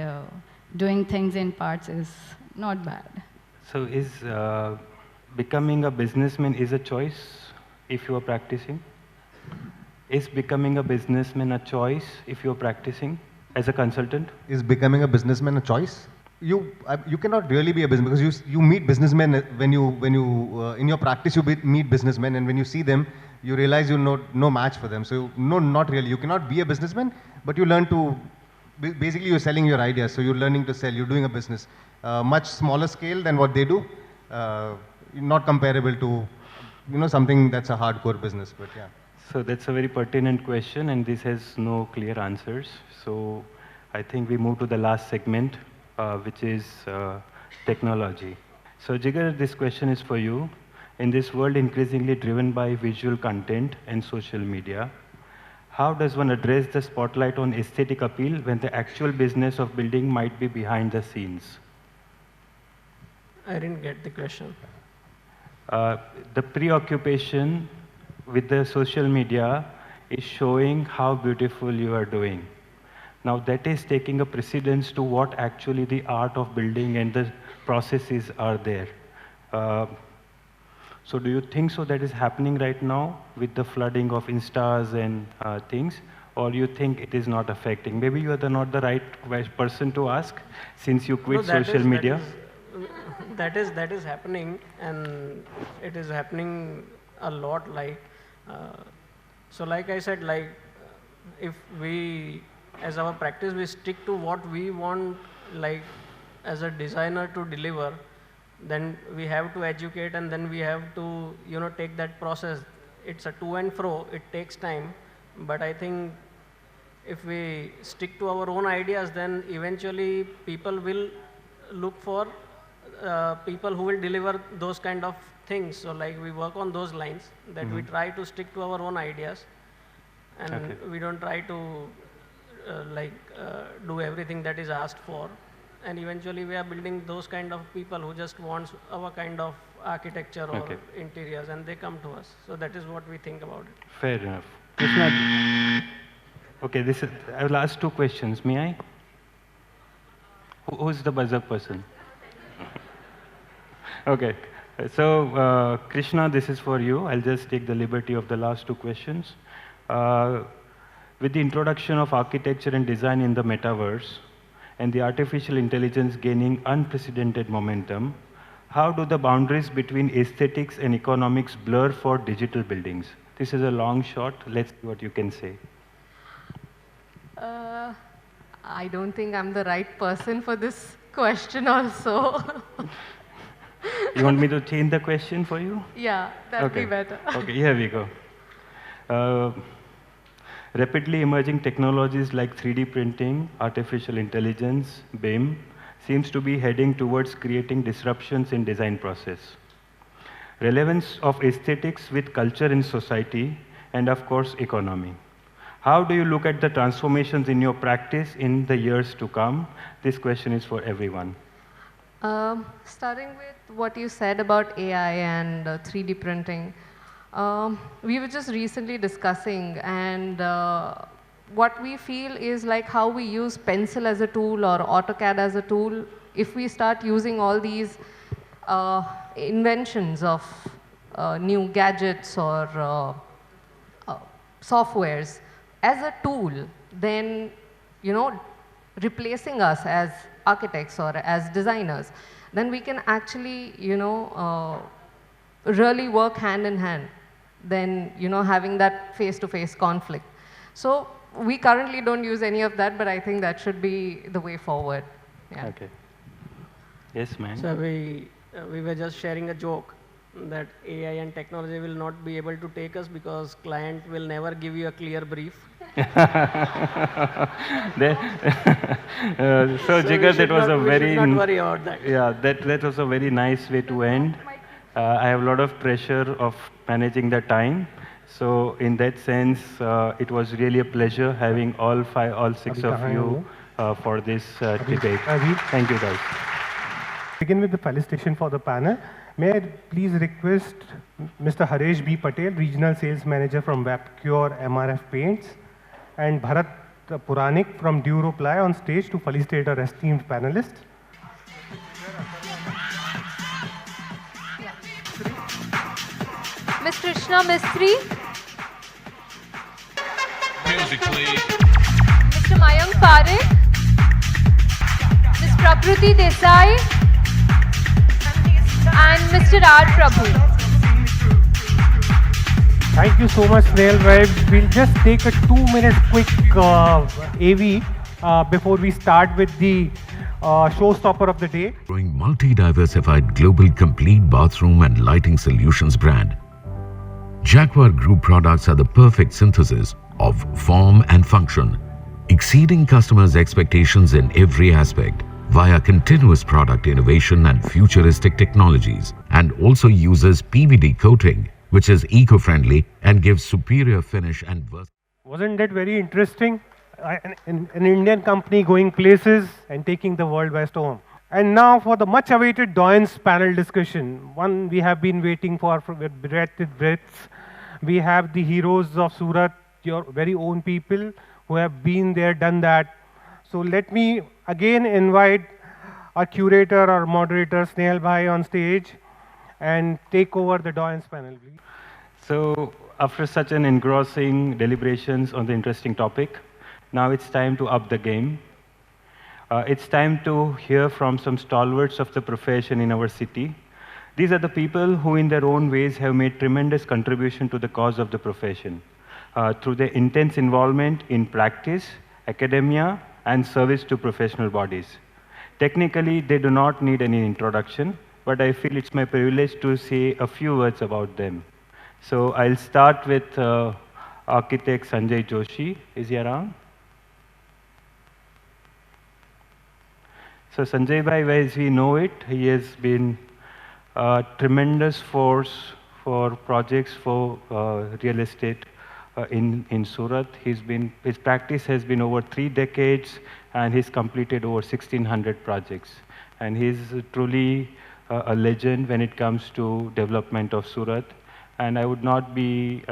doing things in parts is not bad. So is becoming a businessman is a choice if you are practicing? Is becoming a businessman a choice if you're practicing as a consultant? Is becoming a businessman a choice? You cannot really be a businessman because you meet businessmen when you in your practice meet businessmen, and when you see them you realize you're no match for them. So no, not really. You cannot be a businessman, but you learn to basically you're selling your ideas. So you're learning to sell. You're doing a business much smaller scale than what they do. Not comparable to something that's a hardcore business, but yeah. So that's a very pertinent question, and this has no clear answers. So I think we move to the last segment, which is technology. So Jigar, this question is for you. In this world increasingly driven by visual content and social media, how does one address the spotlight on aesthetic appeal when the actual business of building might be behind the scenes? I didn't get the question. The preoccupation with the social media is showing how beautiful you are doing. Now that is taking a precedence to what actually the art of building and the processes are there. So do you think so that is happening right now with the flooding of Instas and things, or you think it is not affecting? Maybe you are not the right person to ask since you quit social media. That is happening, and it is happening a lot. So like I said, if we, as our practice, we stick to what we want, as a designer to deliver, then we have to educate, and then we have to, take that process. It's a to and fro, it takes time, but I think if we stick to our own ideas, then eventually people will look for people who will deliver those kind of things. So we work on those lines, that we try to stick to our own ideas, and we don't try to do everything that is asked for. And eventually we are building those kind of people who just want our kind of architecture or interiors, and they come to us. So that is what we think about it. Fair enough. Krishna, okay, I will ask two questions. May I? Who is the buzzer person? Okay. So, Krishna, this is for you. I'll just take the liberty of the last two questions. With the introduction of architecture and design in the metaverse, and the artificial intelligence gaining unprecedented momentum, how do the boundaries between aesthetics and economics blur for digital buildings? This is a long shot. Let's see what you can say. I don't think I'm the right person for this question also. You want me to change the question for you? Yeah, that would be better. Okay, here we go. Rapidly emerging technologies like 3D printing, artificial intelligence, BIM, seems to be heading towards creating disruptions in design process. Relevance of aesthetics with culture in society, and of course, economy. How do you look at the transformations in your practice in the years to come? This question is for everyone. Starting with what you said about AI and 3D printing, we were just recently discussing, and what we feel is like how we use pencil as a tool or AutoCAD as a tool. If we start using all these inventions of new gadgets or softwares as a tool, then replacing us as architects or as designers, then we can actually really work hand in hand than having that face-to-face conflict. So we currently don't use any of that, but I think that should be the way forward. Yeah. Okay. Yes, ma'am. So we were just sharing a joke that AI and technology will not be able to take us because client will never give you a clear brief. So Jigar, that was a very not worry about that. Yeah, that was a very nice way to end. I have a lot of pressure of managing the time, So in that sense, it was really a pleasure having all six of you for this debate. Thank you, guys. Begin with the felicitation for the panel. May I please request Mr. Haresh B. Patel, Regional Sales Manager from Wapcure MRF Paints, and Bharat Puranik from Duro Ply on stage to felicitate our esteemed panelists. Ms. Krishna Mistry. Music, please. Mr. Mayank Parekh. Ms. Prakriti Desai. And Mr. R. Prabhu. Thank you so much, Snail Bhai. We'll just take a 2-minute quick AV before we start with the showstopper of the day. Growing multi-diversified global complete bathroom and lighting solutions brand. Jaguar Group products are the perfect synthesis of form and function, exceeding customers' expectations in every aspect via continuous product innovation and futuristic technologies, and also uses PVD coating, which is eco-friendly and gives superior finish and Wasn't that very interesting? An Indian company going places and taking the world by storm. And now for the much awaited Doyens panel discussion, one we have been waiting for with bated breaths. We have the heroes of Surat, your very own people who have been there, done that. So let me again invite our curator, our moderator, Snail Bhai on stage and take over the Doyens panel, please. So after such an engrossing deliberations on the interesting topic, now it's time to up the game. It's time to hear from some stalwarts of the profession in our city. These are the people who in their own ways have made tremendous contribution to the cause of the profession through their intense involvement in practice, academia, and service to professional bodies. Technically, they do not need any introduction, but I feel it's my privilege to say a few words about them. So I'll start with architect Sanjay Joshi. Is he around? So Sanjay Bhai, as we know it, he has been a tremendous force for projects for real estate in Surat. His practice has been over 3 decades, and he's completed over 1,600 projects. And he's truly a legend when it comes to development of Surat. And I would not be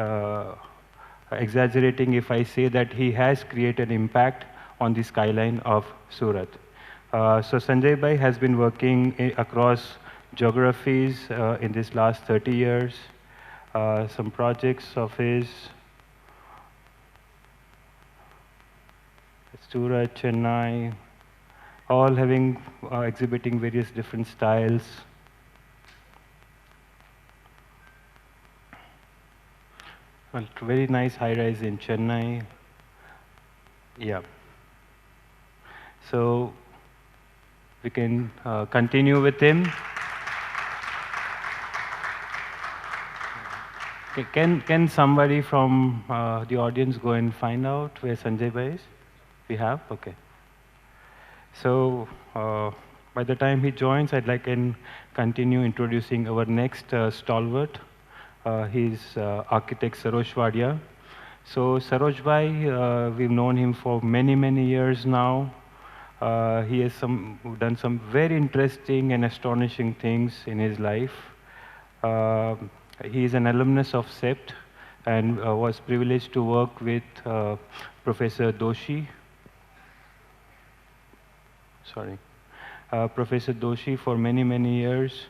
exaggerating if I say that he has created impact on the skyline of Surat. So Sanjay Bhai has been working across geographies in this last 30 years. Some projects of his, Surat, Chennai, all having exhibiting various different styles. Well, very nice high-rise in Chennai. Yeah. So we can continue with him. Can somebody from the audience go and find out where Sanjay Bhai is? We have? Okay. So by the time he joins, I'd like to continue introducing our next stalwart. He's architect Saroj Wadia. So Saroj Bhai, we've known him for many, many years now. He has done some very interesting and astonishing things in his life. He is an alumnus of CEPT and was privileged to work with Professor Doshi. Professor Doshi for many, many years,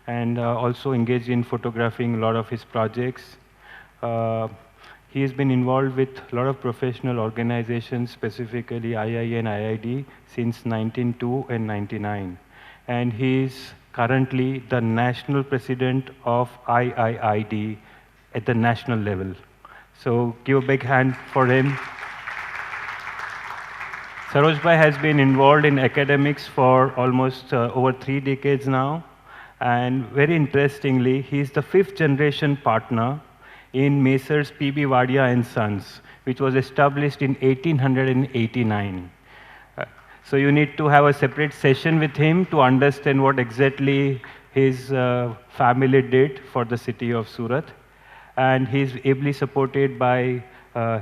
and also engaged in photographing a lot of his projects. He has been involved with a lot of professional organizations, specifically II and IID, since 1992 and 99. And he is currently the national president of IIID at the national level. So give a big hand for him. Saroj Bhai has been involved in academics for almost over 3 decades now. And very interestingly, he is the 5th generation partner in Messrs. P.B. Wadia and Sons, which was established in 1889. So you need to have a separate session with him to understand what exactly his family did for the city of Surat. and he's ably supported by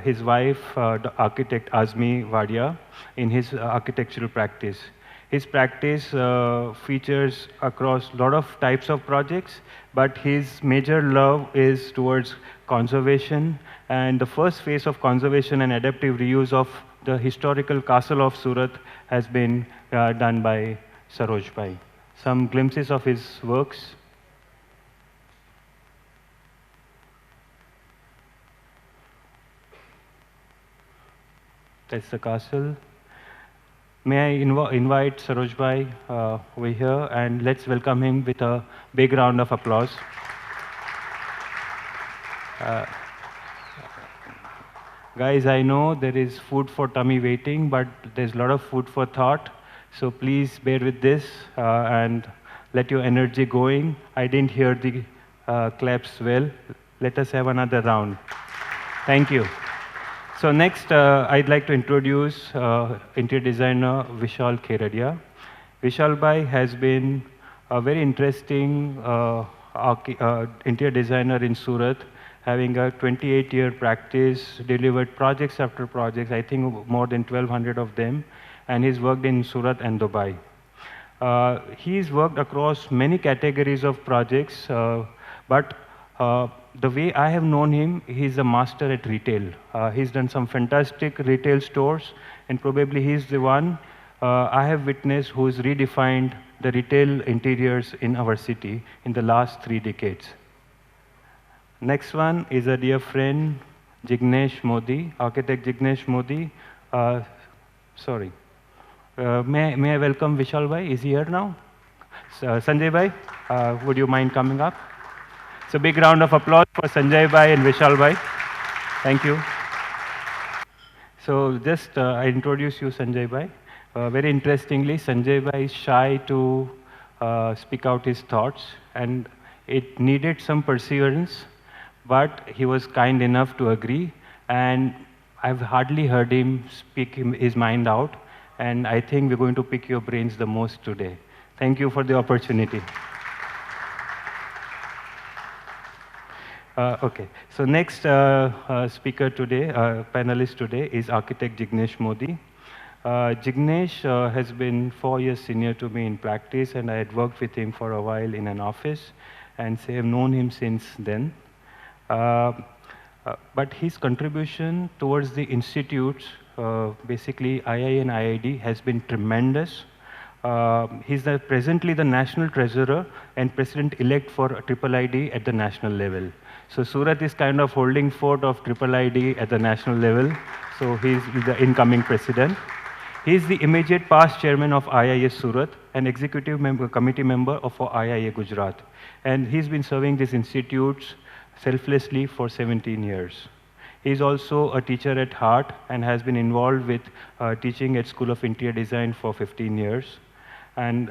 his wife, the architect Azmi Wadia, in his architectural practice. His practice features across a lot of types of projects, but his major love is towards conservation, and the first phase of conservation and adaptive reuse of the historical castle of Surat has been done by Saroj Bhai. Some glimpses of his works. That's the castle. May I invite Saroj Bhai over here, and let's welcome him with a big round of applause. Guys, I know there is food for tummy waiting, but there's a lot of food for thought. So please bear with this and let your energy going. I didn't hear the claps well. Let us have another round. Thank you. So next, I'd like to introduce interior designer Vishal Kheradia. Vishal Bhai has been a very interesting interior designer in Surat, having a 28-year practice, delivered projects after projects, I think more than 1,200 of them, and he's worked in Surat and Dubai. He's worked across many categories of projects, but the way I have known him, he's a master at retail. He's done some fantastic retail stores, and probably he's the one I have witnessed who's redefined the retail interiors in our city in the last 3 decades. Next one is a dear friend, Jignesh Modi, architect Jignesh Modi. Sorry. May I welcome Vishal Bhai? Is he here now? Sanjay Bhai, would you mind coming up? So big round of applause for Sanjay Bhai and Vishal Bhai. Thank you. So just I introduce you Sanjay Bhai. Very interestingly, Sanjay Bhai is shy to speak out his thoughts, and it needed some perseverance, but he was kind enough to agree, and I've hardly heard him speak his mind out, and I think we're going to pick your brains the most today. Thank you for the opportunity. Okay, so next speaker today, panelist today is architect Jignesh Modi. Jignesh has been 4 years senior to me in practice, and I had worked with him for a while in an office, and say I've known him since then. But his contribution towards the institutes, basically II and IID, has been tremendous. He's presently the national treasurer and president-elect for IIID at the national level. So Surat is kind of holding fort of IIID at the national level. So he's the incoming president. He's the immediate past chairman of IIA Surat and executive committee member of IIA Gujarat. And he's been serving these institutes selflessly for 17 years. He's also a teacher at heart and has been involved with teaching at School of Interior Design for 15 years. And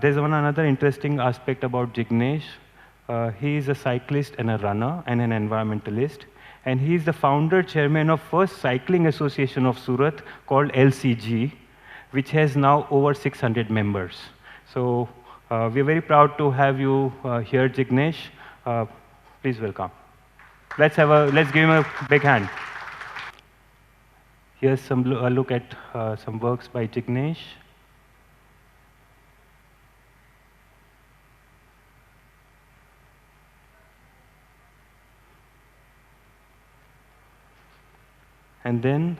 there's another interesting aspect about Jignesh. He is a cyclist and a runner and an environmentalist. And he is the founder chairman of first cycling association of Surat called LCG, which has now over 600 members. So we're very proud to have you here, Jignesh. Please welcome. Let's give him a big hand. Here's some look at some works by Jignesh. And then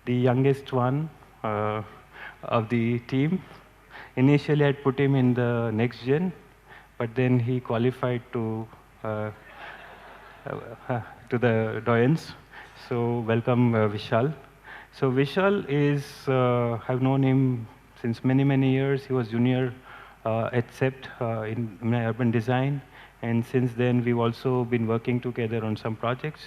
the youngest one of the team. Initially, I'd put him in the next gen, but then he qualified to the doyens. So welcome, Vishal. So Vishal is, I've known him since many, many years. He was junior at CEPT in urban design. And since then, we've also been working together on some projects.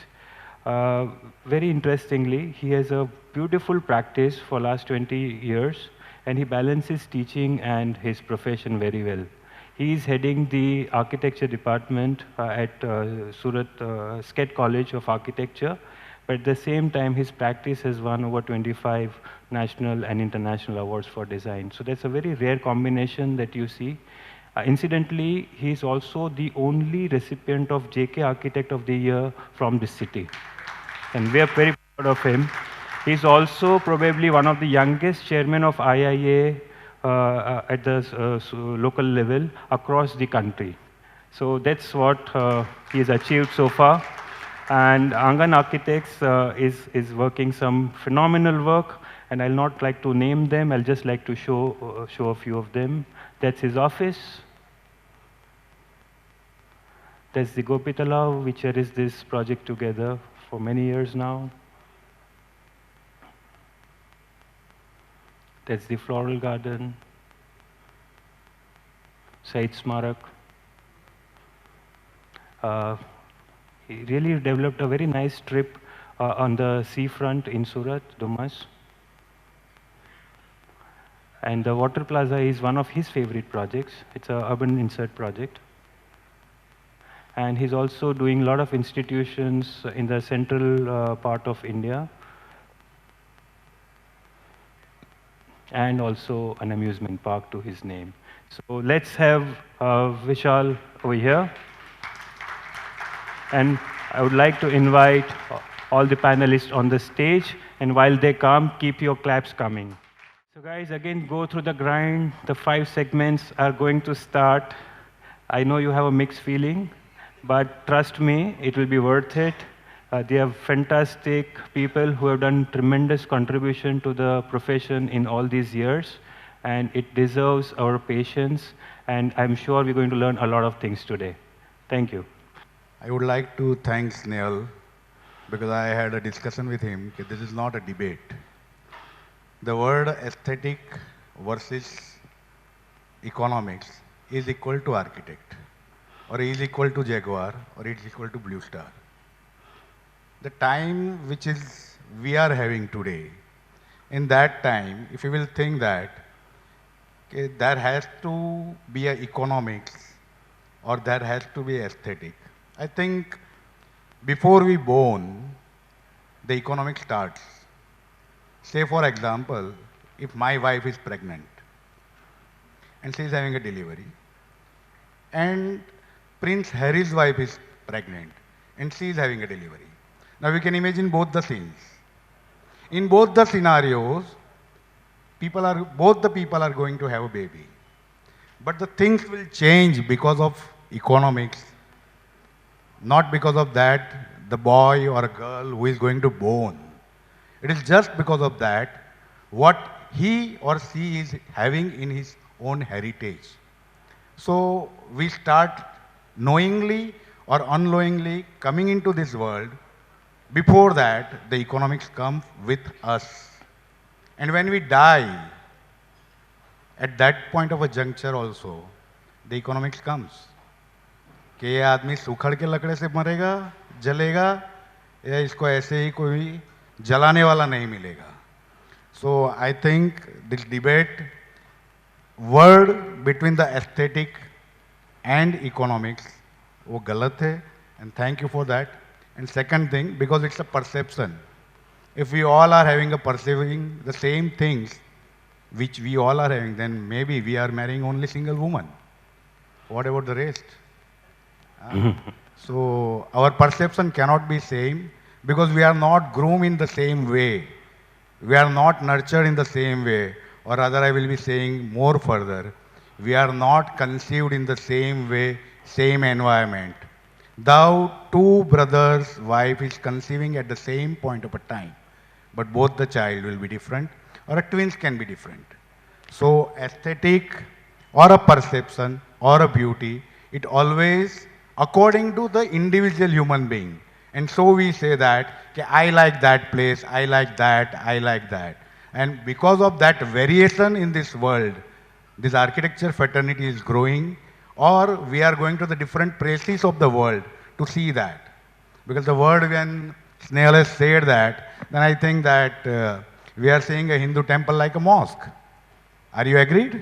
Very interestingly, he has a beautiful practice for last 20 years, and he balances teaching and his profession very well. He is heading the architecture department at Surat Sket College of Architecture, but at the same time, his practice has won over 25 national and international awards for design. So that's a very rare combination that you see. Incidentally, he is also the only recipient of JK Architect of the Year from this city. And we are very proud of him. He's also probably one of the youngest chairmen of IIA at the local level across the country. So that's what he has achieved so far. And Angan Architects is working some phenomenal work, and I'll not like to name them. I'll just like to show a few of them. That's his office. That's the Gopitalav. We cherish this project together for many years now. That's the floral garden. Said Smarak. He really developed a very nice strip on the seafront in Surat, Dumas. And the Water Plaza is one of his favorite projects. It's an urban insert project. And he's also doing a lot of institutions in the central part of India. And also an amusement park to his name. So let's have Vishal over here. And I would like to invite all the panelists on the stage. And while they come, keep your claps coming. So guys, again, go through the grind. The 5 segments are going to start. I know you have a mixed feeling, but trust me, it will be worth it. They are fantastic people who have done tremendous contribution to the profession in all these years, and it deserves our patience, and I'm sure we're going to learn a lot of things today. Thank you. I would like to thank Snehal, because I had a discussion with him that this is not a debate. The word aesthetic versus economics is equal to architect, or is equal to Jaguar, or it is equal to Blue Star. The time which is we are having today, in that time, if you will think that there has to be an economics or there has to be aesthetic, I think before we born, the economic starts. Say for example, if my wife is pregnant and she is having a delivery, and Prince Harry's wife is pregnant and she is having a delivery. Now we can imagine both the scenes. In both the scenarios, both the people are going to have a baby. But the things will change because of economics, not because of that the boy or a girl who is going to born. It is just because of that what he or she is having in his own heritage. So we start knowingly or unknowingly coming into this world. Before that, the economics come with us. And when we die, at that point of a juncture also, the economics comes. कि ये आदमी सूखड़ के लकड़े से मरेगा, जलेगा, या इसको ऐसे ही कोई जलाने वाला नहीं मिलेगा. So I think this debate, word between the aesthetic and economics, वो गलत है, and thank you for that. And second thing, because it's a perception. If we all are having a perceiving the same things which we all are having, then maybe we are marrying only single woman. What about the rest? So our perception cannot be same because we are not groomed in the same way. We are not nurtured in the same way. Or rather, I will be saying more further, we are not conceived in the same way, same environment. Thou two brothers' wife is conceiving at the same point of a time, but both the child will be different, or a twins can be different. So aesthetic or a perception or a beauty, it always according to the individual human being. And so we say that, okay, I like that place, I like that, I like that. And because of that variation in this world, this architecture fraternity is growing, or we are going to the different places of the world to see that. Because the word when Snehal has said that, then I think that we are seeing a Hindu temple like a mosque. Are you agreed?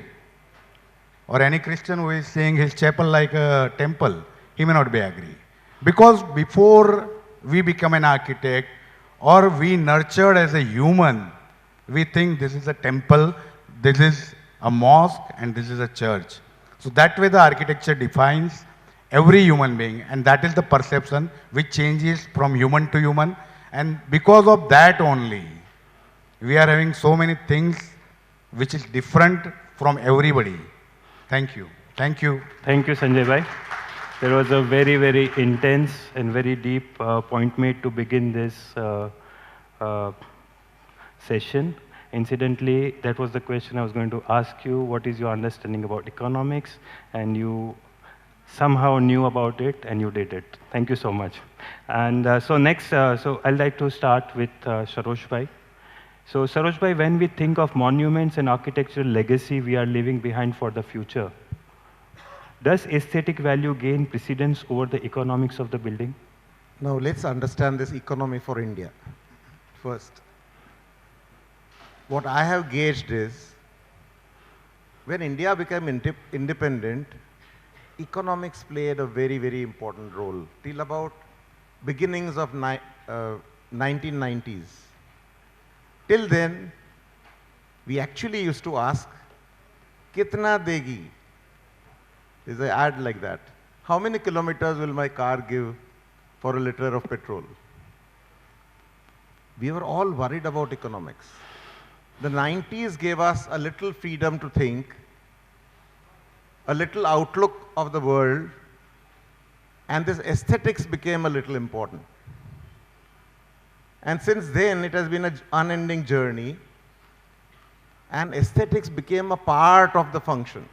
Or any Christian who is seeing his chapel like a temple, he may not be agree. Because before we become an architect or we nurtured as a human, we think this is a temple, this is a mosque, and this is a church. So that way the architecture defines every human being, and that is the perception which changes from human to human. And because of that only, we are having so many things which is different from everybody. Thank you. Thank you. Thank you, Sanjay Bhai. There was a very, very intense and very deep point made to begin this uh, session. Incidentally, that was the question I was going to ask you. What is your understanding about economics? And you somehow knew about it and you did it. Thank you so much. And so next, so I'd like to start with Sarosh Bhai. So Sarosh Bhai, when we think of monuments and architectural legacy we are leaving behind for the future, does aesthetic value gain precedence over the economics of the building? Now let's understand this economy for India first. What I have gauged is, when India became independent, economics played a very, very important role till about beginnings of 1990s. Till then, we actually used to ask, kitna degi? There's an ad like that. How many kilometers will my car give for a liter of petrol? We were all worried about economics. The 90s gave us a little freedom to think, a little outlook of the world, and this aesthetics became a little important. And since then, it has been an unending journey, and aesthetics became a part of the function.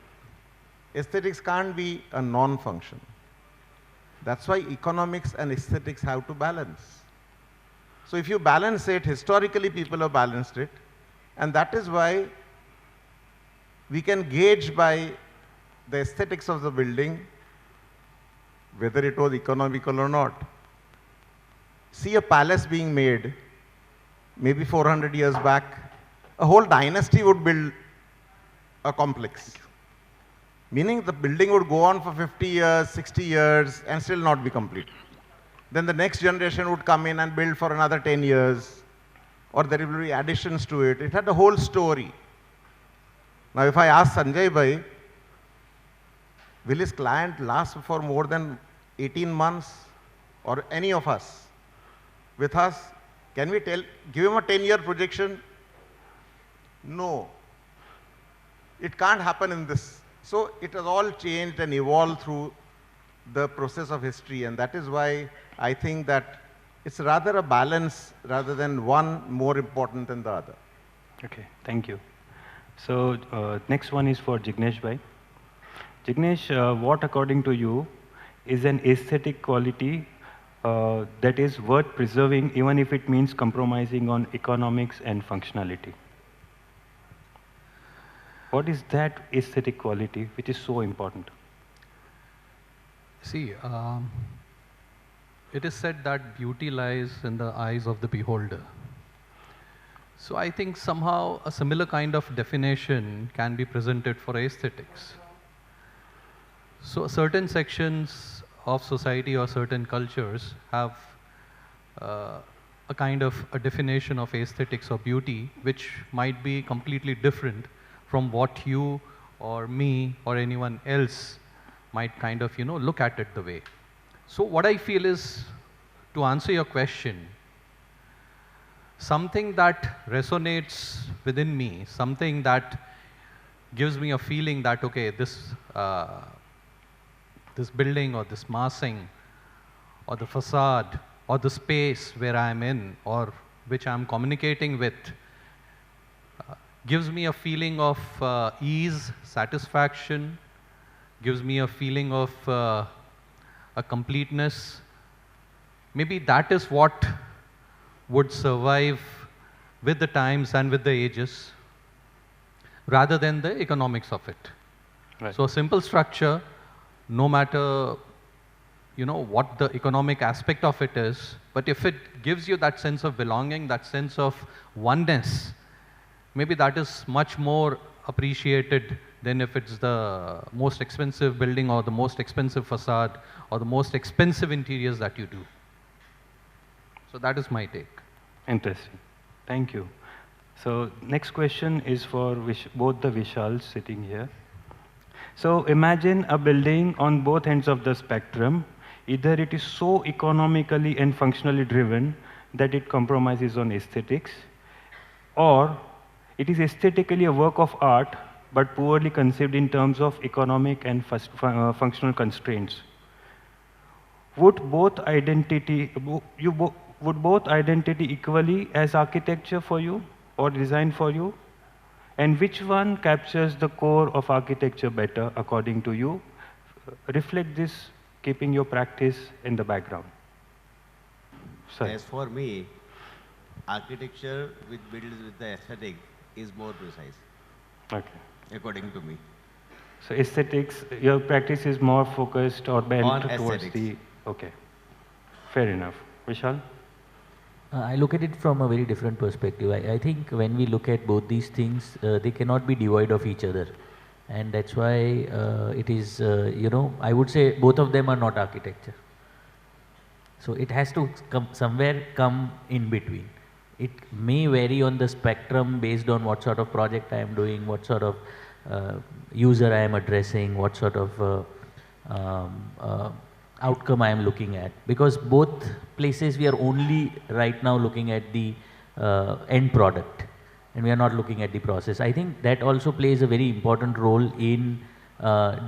Aesthetics can't be a non-function. That's why economics and aesthetics have to balance. So if you balance it, historically people have balanced it, and that is why we can gauge by the aesthetics of the building whether it was economical or not. See a palace being made, maybe 400 years back, a whole dynasty would build a complex. Meaning the building would go on for 50 years, 60 years and still not be complete. Then the next generation would come in and build for another 10 years, or there will be additions to it. It had a whole story. Now if I ask Sanjay Bhai, will his client last for more than 18 months, or any of us? With us, can we give him a 10-year projection? No. It can't happen in this. So it has all changed and evolved through the process of history, and that is why I think that it's rather a balance rather than one more important than the other. Okay, thank you. So next one is for Jignesh Bhai. Jignesh, what according to you is an aesthetic quality that is worth preserving even if it means compromising on economics and functionality? What is that aesthetic quality which is so important? See, it is said that beauty lies in the eyes of the beholder. So I think somehow a similar kind of definition can be presented for aesthetics. So certain sections of society or certain cultures have a kind of a definition of aesthetics or beauty which might be completely different from what you or me or anyone else might kind of, look at it the way. So what I feel is, to answer your question, something that resonates within me, something that gives me a feeling that, okay, this building or this massing or the facade or the space where I am in or which I am communicating with gives me a feeling of ease, satisfaction, gives me a feeling of a completeness. Maybe that is what would survive with the times and with the ages rather than the economics of it. Right. So a simple structure, no matter what the economic aspect of it is, but if it gives you that sense of belonging, that sense of oneness, maybe that is much more appreciated than if it's the most expensive building or the most expensive facade or the most expensive interiors that you do. So that is my take. Interesting. Thank you. So next question is for both the Vishals sitting here. So imagine a building on both ends of the spectrum. Either it is so economically and functionally driven that it compromises on aesthetics, or it is aesthetically a work of art but poorly conceived in terms of economic and functional constraints. Would both identity, would both identity equally as architecture for you or design for you? And which one captures the core of architecture better according to you? Reflect this, keeping your practice in the background. Sorry. As for me, architecture which builds with the aesthetic is more precise. Okay. According to me. So aesthetics, your practice is more focused or bent On towards aesthetics. the, okay. Fair enough. Vishal? I look at it from a very different perspective. I think when we look at both these things, they cannot be devoid of each other. And that's why it is, I would say both of them are not architecture. So it has to somewhere come in between. It may vary on the spectrum based on what sort of project I am doing, what sort of user I am addressing, what sort of outcome I am looking at. Because both places we are only right now looking at the end product and we are not looking at the process. I think that also plays a very important role in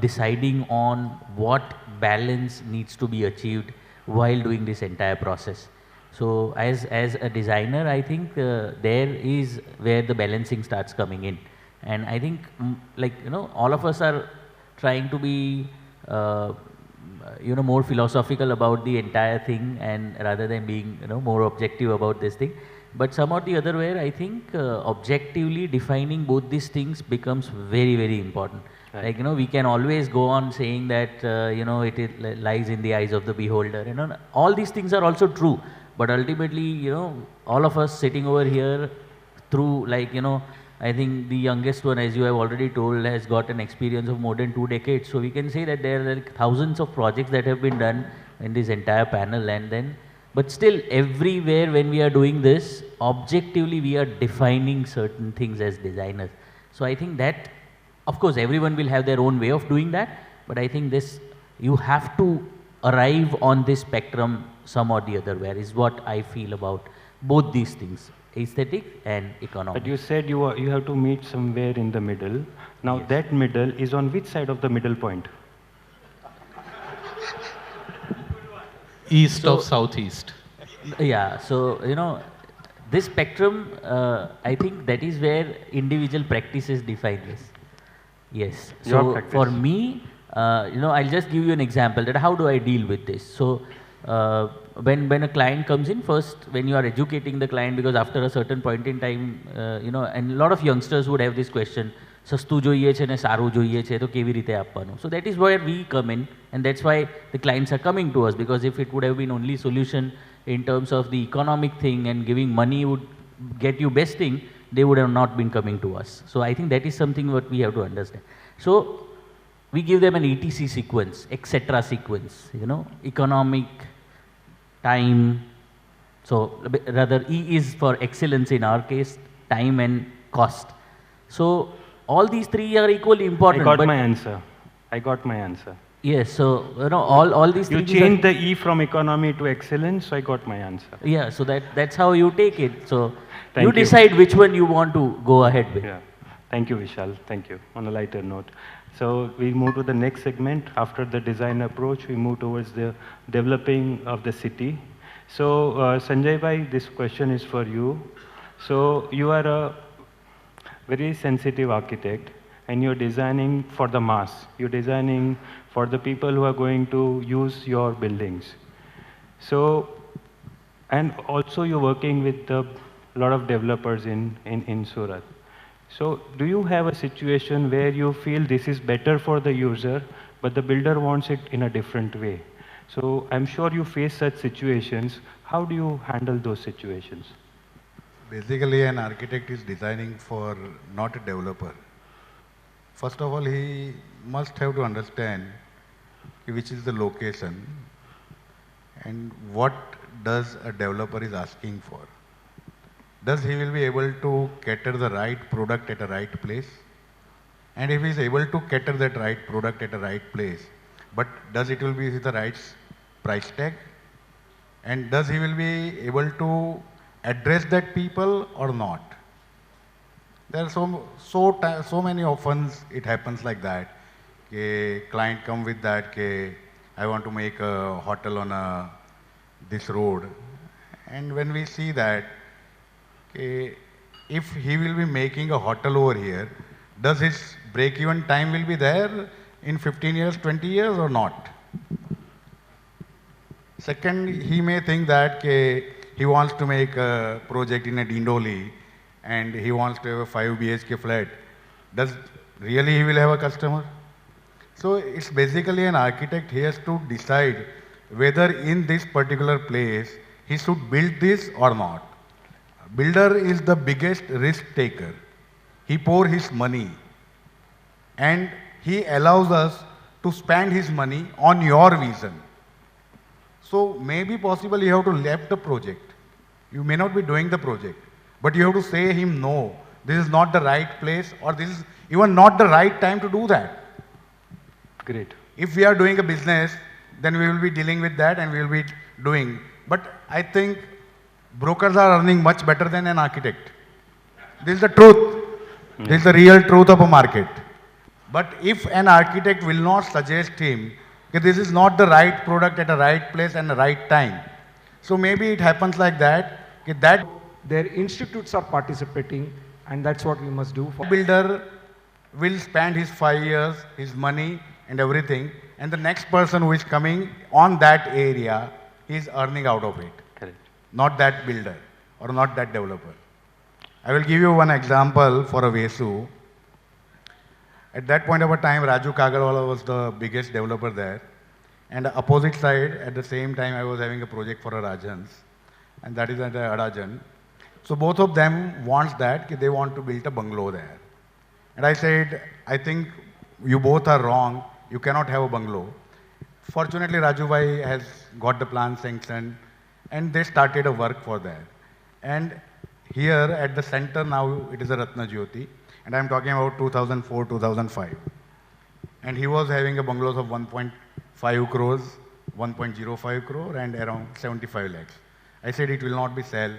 deciding on what balance needs to be achieved while doing this entire process. So as a designer, I think there is where the balancing starts coming in. And I think all of us are trying to be more philosophical about the entire thing and rather than being more objective about this thing. But somehow the other way, I think objectively defining both these things becomes very, very important. Right. Like, we can always go on saying that, it lies in the eyes of the beholder. All these things are also true. But ultimately, all of us sitting over here through I think the youngest one, as you have already told, has got an experience of more than 2 decades. So we can say that there are thousands of projects that have been done in this entire panel but still everywhere when we are doing this, objectively we are defining certain things as designers. So I think that, of course, everyone will have their own way of doing that, but I think you have to arrive on this spectrum some or the other way is what I feel about both these things, aesthetic and economic. But you said you have to meet somewhere in the middle. Now that middle is on which side of the middle point? East of southeast. Yeah, so this spectrum, I think that is where individual practices define this. Yes. So for me, I'll just give you an example that how do I deal with this. So when a client comes in, first when you are educating the client, because after a certain point in time, and a lot of youngsters would have this question, સસ્તું જોઈએ છે ને સારું જોઈએ છે તો કેવી રીતે આપવાનું. So that is where we come in, and that's why the clients are coming to us, because if it would have been only solution in terms of the economic thing and giving money would get you best thing, they would have not been coming to us. So I think that is something what we have to understand. So we give them an ETC sequence, etc. sequence, economic, time. So rather E is for excellence in our case, time and cost. So all these three are equally important. I got my answer. I got my answer. Yes, so all these you things. You changed the E from economy to excellence, so I got my answer. Yeah, so that's how you take it. So you decide which one you want to go ahead with. Yeah. Thank you, Vishal. Thank you. On a lighter note. So we move to the next segment. After the design approach, we move towards the developing of the city. So Sanjay bhai, this question is for you. So you are a very sensitive architect and you're designing for the mass. You're designing for the people who are going to use your buildings. So, and also you're working with a lot of developers in Surat. So do you have a situation where you feel this is better for the user, but the builder wants it in a different way? So I'm sure you face such situations. How do you handle those situations? Basically, an architect is designing for not a developer. First of all, he must have to understand which is the location and what does a developer is asking for. Does he will be able to cater the right product at the right place? And if he is able to cater that right product at the right place, but does it will be with the right price tag? And does he will be able to address that people or not? There are so many often it happens like that. Client come with that, I want to make a hotel on this road. And when we see that, if he will be making a hotel over here, does his break-even time will be there in 15 years, 20 years or not? Second, he may think that he wants to make a project in a Dindoli and he wants to have a 5 BHK flat. Does really he will have a customer? So it's basically an architect, he has to decide whether in this particular place he should build this or not. Builder is the biggest risk taker. He pour his money and he allows us to spend his money on your vision. So maybe possible you have to left the project. You may not be doing the project, but you have to say him no, this is not the right place or this is even not the right time to do that. Great. If we are doing a business, then we will be dealing with that and we will be doing. But I think brokers are earning much better than an architect. This is the truth. This is the real truth of a market. But if an architect will not suggest him that this is not the right product at the right place and the right time, so maybe it happens like that. Their institutes are participating, and that's what we must do. Builder will spend his 5 years, his money and everything, and the next person who is coming on that area is earning out of it. Correct. Not that builder or not that developer. I will give you one example for a Vesu. At that point of a time, Raju Kagarwala was the biggest developer there. And the opposite side, at the same time, I was having a project for a Rajans, and that is at Adajan. So both of them wants that, they want to build a bungalow there. And I said, I think you both are wrong, you cannot have a bungalow. Fortunately, Raju Bhai has got the plan sanctioned, and they started a work for that. And here at the center now, it is a Ratna Jyoti, and I am talking about 2004, 2005. And he was having a bungalows of 1.5 crores, 1.05 crore, and around 75 lakhs. I said it will not be sell.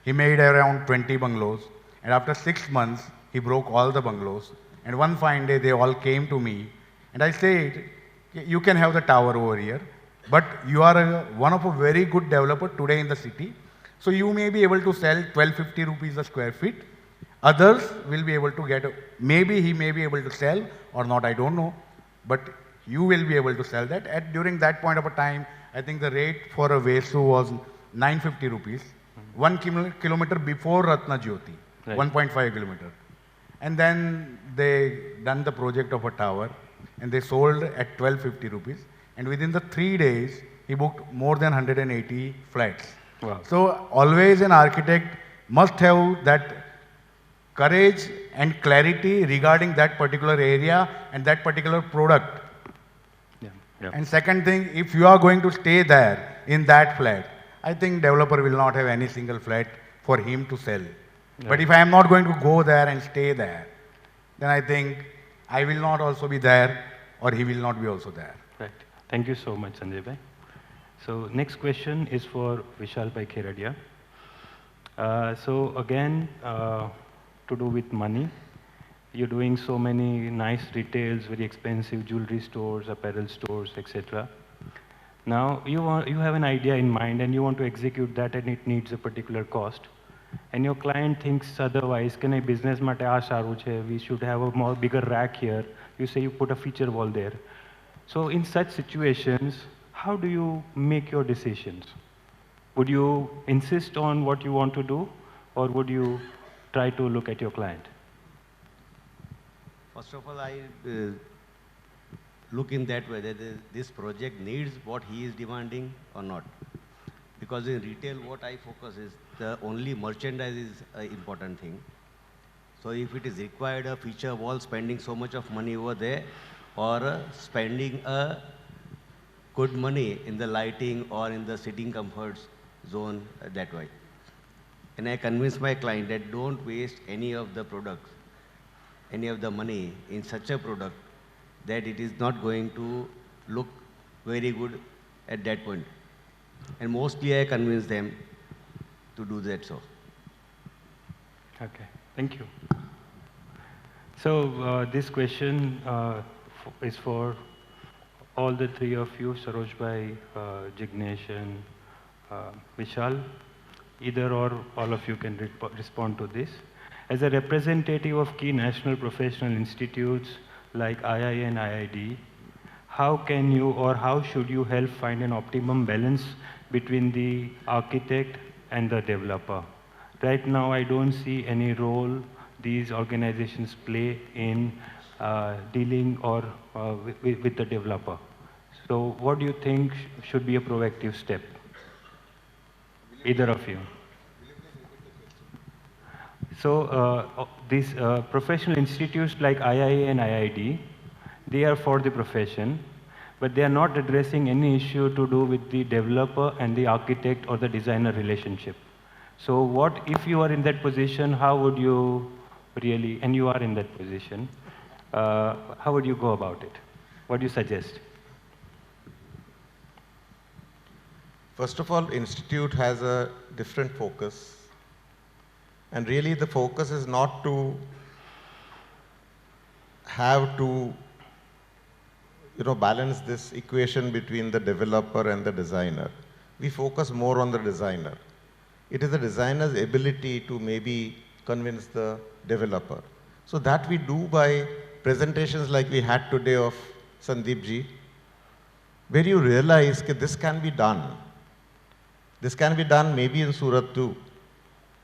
He made around 20 bungalows, and after 6 months, he broke all the bungalows. And one fine day, they all came to me, and I said, you can have the tower over here, but you are one of a very good developer today in the city, so you may be able to sell 1250 rupees a square feet. Others will be able to get, maybe he may be able to sell or not, I don't know, but you will be able to sell that. During that point of a time, I think the rate for a Vesu was 950 rupees, 1 kilometer before Ratna Jyoti, Right. 1.5 kilometer. And then they done the project of a tower and they sold at 1250 rupees. And within the 3 days, he booked more than 180 flats. Wow. So always an architect must have that courage and clarity regarding that particular area and that particular product. Yeah. And second thing, if you are going to stay there in that flat, I think developer will not have any single flat for him to sell. But if I am not going to go there and stay there, then I think I will not also be there or he will not be also there. Right. Thank you so much, Sanjay Bhai. So next question is for Vishal Bhai Kheradia. So again, to do with money. You're doing so many nice retails, very expensive jewelry stores, apparel stores, etc. Now you have an idea in mind and you want to execute that and it needs a particular cost. And your client thinks otherwise, can I business mate aa saru chhe, we should have a more bigger rack here. You say you put a feature wall there. So in such situations, how do you make your decisions? Would you insist on what you want to do or would you try to look at your client? First of all, I look in that way that this project needs what he is demanding or not. Because in retail, what I focus is the only merchandise is an important thing. So if it is required a feature wall, spending so much of money over there, or spending a good money in the lighting or in the sitting comforts zone that way. And I convince my client that don't waste any of the products. any of the money in such a product that it is not going to look very good at that point. And mostly I convince them to do that so. Okay, thank you. So this question is for all the three of you, Saroj Bhai, Jignesh and Vishal. Either or all of you can respond to this. As a representative of key national professional institutes like II and IID, how can you or how should you help find an optimum balance between the architect and the developer? Right now, I don't see any role these organizations play in dealing or with the developer. So what do you think should be a proactive step? Either of you. So these professional institutes like IIA and IID, they are for the profession, but they are not addressing any issue to do with the developer and the architect or the designer relationship. So what, if you are in that position, how would you really, and you are in that position, how would you go about it? What do you suggest? First of all, institute has a different focus. And really the focus is not to have to balance this equation between the developer and the designer. We focus more on the designer. It is the designer's ability to maybe convince the developer. So that we do by presentations like we had today of Sandeep ji, where you realize that this can be done. This can be done maybe in Surat too.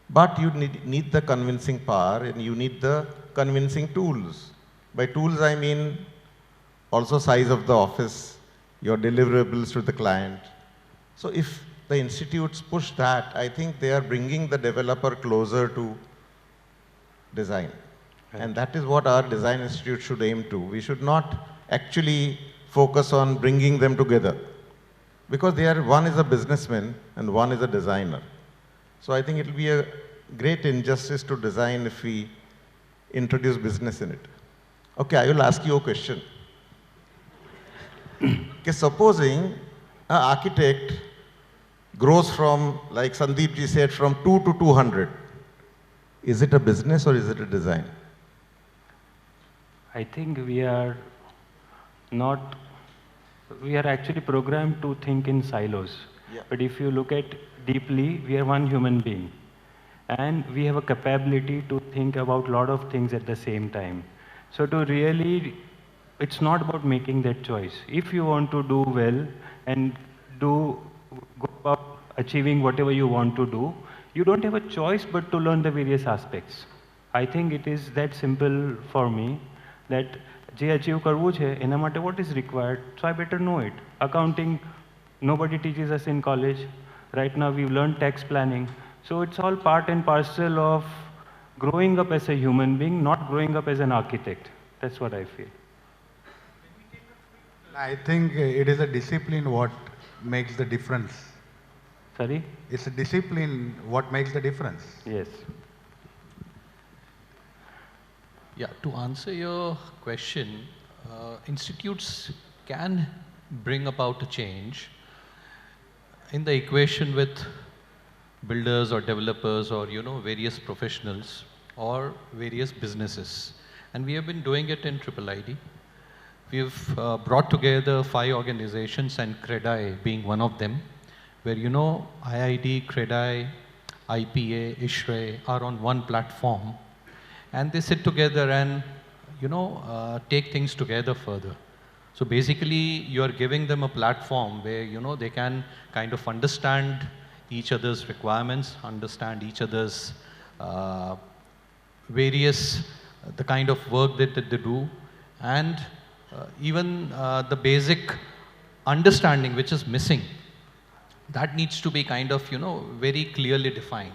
But you need the convincing power and you need the convincing tools. By tools, I mean also size of the office, your deliverables to the client. So if the institutes push that, I think they are bringing the developer closer to design. Right. And that is what our design institute should aim to. We should not actually focus on bringing them together. Because one is a businessman and one is a designer. So I think it will be a great injustice to design if we introduce business in it. Okay, I will ask you a question. Okay, supposing an architect grows from, like Sandeep ji said, from 2 to 200. Is it a business or is it a design? I think we are actually programmed to think in silos. Yeah. But if you look at deeply, we are one human being. And we have a capability to think about a lot of things at the same time. So to really, it's not about making that choice. If you want to do well and go about achieving whatever you want to do, you don't have a choice but to learn the various aspects. I think it is that simple for me that je achieve karvu chhe, ena mate what is required, so I better know it. Accounting, nobody teaches us in college. Right now we've learned tax planning. So it's all part and parcel of growing up as a human being, not growing up as an architect. That's what I feel. I think it is a discipline what makes the difference. Sorry? It's a discipline what makes the difference. Yes. Yeah, to answer your question, institutes can bring about a change in the equation with builders or developers or various professionals or various businesses. And we have been doing it in IIID. We've brought together 5 organizations and CREDAI being one of them, where IID, CREDAI, IPA, ISHRAE are on one platform, and they sit together and take things together further. So basically, you are giving them a platform where they can kind of understand each other's requirements, understand each other's the kind of work that they do, and even the basic understanding which is missing, that needs to be kind of very clearly defined.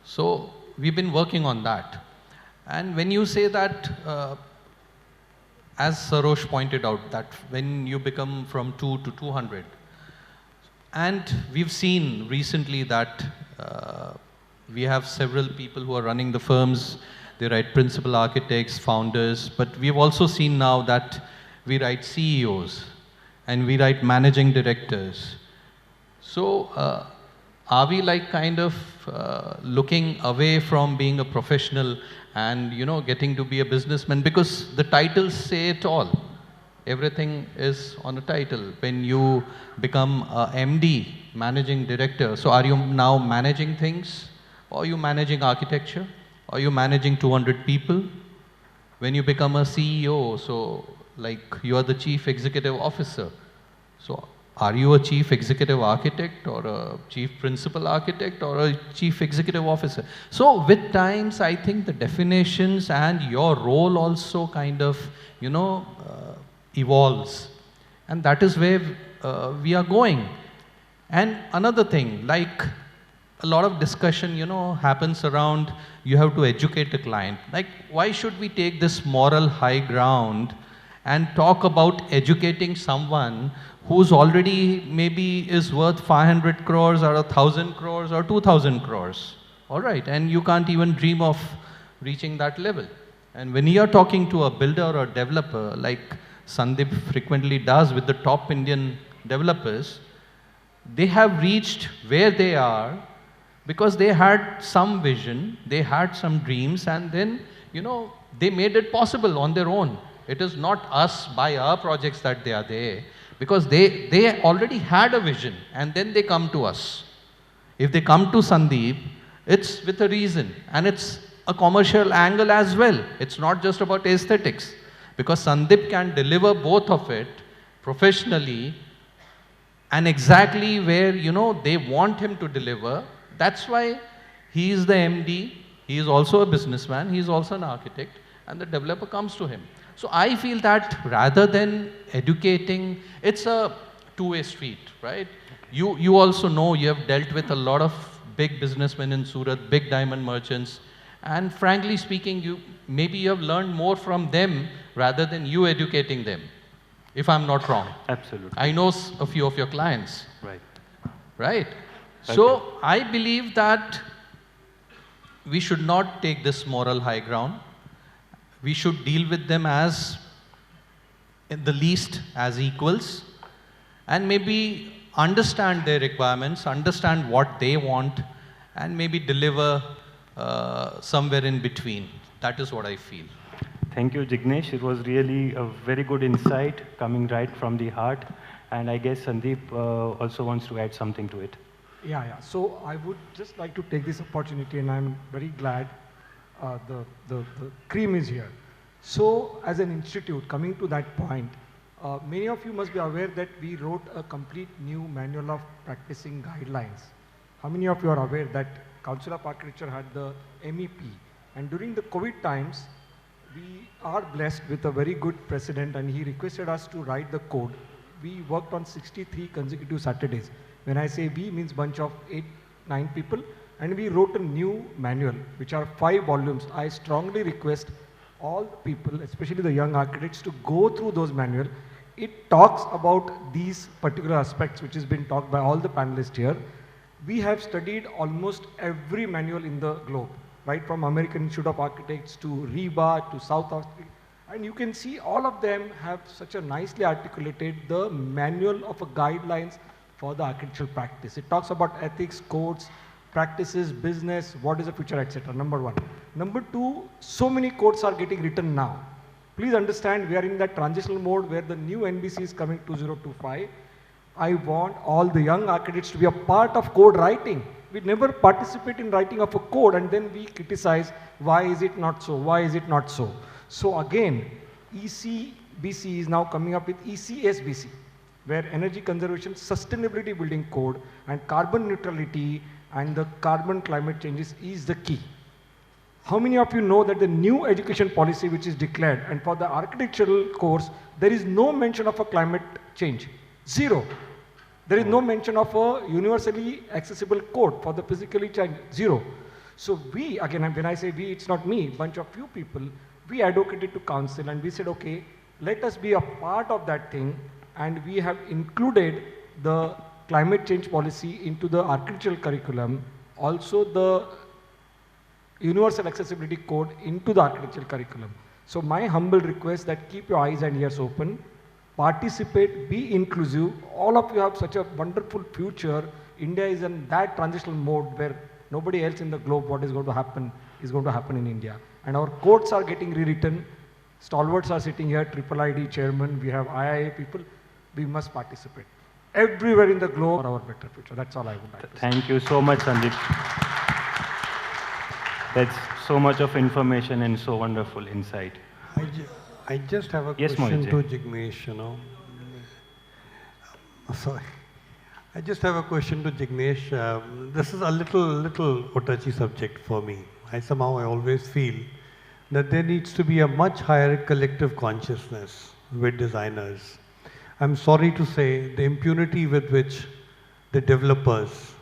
So we've been working on that. And when you say that, as Sarosh pointed out, that when you become from 2 to 200, and we've seen recently that we have several people who are running the firms they write principal architects, founders, but we've also seen now that we write CEOs and we write managing directors. So are we like kind of looking away from being a professional and getting to be a businessman? Because the titles say it all. Everything is on a title. When you become a MD, managing director, so are you now managing things? Or are you managing architecture? Or are you managing 200 people? When you become a CEO, so like you are the chief executive officer. So are you a chief executive architect or a chief principal architect or a chief executive officer? So with times, I think the definitions and your role also kind of, evolves. And that is where we are going. And another thing, like a lot of discussion, happens around you have to educate the client. Like, why should we take this moral high ground and talk about educating someone who's already maybe is worth 500 crores or 1,000 crores or 2,000 crores? All right, and you can't even dream of reaching that level. And when you are talking to a builder or a developer, like Sandeep frequently does with the top Indian developers, they have reached where they are because they had some vision, they had some dreams, and then, they made it possible on their own. It is not us by our projects that they are there, because they already had a vision, and then they come to us. If they come to Sandeep, it's with a reason, and it's a commercial angle as well. It's not just about aesthetics, because Sandeep can deliver both of it professionally and exactly where, they want him to deliver. That's why he is the MD, he is also a businessman, he is also an architect, and the developer comes to him. So I feel that rather than educating, it's a two-way street, right? You also know, you have dealt with a lot of big businessmen in Surat, big diamond merchants, and frankly speaking, maybe you have learned more from them rather than you educating them, if I'm not wrong. Absolutely. I know a few of your clients. Right. Right? Okay. So I believe that we should not take this moral high ground. We should deal with them as, at the least, as equals, and maybe understand their requirements, understand what they want, and maybe deliver somewhere in between. That is what I feel. Thank you, Jignesh. It was really a very good insight coming right from the heart. And I guess Sandeep also wants to add something to it. Yeah. So I would just like to take this opportunity, and I'm very glad the cream is here. So as an institute, coming to that point, many of you must be aware that we wrote a complete new manual of practicing guidelines. How many of you are aware that Council of Architecture had the MEP? And during the COVID times, we are blessed with a very good president, and he requested us to write the code. We worked on 63 consecutive Saturdays. When I say we, means bunch of 8-9 people, and we wrote a new manual, which are 5 volumes. I strongly request all people, especially the young architects, to go through those manuals. It talks about these particular aspects, which has been talked by all the panelists here. We have studied almost every manual in the globe, right from American Institute of Architects to RIBA to South Africa. And you can see all of them have such a nicely articulated the manual of a guidelines for the architectural practice. It talks about ethics, codes, practices, business, what is the future, etc. Number 1. Number 2, so many codes are getting written now. Please understand, we are in that transitional mode where the new NBC is coming 2025. I want all the young architects to be a part of code writing. We never participate in writing of a code, and then we criticize, why is it not so, why is it not so. So again, ECBC is now coming up with ECSBC, where energy conservation, sustainability building code, and carbon neutrality and the carbon climate changes is the key. How many of you know that the new education policy which is declared, and for the architectural course, there is no mention of a climate change? Zero. There is no mention of a universally accessible code for the physically challenged. Zero. So we, again, when I say we, it's not me, bunch of few people, we advocated to council and we said, okay, let us be a part of that thing, and we have included the climate change policy into the architectural curriculum. Also the universal accessibility code into the architectural curriculum. So my humble request that keep your eyes and ears open, participate, be inclusive. All of you have such a wonderful future. India is in that transitional mode where nobody else in the globe what is going to happen in India. And our codes are getting rewritten. Stalwarts are sitting here, Triple ID chairman, we have IIA people. We must participate. Everywhere in the globe for our better future. That's all I would like to say. Thank you so much, Sandeep. That's so much of information and so wonderful insight. I just have a Yes, question Mohit. to Jignesh, Sorry. I just have a question to Jignesh. This is a little touchy subject for me. I always feel that there needs to be a much higher collective consciousness with designers. I'm sorry to say the impunity with which the developers,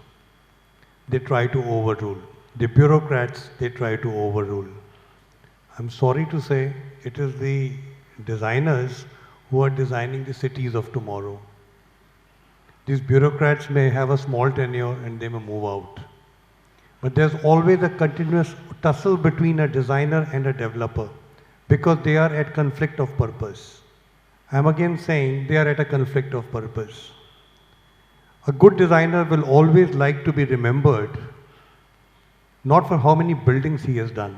they try to overrule. The bureaucrats, they try to overrule. I'm sorry to say it is the designers who are designing the cities of tomorrow. These bureaucrats may have a small tenure and they may move out. But there's always a continuous tussle between a designer and a developer because they are at conflict of purpose. I'm again saying they are at a conflict of purpose. A good designer will always like to be remembered not for how many buildings he has done,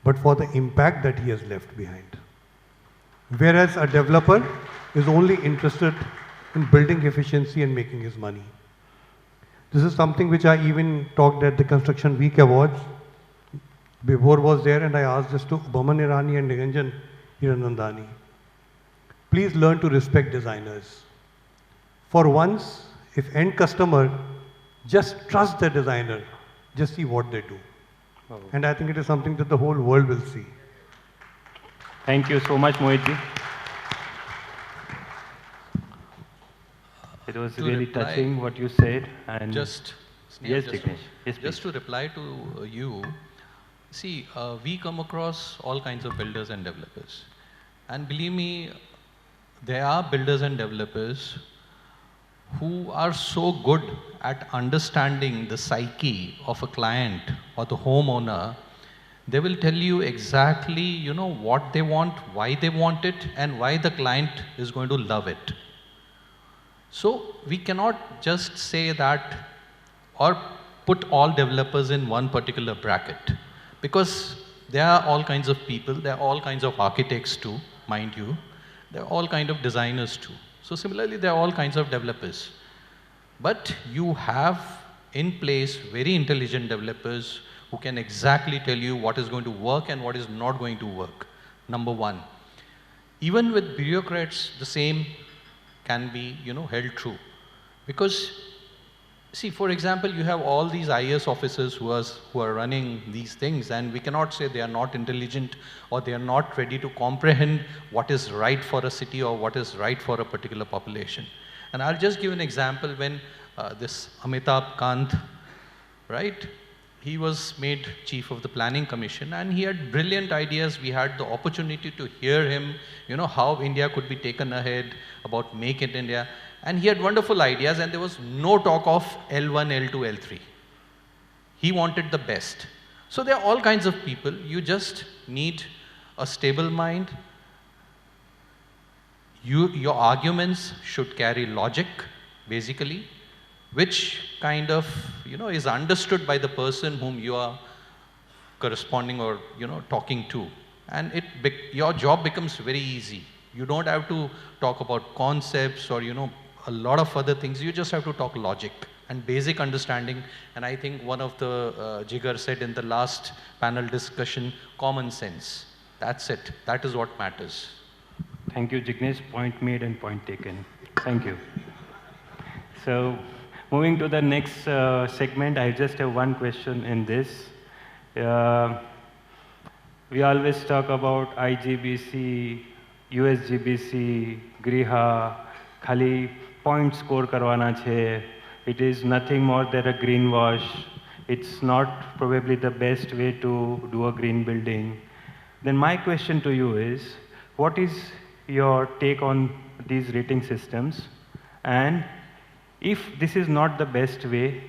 but for the impact that he has left behind. Whereas a developer is only interested in building efficiency and making his money. This is something which I even talked at the Construction Week Awards. Before was there and I asked this to Baman Irani and Niranjan Hiranandani. Please learn to respect designers. For once, if end customer just trust the designer, just see what they do. Oh. And I think it is something that the whole world will see. Thank you so much, Mohitji. It was To really reply- touching what you said. And Just, yes, just, Jignesh. Yes, just to reply to you, see, we come across all kinds of builders and developers. And believe me, there are builders and developers who are so good at understanding the psyche of a client or the homeowner. They will tell you exactly, what they want, why they want it, and why the client is going to love it. So we cannot just say that or put all developers in one particular bracket, because there are all kinds of people, there are all kinds of architects too, mind you, there are all kinds of designers too. So similarly, there are all kinds of developers. But you have in place very intelligent developers who can exactly tell you what is going to work and what is not going to work, number one. Even with bureaucrats, the same can be, held true. Because, see, for example, you have all these IAS officers who are running these things, and we cannot say they are not intelligent or they are not ready to comprehend what is right for a city or what is right for a particular population. And I'll just give an example when this Amitabh Kant, right? He was made chief of the planning commission and he had brilliant ideas. We had the opportunity to hear him, how India could be taken ahead, about Make in India. And he had wonderful ideas and there was no talk of L1, L2, L3. He wanted the best. So there are all kinds of people. You just need a stable mind. Your arguments should carry logic, basically, which kind of, is understood by the person whom you are corresponding or, talking to. And your job becomes very easy. You don't have to talk about concepts or, a lot of other things. You just have to talk logic and basic understanding. And I think one of the Jigar said in the last panel discussion, common sense. That's it. That is what matters. Thank you, Jignesh. Point made and point taken. Thank you. So, moving to the next segment, I just have one question in this. We always talk about IGBC, USGBC, Griha, Khali point score karwana chhe. It is nothing more than a greenwash. It's not probably the best way to do a green building. Then my question to you is, what is your take on these rating systems? And if this is not the best way,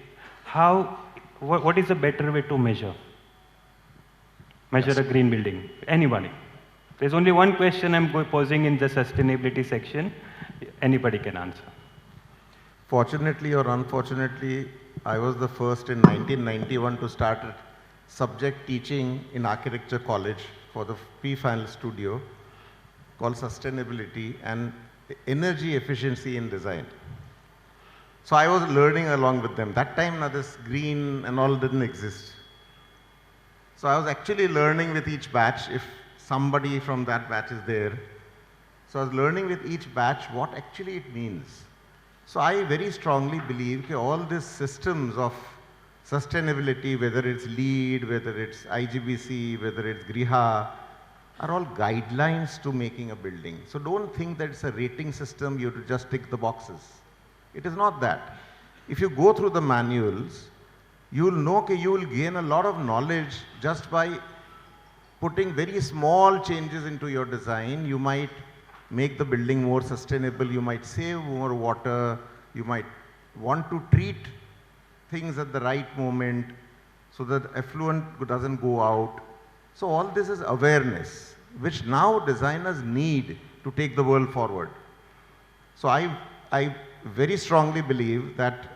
what is a better way to measure? measure Yes. a green building? Anybody? There's only one question I'm posing in the sustainability section. Anybody can answer. Fortunately or unfortunately, I was the first in 1991 to start a subject teaching in architecture college for the pre-final studio called sustainability and energy efficiency in design. So I was learning along with them. That time now this green and all didn't exist. So I was actually learning with each batch if somebody from that batch is there. So I was learning with each batch what actually it means. So I very strongly believe that all these systems of sustainability, whether it's LEED, whether it's IGBC, whether it's Griha, are all guidelines to making a building. So don't think that it's a rating system, you have to just tick the boxes. It is not that. If you go through the manuals, you will know that you will gain a lot of knowledge just by putting very small changes into your design. You might make the building more sustainable, you might save more water, you might want to treat things at the right moment so that effluent doesn't go out. So all this is awareness, which now designers need to take the world forward. So I very strongly believe that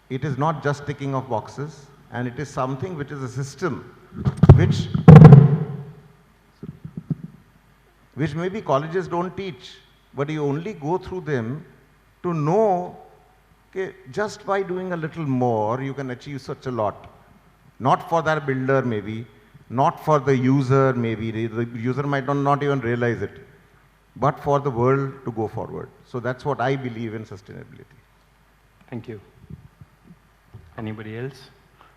it is not just ticking of boxes, and it is something which is a system which maybe colleges don't teach, but you only go through them to know that just by doing a little more, you can achieve such a lot. Not for that builder maybe, not for the user maybe, the user might not even realize it, but for the world to go forward. So that's what I believe in sustainability. Thank you. Anybody else?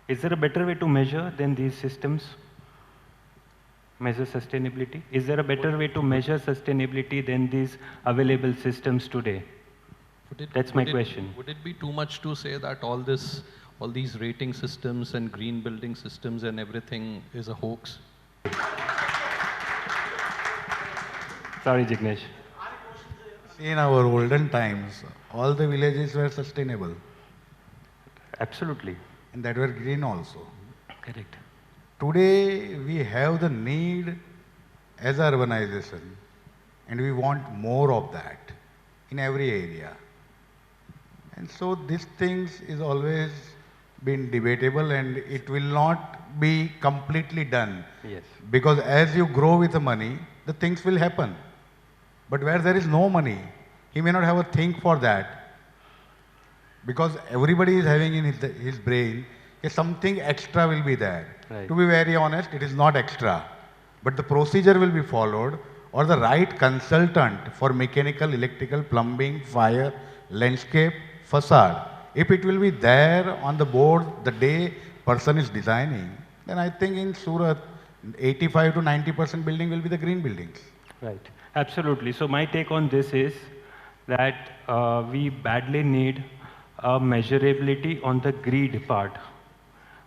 Is there a better way to measure than these systems? Measure sustainability? Is there a better way to measure sustainability than these available systems today? That's my question. Would it be too much to say that all these rating systems and green building systems and everything is a hoax? Sorry, Jignesh. In our olden times, all the villages were sustainable. Absolutely. And that were green also. Correct. Today, we have the need as urbanization, and we want more of that in every area. And so these things is always been debatable, and it will not be completely done. Yes. Because as you grow with the money, the things will happen. But where there is no money, he may not have a think for that. Because everybody is having in his brain, something extra will be there. Right. To be very honest, it is not extra. But the procedure will be followed, or the right consultant for mechanical, electrical, plumbing, fire, landscape, facade. If it will be there on the board the day person is designing, then I think in Surat, 85 to 90% building will be the green buildings. Right. Absolutely. So my take on this is that we badly need a measurability on the greed part.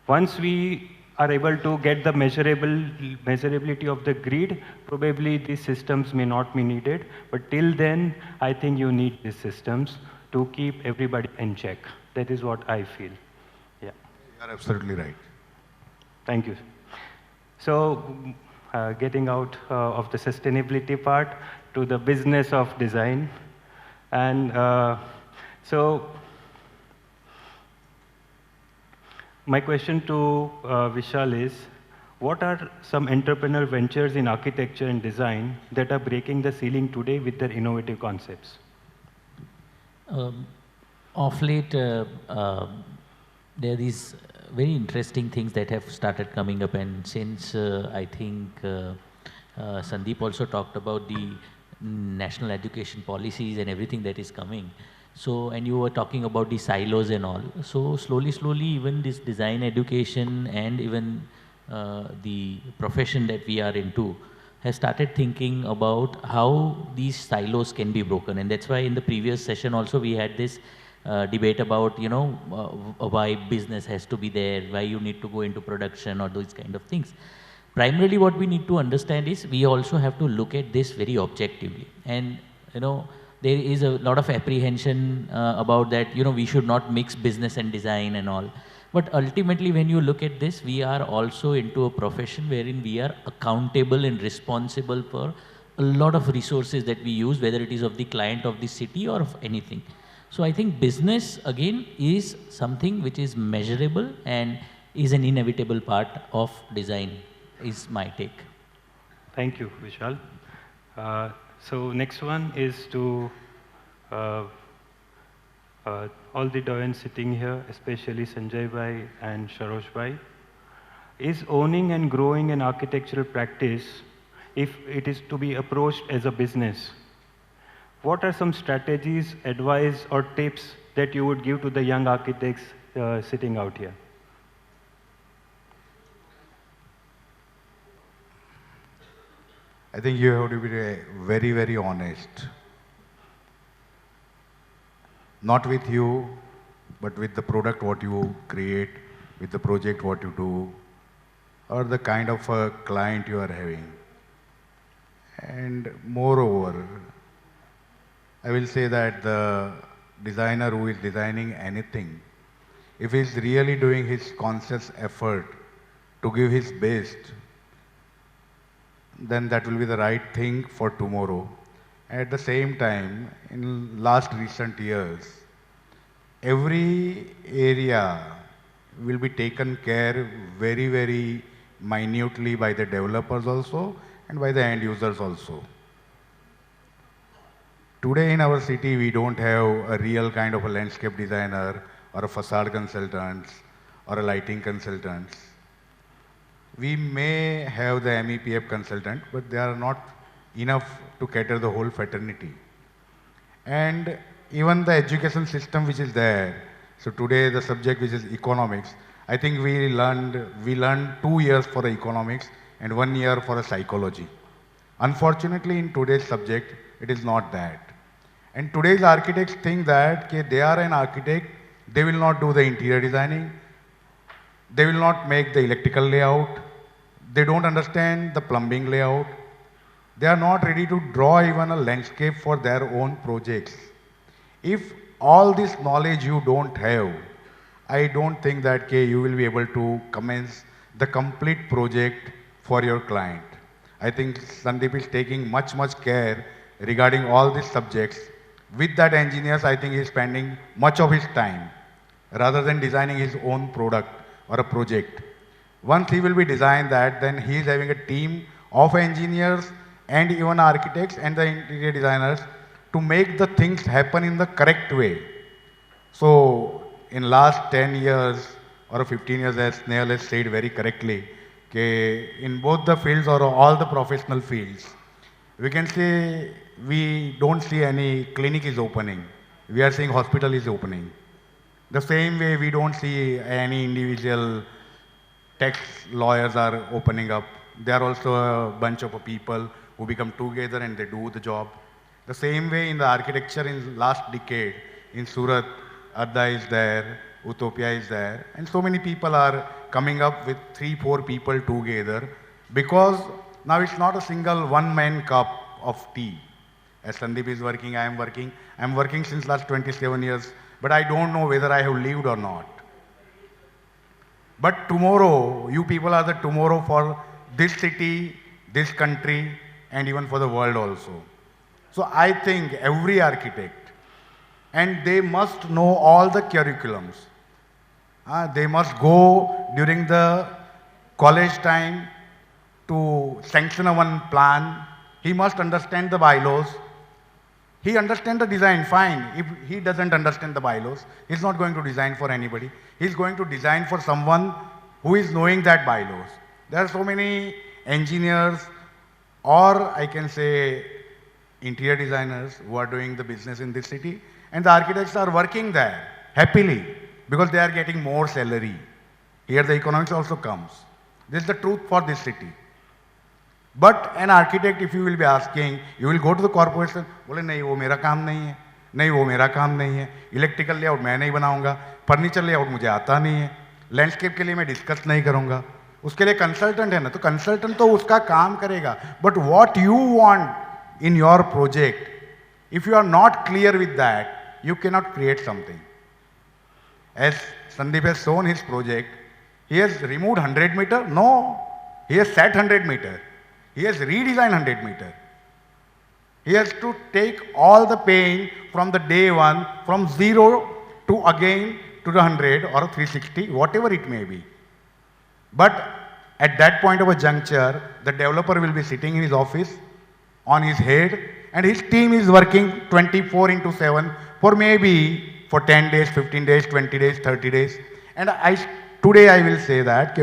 Once we are able to get the measurability of the grid, probably these systems may not be needed. But till then, I think you need these systems to keep everybody in check. That is what I feel. Yeah. You are absolutely right. Thank you. So, getting out of the sustainability part to the business of design. And so, my question to Vishal is, what are some entrepreneurial ventures in architecture and design that are breaking the ceiling today with their innovative concepts? Of late, there are these very interesting things that have started coming up, and since I think Sandeep also talked about the national education policies and everything that is coming. So, and you were talking about the silos and all. So slowly, even this design education and even the profession that we are into has started thinking about how these silos can be broken. And that's why in the previous session also we had this debate about, why business has to be there, why you need to go into production or those kind of things. Primarily what we need to understand is we also have to look at this very objectively. And, there is a lot of apprehension about that, we should not mix business and design and all. But ultimately, when you look at this, we are also into a profession wherein we are accountable and responsible for a lot of resources that we use, whether it is of the client, of the city, or of anything. So I think business, again, is something which is measurable and is an inevitable part of design, is my take. Thank you, Vishal. So next one is to uh, all the doyens sitting here, especially Sanjay Bhai and Sharosh Bhai. Is owning and growing an architectural practice, if it is to be approached as a business, what are some strategies, advice, or tips that you would give to the young architects sitting out here? I think you have to be very, very honest. Not with you, but with the product what you create, with the project what you do, or the kind of a client you are having. And moreover, I will say that the designer who is designing anything, if he is really doing his conscious effort to give his best, then that will be the right thing for tomorrow. At the same time, in last recent years, every area will be taken care very, very minutely by the developers also and by the end users also. Today in our city, we don't have a real kind of a landscape designer or a facade consultant or a lighting consultant. We may have the MEPF consultant, but they are not enough to cater the whole fraternity. And even the education system which is there, so today the subject which is economics, I think we learned 2 years for economics and 1 year for a psychology. Unfortunately, in today's subject, it is not that. And today's architects think that they are an architect, they will not do the interior designing, they will not make the electrical layout, they don't understand the plumbing layout, they are not ready to draw even a landscape for their own projects. If all this knowledge you don't have, I don't think that you will be able to commence the complete project for your client. I think Sandeep is taking much care regarding all these subjects. With that engineers, I think he is spending much of his time rather than designing his own product or a project. Once he will be designed that, then he is having a team of engineers and even architects and the interior designers to make the things happen in the correct way. So in last 10 years or 15 years, as Snehal has said very correctly, in both the fields or all the professional fields, we can say we don't see any clinic is opening. We are seeing hospital is opening. The same way we don't see any individual tax lawyers are opening up. They are also a bunch of people who become together and they do the job. The same way in the architecture in last decade, in Surat, Adda is there, Utopia is there, and so many people are coming up with 3-4 people together because now it's not a single one-man cup of tea. As Sandeep is working, I am working. I am working since last 27 years, but I don't know whether I have lived or not. But tomorrow, you people are the tomorrow for this city, this country, and even for the world also. So I think every architect, and they must know all the curriculums. They must go during the college time to sanction a one plan. He must understand the bylaws. He understands the design, fine. If he doesn't understand the bylaws, he's not going to design for anybody. He's going to design for someone who is knowing that bylaws. There are so many engineers, or I can say interior designers who are doing the business in this city, and the architects are working there happily because they are getting more salary. Here the economics also comes. This is the truth for this city. But an architect, if you will be asking, you will go to the corporation, बोले नहीं वो मेरा काम नहीं है, नहीं वो मेरा काम नहीं है, इलेक्ट्रिकल लेआउट मैं नहीं बनाऊंगा, फर्नीचर लेआउट मुझे आता नहीं है, लैंडस्केप के लिए मैं डिस्कस नहीं करूंगा, उसके लिए कंसल्टेंट है ना, तो कंसल्टेंट तो उसका काम करेगा. But what you want in your project, if you are not clear with that, you cannot create something. As Sandeep has shown his project, he has removed 100 meter? No. He has set 100 meter. He has redesigned 100 meter. He has to take all the pain from the day one, from 0 to again to the 100 or 360, whatever it may be. But at that point of a juncture, the developer will be sitting in his office on his head, and his team is working 24 into 7 for maybe for 10 days, 15 days, 20 days, 30 days. And today I will say that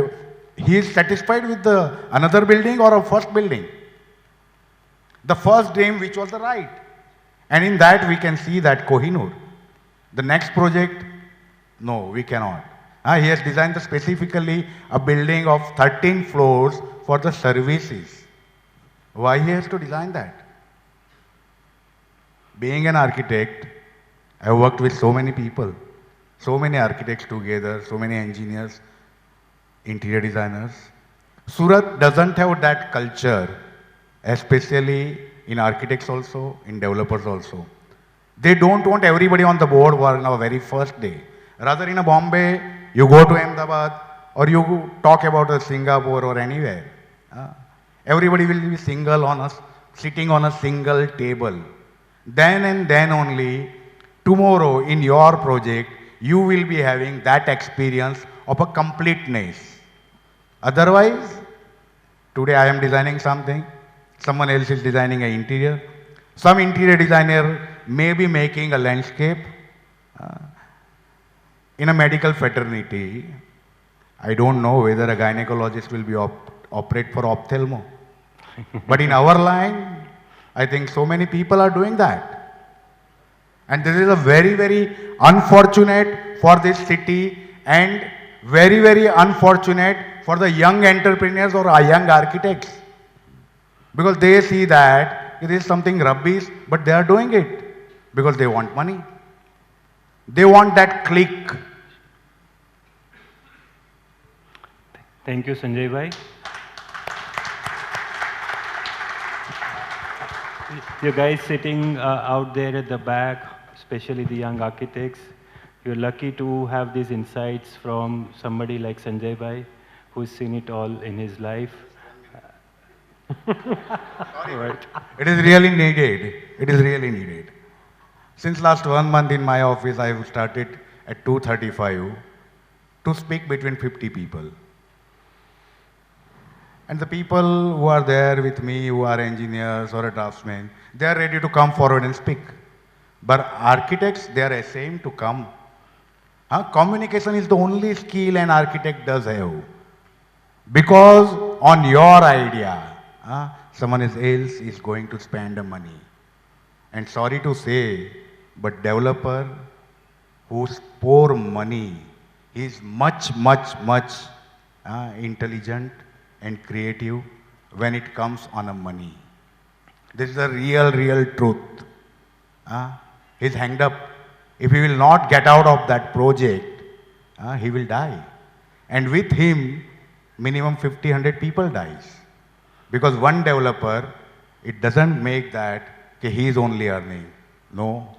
he is satisfied with the another building or a first building. The first dream which was the right. And in that we can see that Kohinoor. The next project, no, we cannot. He has designed specifically a building of 13 floors for the services. Why he has to design that? Being an architect, I have worked with so many people, so many architects together, so many engineers, interior designers. Surat doesn't have that culture, especially in architects also, in developers also. They don't want everybody on the board on our very first day. Rather in a Bombay, you go to Ahmedabad or you talk about Singapore or anywhere. Everybody will be single on us, sitting on a single table. Then and then only, tomorrow in your project, you will be having that experience of a completeness. Otherwise, today I am designing something, someone else is designing an interior. Some interior designer may be making a landscape. In a medical fraternity, I don't know whether a gynecologist will be operate for ophthalmo. But in our line, I think so many people are doing that. And this is a very, very unfortunate for this city and very, very unfortunate for the young entrepreneurs or young architects. Because they see that it is something rubbish, but they are doing it because they want money. They want that click. Thank you, Sanjay Bhai. You guys sitting out there at the back, especially the young architects, you're lucky to have these insights from somebody like Sanjay Bhai, who's seen it all in his life. Right. It is really needed. It is really needed. Since last 1 month in my office, I have started at 2:35 to speak between 50 people. And the people who are there with me, who are engineers or a draftsman, they are ready to come forward and speak. But architects, they are ashamed to come. Communication is the only skill an architect does have. Because on your idea, someone else is going to spend the money. And sorry to say, but developer who's pour money, he is much, much, much intelligent and creative when it comes on a money. This is the real truth. He's hanged up. If he will not get out of that project, he will die. And with him, minimum 50, 100 people dies. Because one developer, it doesn't make that he is only earning. No.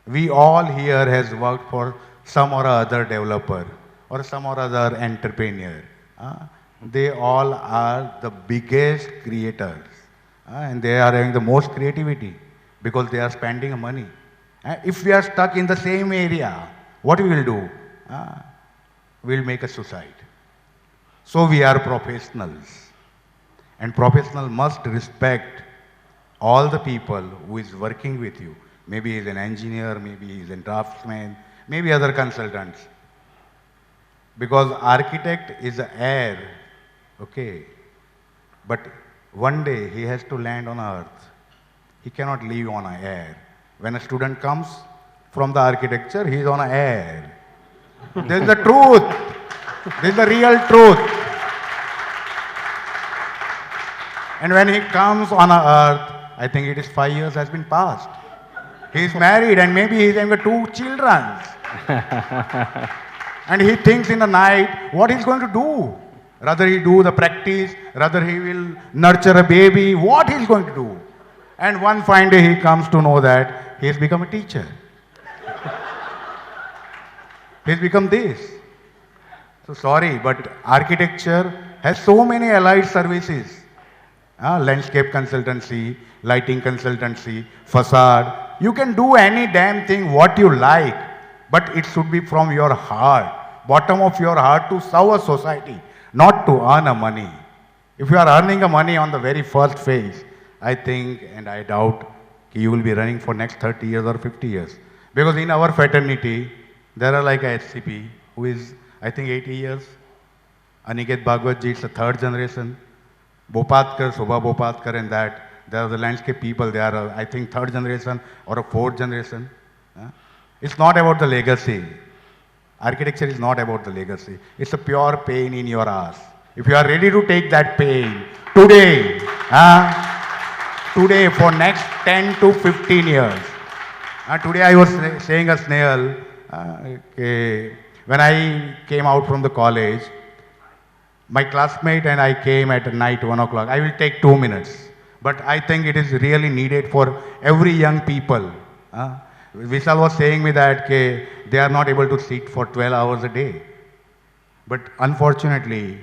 We all here has worked for some or other developer or some or other entrepreneur. They all are the biggest creators. And they are having the most creativity because they are spending money. If we are stuck in the same area, what we will do? We'll make a suicide. So we are professionals. And professional must respect all the people who is working with you. Maybe he's an engineer, maybe he's a draftsman, maybe other consultants. Because architect is the air, okay? But one day he has to land on earth. He cannot live on air. When a student comes from the architecture, he is on air. This is the truth. This is the real truth. And when he comes on earth, I think it is 5 years has been passed. He is married and maybe he is having 2 children. And he thinks in the night, what he's going to do? Rather he do the practice, rather he will nurture a baby, what he's going to do? And one fine day he comes to know that he has become a teacher. He's become this. So sorry, but architecture has so many allied services. Landscape consultancy, lighting consultancy, facade. You can do any damn thing what you like, but it should be from your heart, bottom of your heart to serve a society, not to earn a money. If you are earning a money on the very first phase, I think and I doubt you will be running for next 30 years or 50 years. Because in our fraternity, there are like a HCP who is, I think, 80 years. Aniket Bhagwat ji, it's the third generation. Bopatkar, Subha Bopatkar and that. There are the landscape people, they are, I think, third generation or a fourth generation. It's not about the legacy. Architecture is not about the legacy. It's a pure pain in your ass. If you are ready to take that pain today, today for next 10 to 15 years. Today I was saying a Snehal, when I came out from the college, my classmate and I came at night 1 o'clock. I will take 2 minutes. But I think it is really needed for every young people. Vishal was saying me that they are not able to sit for 12 hours a day. But unfortunately,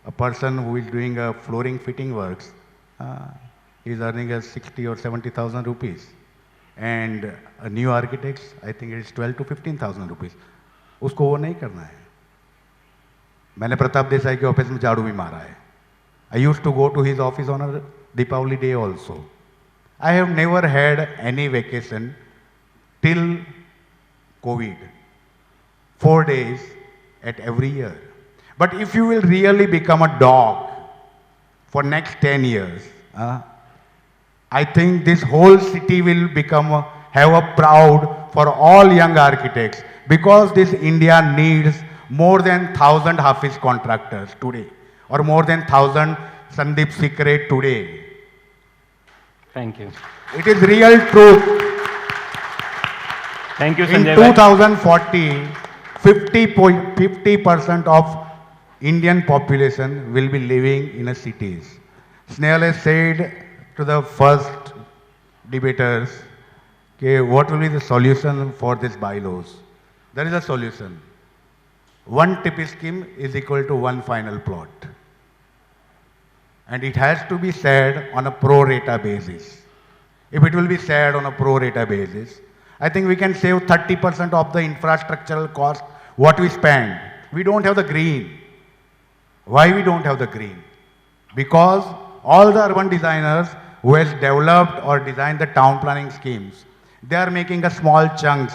a person who is doing a flooring fitting works, is earning a 60 or 70,000 rupees. And a new architect, I think it is 12 to 15,000 rupees. उसको वो नहीं करना है. मैंने प्रताप देसाई के office में झाड़ू भी मारा है. I used to go to his office on a Deepavali day also. I have never had any vacation till COVID. 4 days at every year. But if you will really become a dog for next 10 years, I think this whole city will have a proud for all young architects, because this India needs more than 1,000 Hafiz contractors today, or more than 1,000 Sandeep Sikre today. Thank you. It is real truth. Thank you, In Sanjay. 2040, 50% of Indian population will be living in the cities. Snehal has said to the first debaters, what will be the solution for these bylaws? There is a solution. One TIP scheme is equal to one final plot. And it has to be said on a pro rata basis. If it will be said on a pro rata basis, I think we can save 30% of the infrastructural cost what we spend. We don't have the green. Why we don't have the green? Because all the urban designers who has developed or designed the town planning schemes, they are making a small chunks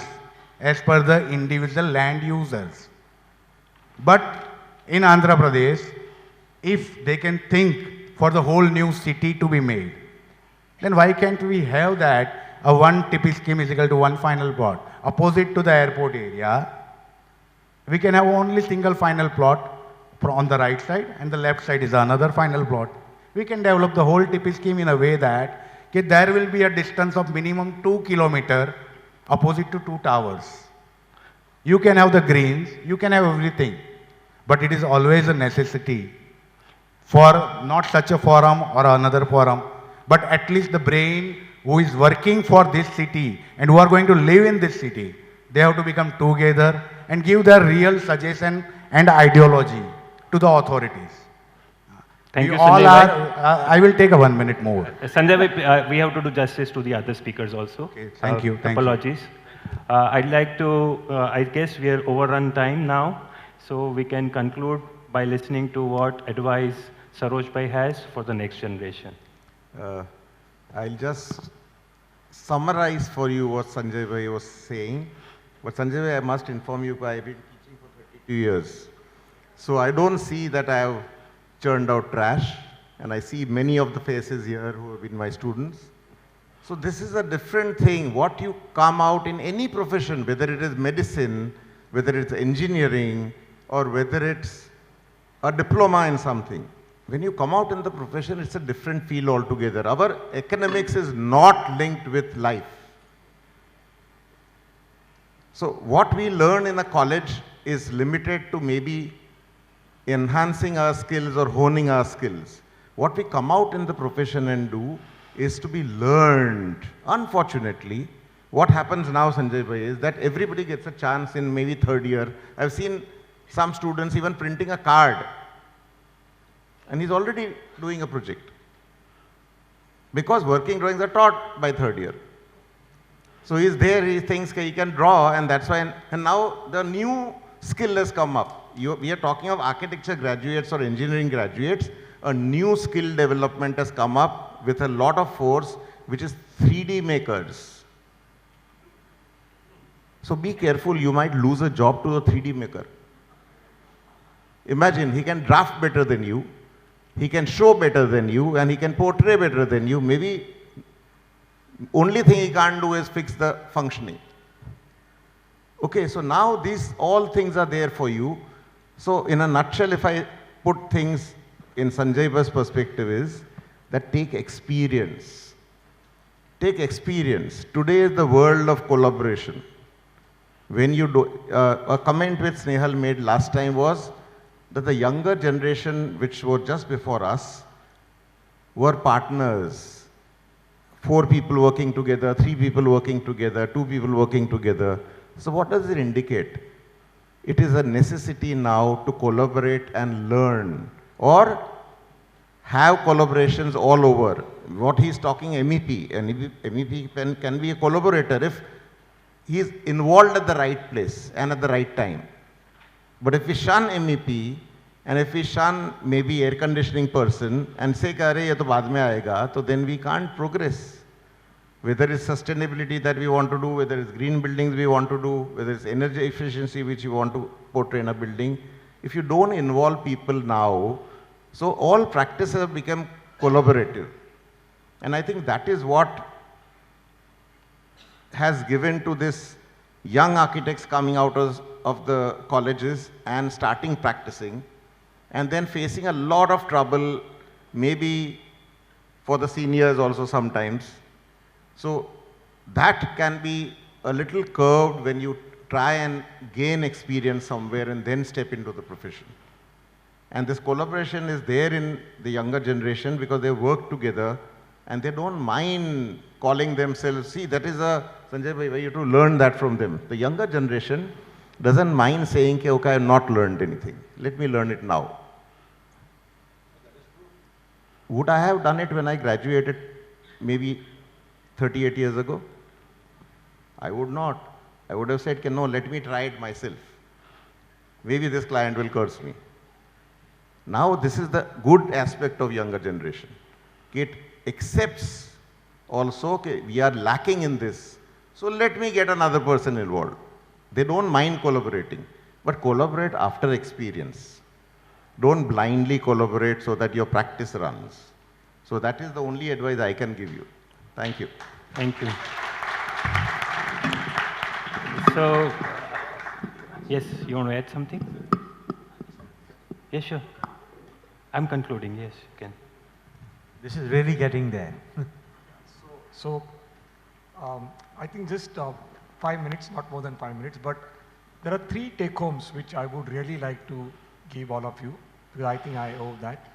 as per the individual land users. But in Andhra Pradesh, if they can think for the whole new city to be made, then why can't we have that a one TIP scheme is equal to one final plot? Opposite to the airport area, we can have only single final plot on the right side, and the left side is another final plot. We can develop the whole TIP scheme in a way that there will be a distance of minimum 2 kilometers opposite to 2 towers. You can have the greens, you can have everything, but it is always a necessity for not such a forum or another forum, but at least the brain who is working for this city and who are going to live in this city, they have to become together and give their real suggestion and ideology to the authorities. Thank We you, all Sanjay. are, I will take a 1 minute more. Sanjay, we have to do justice to the other speakers also. Okay, thank you. Thank you. Apologies. I'd like to, I guess we are overrun time now, so we can conclude by listening to what advice Saroj Bhai has for the next generation. I'll just summarize for you what Sanjay Bhai was saying. But Sanjay Bhai, I must inform you, I've been teaching for 32 years. So I don't see that I have churned out trash, and I see many of the faces here who have been my students. So this is a different thing. What you come out in any profession, whether it is medicine, whether it's engineering, or whether it's a diploma in something, when you come out in the profession, it's a different feel altogether. Our academics is not linked with life. So what we learn in a college is limited to maybe enhancing our skills or honing our skills. What we come out in the profession and do is to be learned. Unfortunately, What happens now, Sanjay Bhai, is that everybody gets a chance in maybe third year. I've seen some students even printing a card, and he's already doing a project. Because working drawings are taught by third year. So he's there, he thinks he can draw, and that's why, and now the new skill has come up. We are talking of architecture graduates or engineering graduates. A new skill development has come up with a lot of force, which is 3D makers. So be careful, you might lose a job to a 3D maker. Imagine, he can draft better than you, he can show better than you, and he can portray better than you. Maybe only thing he can't do is fix the functioning. Okay, so now these all things are there for you. So in a nutshell, if I put things in Sanjay Bha's perspective is that take experience. Take experience. Today is the world of collaboration. When you do, a comment which Snehal made last time was that the younger generation which were just before us were partners. 4 people working together, 3 people working together, 2 people working together. So what does it indicate? It is a necessity now to collaborate and learn, or have collaborations all over. What he's talking MEP, and MEP can be a collaborator if he is involved at the right place and at the right time. But if we shun MEP, and if we shun maybe air conditioning person and say, "Arey, ye to baad mein aayega," so then we can't progress. Whether it's sustainability that we want to do, whether it's green buildings we want to do, whether it's energy efficiency which you want to portray in a building, if you don't involve people now, so all practices have become collaborative. And I think that is what has given to this young architects coming out of the colleges and starting practicing, and then facing a lot of trouble, maybe for the seniors also sometimes. So that can be a little curved when you try and gain experience somewhere and then step into the profession. And this collaboration is there in the younger generation because they work together and they don't mind calling themselves. See, that is a, Sanjay Bhai, you have to learn that from them. The younger generation doesn't mind saying, okay, I have not learned anything. Let me learn it now. Would I have done it when I graduated maybe 38 years ago? I would not. I would have said, no, let me try it myself. Maybe this client will curse me. Now this is the good aspect of younger generation. It accepts also, okay, we are lacking in this, so let me get another person involved. They don't mind collaborating, but collaborate after experience. Don't blindly collaborate so that your practice runs. So that is the only advice I can give you. Thank you. Thank you. So, yes, you want to add something? Yes, sure. I'm concluding, yes, you can. This is really getting there. So, I think just 5 minutes, not more than 5 minutes, but there are 3 take-homes which I would really like to give all of you, because I think I owe that.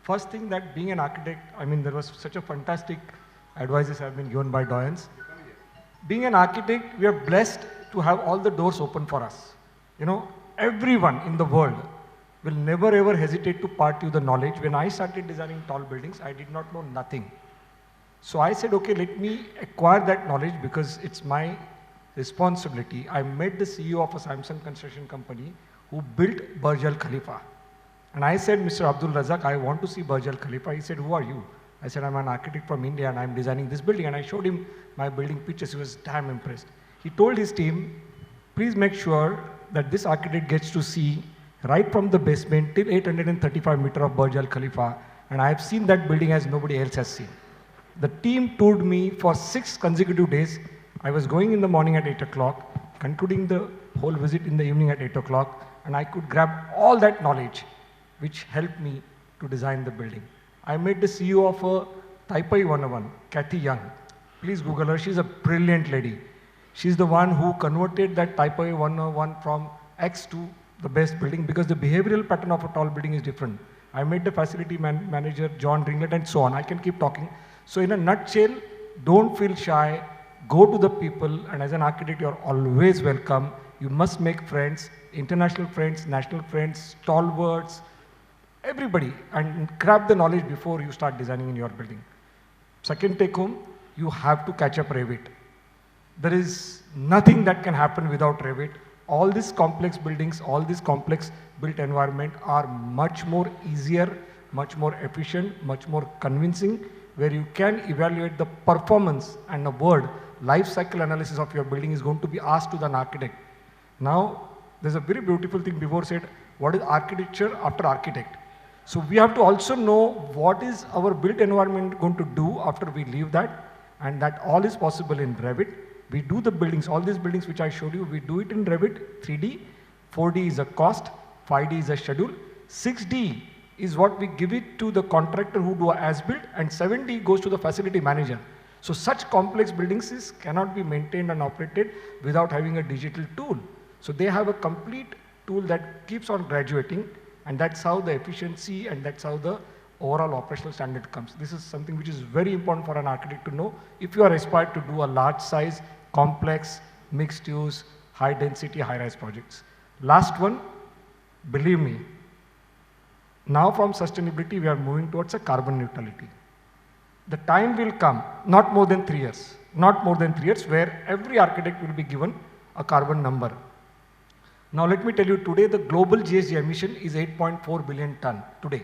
First thing, that being an architect, I mean, there was such a fantastic advices have been given by doyens. Being an architect, we are blessed to have all the doors open for us. You know, everyone in the world will never ever hesitate to part you the knowledge. When I started designing tall buildings, I did not know nothing. So I said, okay, let me acquire that knowledge because it's my responsibility. I met the CEO of a Samsung construction company who built Burj Al Khalifa. And I said, Mr. Abdul Razak, I want to see Burj Al Khalifa. He said, who are you? I said, I'm an architect from India and I'm designing this building. And I showed him my building pictures. He was damn impressed. He told his team, please make sure that this architect gets to see right from the basement till 835 meters of Burj Al Khalifa. And I have seen that building as nobody else has seen. The team toured me for 6 consecutive days. I was going in the morning at 8 o'clock, concluding the whole visit in the evening at 8 o'clock, and I could grab all that knowledge which helped me to design the building. I met the CEO of a Taipei 101, Kathy Young. Please Google her, she's a brilliant lady. She's the one who converted that Taipei 101 from X to the best building because the behavioral pattern of a tall building is different. I met the facility manager, John Ringlet, and so on. I can keep talking. So in a nutshell, don't feel shy, Go to the people, and as an architect, you're always welcome. You must make friends, international friends, national friends, stalwarts, everybody, and grab the knowledge before you start designing in your building. Second take home, you have to catch up Revit. There is nothing that can happen without Revit. All these complex buildings, all these complex built environment are much more easier, much more efficient, much more convincing, where you can evaluate the performance, and a word, life cycle analysis of your building is going to be asked to an architect. Now, there's a very beautiful thing before said, what is architecture after architect? So we have to also know what is our built environment going to do after we leave that, and that all is possible in Revit. We do the buildings, all these buildings which I showed you, we do it in Revit, 3D, 4D is a cost, 5D is a schedule, 6D is what we give it to the contractor who do a as-built, and 7D goes to the facility manager. So such complex buildings cannot be maintained and operated without having a digital tool. So they have a complete tool that keeps on graduating, and that's how the efficiency and that's how the overall operational standard comes. This is something which is very important for an architect to know if you are aspired to do a large size, complex, mixed use, high density, high rise projects. Last one, believe me, now from sustainability we are moving towards a carbon neutrality. The time will come, not more than 3 years, not more than 3 years, where every architect will be given a carbon number. Now let me tell you, today the global GHG emission is 8.4 billion ton today.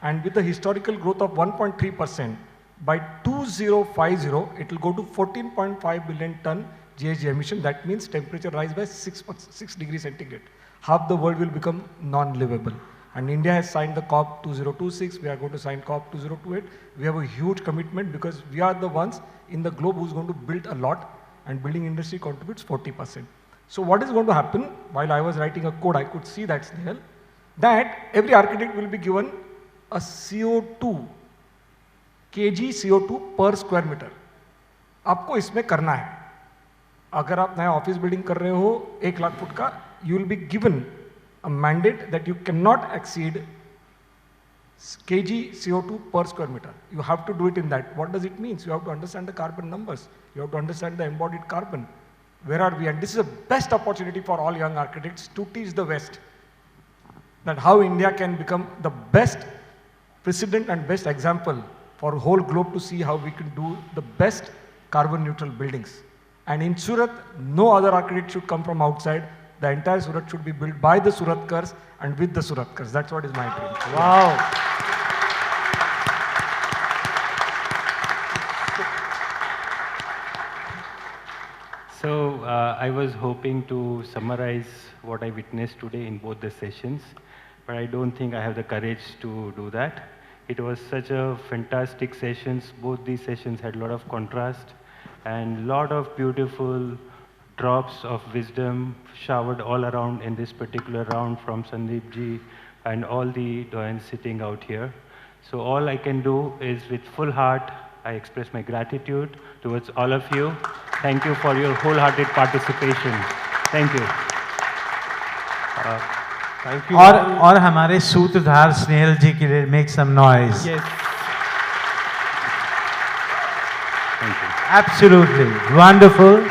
And with the historical growth of 1.3%, by 2050, it will go to 14.5 billion ton GHG emission. That means temperature rise by 6 degrees centigrade. Half the world will become non-livable. And India has signed the COP 2026. We are going to sign COP 2028. We have a huge commitment because we are the ones in the globe who's going to build a lot, and building industry contributes 40%. So what is going to happen? While I was writing a code, I could see that, Snehal, that every architect will be given a CO2, kg CO2 per square meter. आपको इसमें करना है. अगर आप नया office building कर रहे हो 1 लाख फुट का, you will be given a mandate that you cannot exceed kg CO2 per square meter. You have to do it in that. What does it mean? You have to understand the carbon numbers. You have to understand the embodied carbon. Where are we? And this is a best opportunity for all young architects to teach the West that how India can become the best precedent and best example for whole globe to see how we can do the best carbon neutral buildings. And in Surat, no other architect should come from outside. The entire Surat should be built by the Suratkars and with the Suratkars. That's what is my dream. Wow. So I was hoping to summarize what I witnessed today in both the sessions, but I don't think I have the courage to do that. It was such a fantastic sessions. Both these sessions had a lot of contrast and a lot of beautiful drops of wisdom showered all around in this particular round from Sandeep ji and all the doyens sitting out here. So all I can do is with full heart, I express my gratitude towards all of you. Thank you for your wholehearted participation. Thank you. Thank you. और हमारे सूत्रधार स्नेहल जी के लिए make some noise. Yes. Thank you. Absolutely wonderful.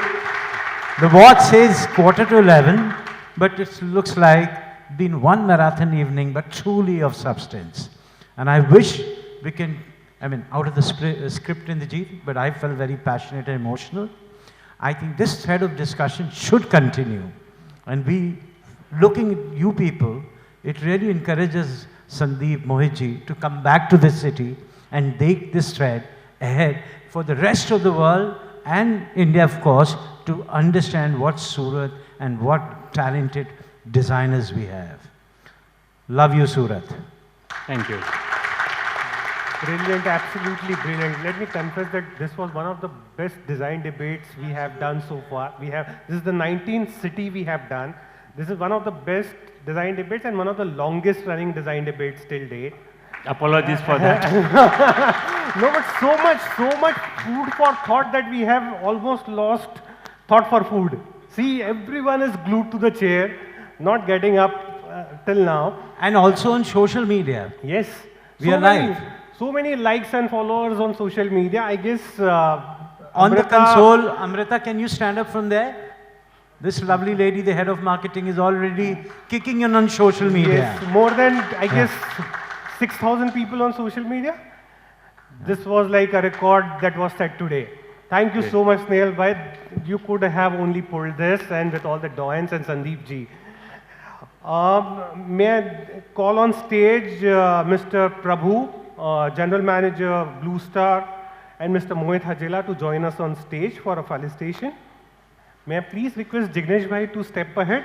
The watch says 11:15, but it looks like been one marathon evening, but truly of substance. And I wish we can, I mean, out of the script in the Jeet, but I felt very passionate and emotional. I think this thread of discussion should continue. And we, looking at you people, it really encourages Sandeep, Mohit to come back to this city and take this thread ahead for the rest of the world and India, of course, to understand what Surat and what talented designers we have. Love you, Surat. Thank you. Brilliant, absolutely brilliant. Let me confess that this was one of the best design debates we have done so far. This is the 19th city we have done. This is one of the best design debates and one of the longest running design debates till date. Apologies for that. No, but so much food for thought that we have almost lost thought for food. See, everyone is glued to the chair, not getting up till now. And also on social media. Yes. We are live. So many likes and followers on social media. I guess On the console, Amrita, can you stand up from there? This lovely lady, the head of marketing, is already kicking in on social media. Yes, more than, I guess, 6,000 people on social media. This was like a record that was set today. Thank you so much, Snail bhai. You could have only pulled this, and with all the doyens and Sandeep ji. May I call on stage Mr. Prabhu, General Manager, Blue Star, and Mr. Mohit Hajela to join us on stage for a felicitation. May I please request Jignesh bhai to step ahead?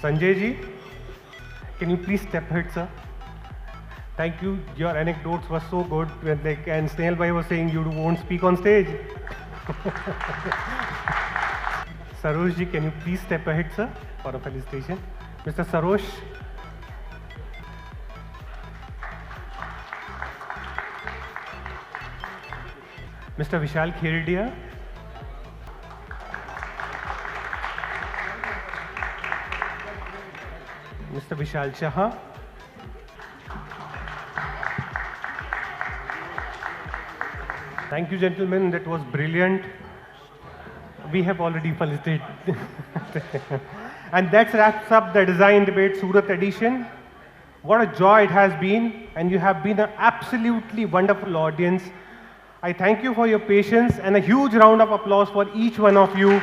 Sanjay ji, can you please step ahead, sir? Thank you. Your anecdotes were so good. And Snail bhai was saying you won't speak on stage. Sarosh ji, can you please step ahead, sir, for a felicitation? Mr. Sarosh. Mr. Vishal Kherdia. Mr. Vishal Shaha. Thank you, gentlemen. That was brilliant. We have already felicitated. And that wraps up the Design Debate Surat edition. What a joy it has been, and you have been an absolutely wonderful audience. I thank you for your patience, and a huge round of applause for each one of you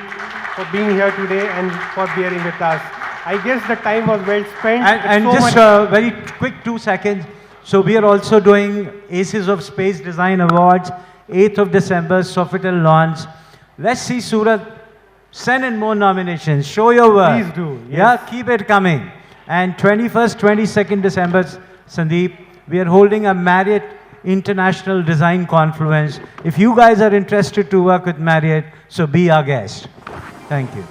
for being here today and for bearing with us. I guess the time was well spent. And so just very quick 2 seconds. So we are also doing Aces of Space Design Awards, 8th of December, Sofitel launch. Let's see Surat, send in more nominations, show your work. Please do, yes. Yeah, keep it coming. And 21st, 22nd December, Sandeep, we are holding a Marriott International Design Confluence. If you guys are interested to work with Marriott, so be our guest. Thank you.